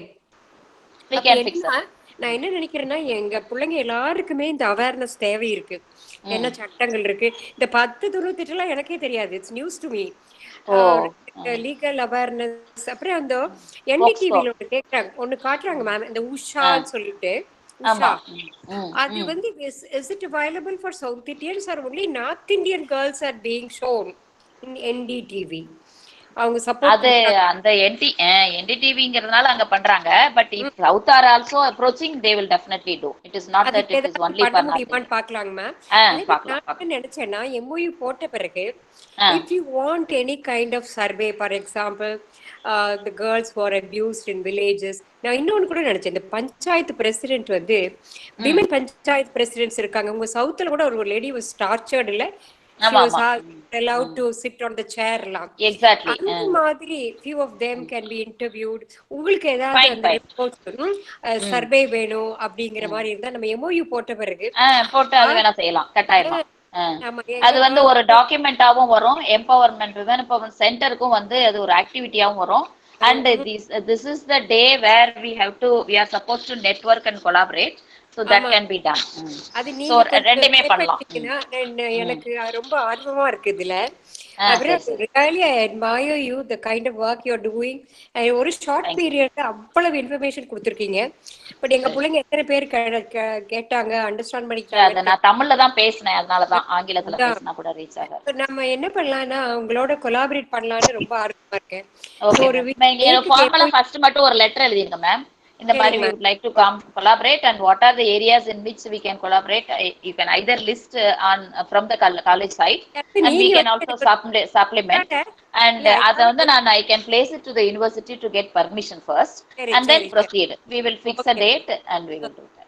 we can fix it. நான் என்ன நினைக்கிறேன்னா, எங்க பிள்ளைங்க எல்லாருக்குமே இந்த அவேர்னஸ் தேவை இருக்கு. என்ன சட்டங்கள் இருக்கு, இந்த 1098 எனக்கே தெரியாது. It's news to me. Legal awareness. அப்புறம் அந்த என்டிடிவில ஒன்று கேட்குறாங்க, ஒன்று காட்டுறாங்க மேம், இந்த உஷான்னு சொல்லிட்டு. உஷா அது வந்து is it available for South Indians or only North Indian girls are being shown in NDTV? அவங்க சப்போர்ட் அது அந்த என்டிடிவிங்கிறதுனால அங்க பண்றாங்க. But if South are also approaching, they will definitely do. It is not that it is only for North India. பார்க்கலாங்க ma'am. நான் நினைச்சேன்னா MoU போட்ட பிறகு if you want any kind of survey, for example the girls who are abused in villages, நான் இன்னொன்று கூட நினைச்சேன், இந்த பஞ்சாயத்து பிரசிடென்ட் வந்து விமன் பஞ்சாயத்து பிரசிடென்ட்ஸ் இருக்காங்க. உங்க சவுத்துல கூட ஒரு லேடி was tortured இல்ல, she was allowed to sit on the chair லாம். Exactly. அந்த மாதிரி few of them can be interviewed. உங்களுக்கு ஏதாவது அந்த ரிப்போர்ட் சர்வே வேணும் அப்படிங்கிற மாதிரி இருந்தா நம்ம எம்ஓயு போட்ட பிறகு போட்டு அது வேணா செய்யலாம் கட்டாயமா. அது வந்து ஒரு டாக்குமெண்டாவும் வரும், எம்பவர்மெண்ட் விமன் எம்பவர்மெண்ட் சென்டருக்கும் வந்து அது ஒரு ஆக்டிவிட்டியாவும் வரும். And this is the day where we are supposed to network and collaborate, so that can be done. அது so ரெண்டுமே பண்ணலாம். எனக்கு ரொம்ப ஆர்வமா இருக்கு இதுல. அப்புறம் really I admire you, the kind of work you are doing. ஒரு ஷார்ட் பீரியட்ல அவ்வளவு இன்ஃபர்மேஷன் கொடுத்திருக்கீங்க. பட் எங்க பிள்ளைங்க எத்தனை பேர் கேட்டாங்க, அண்டர்ஸ்டாண்ட் பண்ணிட்டாங்க. நான் தமிழ்ல தான் பேசினேன், அதனால தான் ஆங்கிலத்துல பேசினா கூட ரீச் ஆகாது. நம்ம என்ன பண்ணலாம்னா உங்களோட கொலாபரேட் பண்ணலாம்னு ரொம்ப ஆர்வமா இருக்கேன். ஃபார்மலா ஃபர்ஸ்ட் மட்டும் ஒரு லெட்டர் எழுதிருங்க மேம். இந்த மாதிரி we would like to collaborate, and what are the areas in which we can collaborate. You can either list on from the college side, and we can also supplement, and அத வந்து I can place it to the university to get permission first, and then proceed. We will fix a date and we will do that.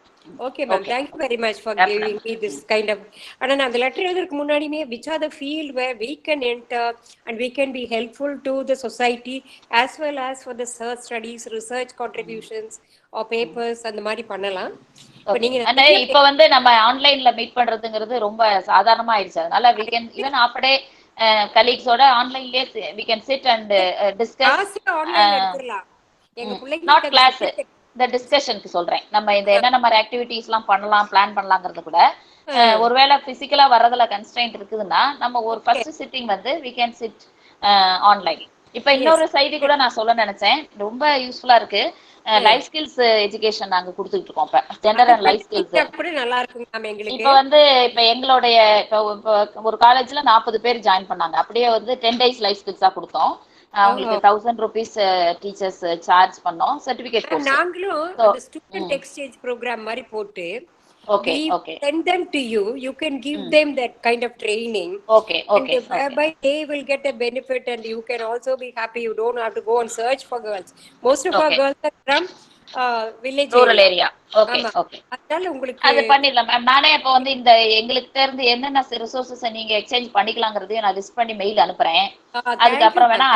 Okay ma'am, thank you very much for giving me this kind of. And அந்த letter எழுதுறதுக்கு முன்னாடியே which are the field where we can enter and we can be helpful to the society as well as for the studies, research contributions or papers, அந்த மாதிரி பண்ணலாம். இப்ப வந்து நம்ம ஆன்லைன்ல மீட் பண்றதுங்கிறது ரொம்ப சாதாரணமா ஆயிடுச்சு. அதனால we can even half a day colleagues ஓட ஆன்லைன்லயே we can sit and discuss. ஆன்லைன்ல எடுத்துறலாம். எங்க பிள்ளைங்க not class. இந்த டிஸ்கஷனுக்கு சொல்றேன். நம்ம இந்த என்னென்ன மாதிரி ஆக்டிவிட்டிஸ் எல்லாம் பண்ணலாம், பிளான் பண்ணலாங்கிறது கூட ஒருவேளை பிசிக்கலா வர்றதுல கன்ஸ்ட்ரெயின்ட் இருக்குதுன்னா நம்ம ஒரு ஃபர்ஸ்ட் சிட்டிங் வந்து வி கேன் சிட் ஆன்லைன். இப்ப இன்னொரு செய்தி கூட நான் சொல்ல நினைச்சேன், ரொம்ப யூஸ்ஃபுல்லா இருக்கு. லைஃப் ஸ்கில்ஸ் எஜுகேஷன் நாங்க கொடுத்துட்டு இருக்கோம். இப்ப ஜெண்டர் அண்ட் லைஃப் ஸ்கில்ஸ் நல்லா இருக்கும் மேம் எங்களுக்கு. இப்ப வந்து இப்ப எங்களுடைய இப்ப ஒரு காலேஜ்ல 40 பேர் ஜாயின் பண்ணாங்க. அப்படியே வந்து 10 days லைஃப் ஸ்கில்ஸா கொடுத்தோம். அவங்களுக்கு 1000 rupees டீச்சர்ஸ் சார்ஜ் பண்ணோம். Certificate course. நாங்களும் அந்த ஸ்டூடெண்ட் எக்ஸ்சேஞ்ச் ப்ரோக்ராம் மாதிரி போட்டு okay we okay send them to you. You can give them that kind of training. Okay, okay, and whereby they will get a benefit, and you can also be happy. You don't have to go and search for girls. Most of our girls are from village rural area. Okay, ஆமா. okay. அதனால உங்களுக்கு அது பண்ணிடலாம் ma'am. நானே இப்ப வந்து இந்த எங்களுக்கு இருந்து என்னென்ன ரிசோர்சஸ் நீங்க எக்ஸ்சேஞ்ச் பண்ணிக்கலாங்கிறதையும் நான் லிஸ்ட் பண்ணி மெயில் அனுப்புறேன். அதுக்கப்புறம் வேணா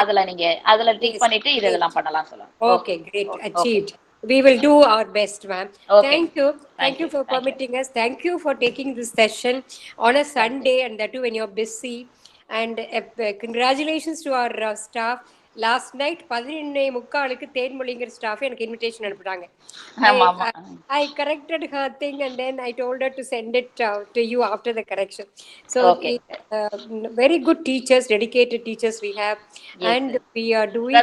அதுல டிக் பண்ணிட்டு இதெல்லாம் பண்ணலாம் சொல்லலாம். Okay, great. Achieved. We will do our best, ma'am. Thank you. Thank you for permitting us. Thank you for taking this session on a Sunday, and that too when you're busy. And congratulations to our staff. Last night 11:45 தேன்மொழிங்கிற staff எனக்கு invitation அனுப்புறாங்க. I corrected her thing and then I told her to send it to you after the correction. So very good teachers, dedicated teachers we have. And we are doing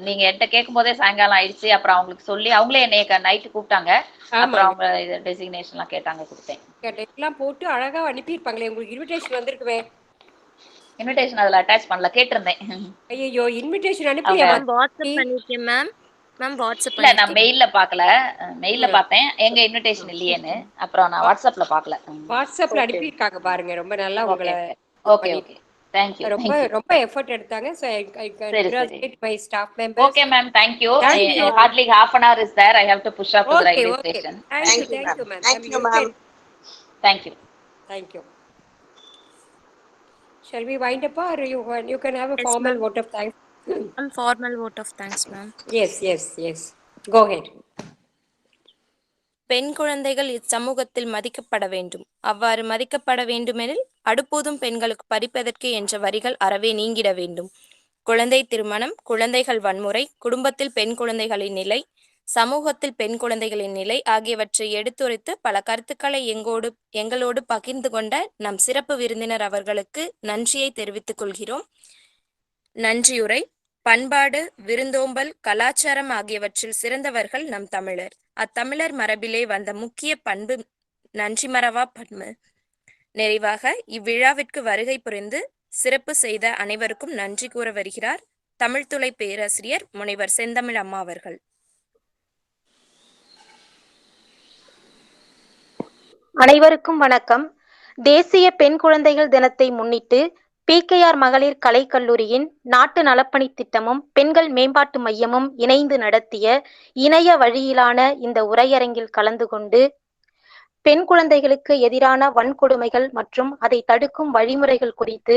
நீங்க என்கிட்ட கேட்கும் போதே சாயங்காலம் ஆயிடுச்சு. அப்புறம் அவங்களுக்கு சொல்லி அவங்களே என்னைய நைட்டு கூப்பிட்டாங்க. அப்புறம் அவங்க டெசிக்னேஷன்லாம் கேட்டாங்க, கொடுத்தேன். எல்லாம் போட்டு அழகா அனுப்பியிருப்பாங்களே. உங்களுக்கு இன்விடேஷன் வந்திருக்குவே. இன்விடேஷன் அதுல அட்டாச் பண்ணல, கேட்டிருந்தேன். ஐயோ இன்விடேஷன் அனுப்பலையா? மேம் வாட்ஸ்அப் பண்ணிருக்கேன் மேம். மேம் வாட்ஸ்அப் இல்ல நான் மெயில்ல பார்க்கல. மெயில்ல பார்த்தேன் எங்க இன்விடேஷன் இல்லையேன்னு. அப்புறம் நான் வாட்ஸ்அப்ல பார்க்கல. வாட்ஸ்அப்ல அனுப்பியிருக்காங்க பாருங்க. ரொம்ப நல்லா உங்களை ஓகே ஓகே thank you. ரொம்ப எஃபர்ட் எடுத்தாங்க. So I congratulate my staff members. Okay ma'am, thank you. Hardly half an hour is there. I have to push off to the railway station. Thank you ma'am. Thank you ma'am. Thank you. Shall we wind up, or you can have a formal vote of thanks? Formal vote of thanks, ma'am. Yes. Go ahead. பெண் குழந்தைகள் இச்சமூகத்தில் மதிக்கப்பட வேண்டும். அவ்வாறு மதிக்கப்பட வேண்டுமெனில் அடுப்போதும் பெண்களுக்கு பறிப்பதற்கு என்ற வரிகள் அறவே நீங்கிட வேண்டும். குழந்தை திருமணம், குழந்தைகள் வன்முறை, குடும்பத்தில் பெண் குழந்தைகளின் நிலை, சமூகத்தில் பெண் குழந்தைகளின் நிலை ஆகியவற்றை எடுத்துரைத்து பல கருத்துக்களை எங்களோடு பகிர்ந்து கொண்ட நம் சிறப்பு விருந்தினர் அவர்களுக்கு நன்றியை தெரிவித்துக் கொள்கிறோம். நன்றியுரை. பண்பாடு, விருந்தோம்பல், கலாச்சாரம் ஆகியவற்றில் சிறந்தவர்கள் நம் தமிழர். அத்தமிழர் மரபிலே வந்த முக்கிய பண்பு நன்றி மறவா பண்பு. நிறைவாக இவ்விழாவிற்கு வருகை புரிந்து சிறப்பு செய்த அனைவருக்கும் நன்றி கூற வருகிறார் தமிழ்துறை பேராசிரியர் முனைவர் செந்தமிழ் அம்மா அவர்கள். அனைவருக்கும் வணக்கம். தேசிய பெண் குழந்தைகள் தினத்தை முன்னிட்டு P.K.R மகளிர் கலைக்கல்லூரியின் நாட்டு நலப்பணி திட்டமும் பெண்கள் மேம்பாட்டு மையமும் இணைந்து நடத்திய இணைய வழியிலான இந்த உரையரங்கில் கலந்து கொண்டு பெண் குழந்தைகளுக்கு எதிரான வன்கொடுமைகள் மற்றும் அதை தடுக்கும் வழிமுறைகள் குறித்து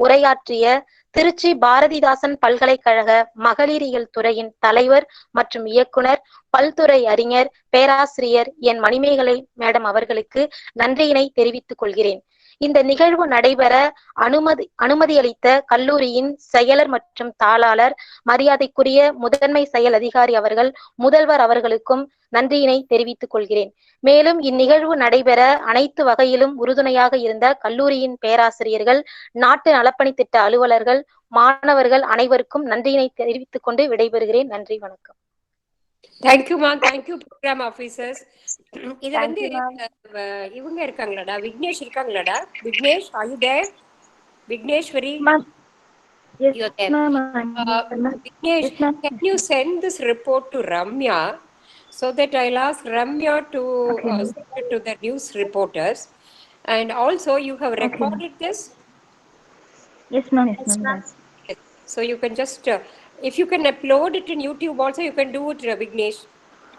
உரையாற்றிய திருச்சி பாரதிதாசன் பல்கலைக்கழக மகளிரியல் துறையின் தலைவர் மற்றும் இயக்குனர், பல்துறை அறிஞர், பேராசிரியர் N.Manimekalai மேடம் அவர்களுக்கு நன்றியினை தெரிவித்துக் கொள்கிறேன். இந்த நிகழ்வு நடைபெற அனுமதியளித்த கல்லூரியின் செயலர் மற்றும் தாளாளர், மரியாதைக்குரிய முதன்மை செயல் அதிகாரி அவர்கள், முதல்வர் அவர்களுக்கும் நன்றியினை தெரிவித்துக் கொள்கிறேன். மேலும் இந்நிகழ்வு நடைபெற அனைத்து வகையிலும் உறுதுணையாக இருந்த கல்லூரியின் பேராசிரியர்கள், நாட்டு நலப்பணி திட்ட அலுவலர்கள், மாணவர்கள் அனைவருக்கும் நன்றியினை தெரிவித்துக் கொண்டு விடைபெறுகிறேன். நன்றி, வணக்கம். Thank you ma'am. Thank you programme officers. இது வந்து இவங்க இருக்காங்களாடா, Vignesh இருக்காங்களாடா? Vignesh, are you there? Vigneshwari, you're there. Vignesh, can you send this report to Ramya so that I'll ask Ramya to send it to the news reporters? And also you have recorded this? Yes ma'am. So you can just if you can upload it in YouTube also, you can do it, Vignesh.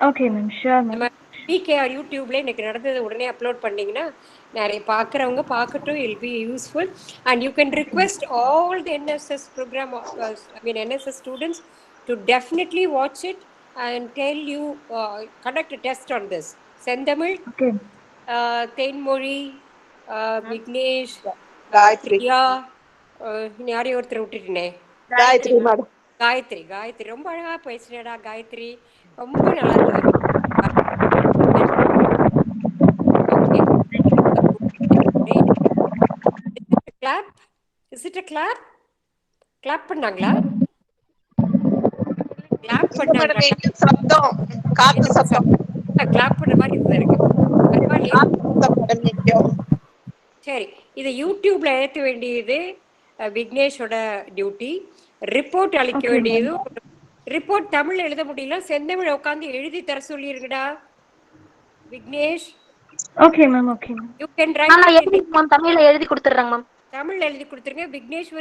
Okay ma'am, sure ma'am. P.K.R யூடியூப்ல எனக்கு நடந்தது உடனே upload பண்ணீங்கன்னா நிறைய பார்க்குறவங்க பார்க்கட்டும். Will be useful. And you can request all the NSS programme NSS students to definitely watch it and tell you conduct a test on this. Senthamizh, Thenmozhi, Vignesh, Priya, யாரையும் ஒருத்தர் விட்டுட்டேனே, காயத்ரி காயத்ரி ரொம்ப அழகா பேசுறேடா காயத்ரி, ரொம்ப நல்லா இருந்தது. Okay, clap, is it a clap? Clap பண்ணாங்களா? Clap பண்ணாங்களா? சப்தம், காத்து சத்தம், கிளாப் பண்ண மாதிரி இருந்தது எனக்கு. பரவாயில்லையே. மேடம். சரி, இதை யூடியூப்ல ஏற்ற வேண்டியது விக்னேஷோட டியூட்டி. ரிப்போர்ட் அளிக்க வேண்டியது, ரிப்போர்ட் தமிழ் எழுத முடியல, செந்தமிழ் உட்காந்து எழுதி தர சொல்லிருங்கடா Vignesh. Okay ma'am, okay ma'am. You can write it in தமிழ்ல எழுதி கொடுத்துட்றேங்க மேம். தமிழ் எழுதி கொடுத்துருங்க விக்னேஸ்வரி.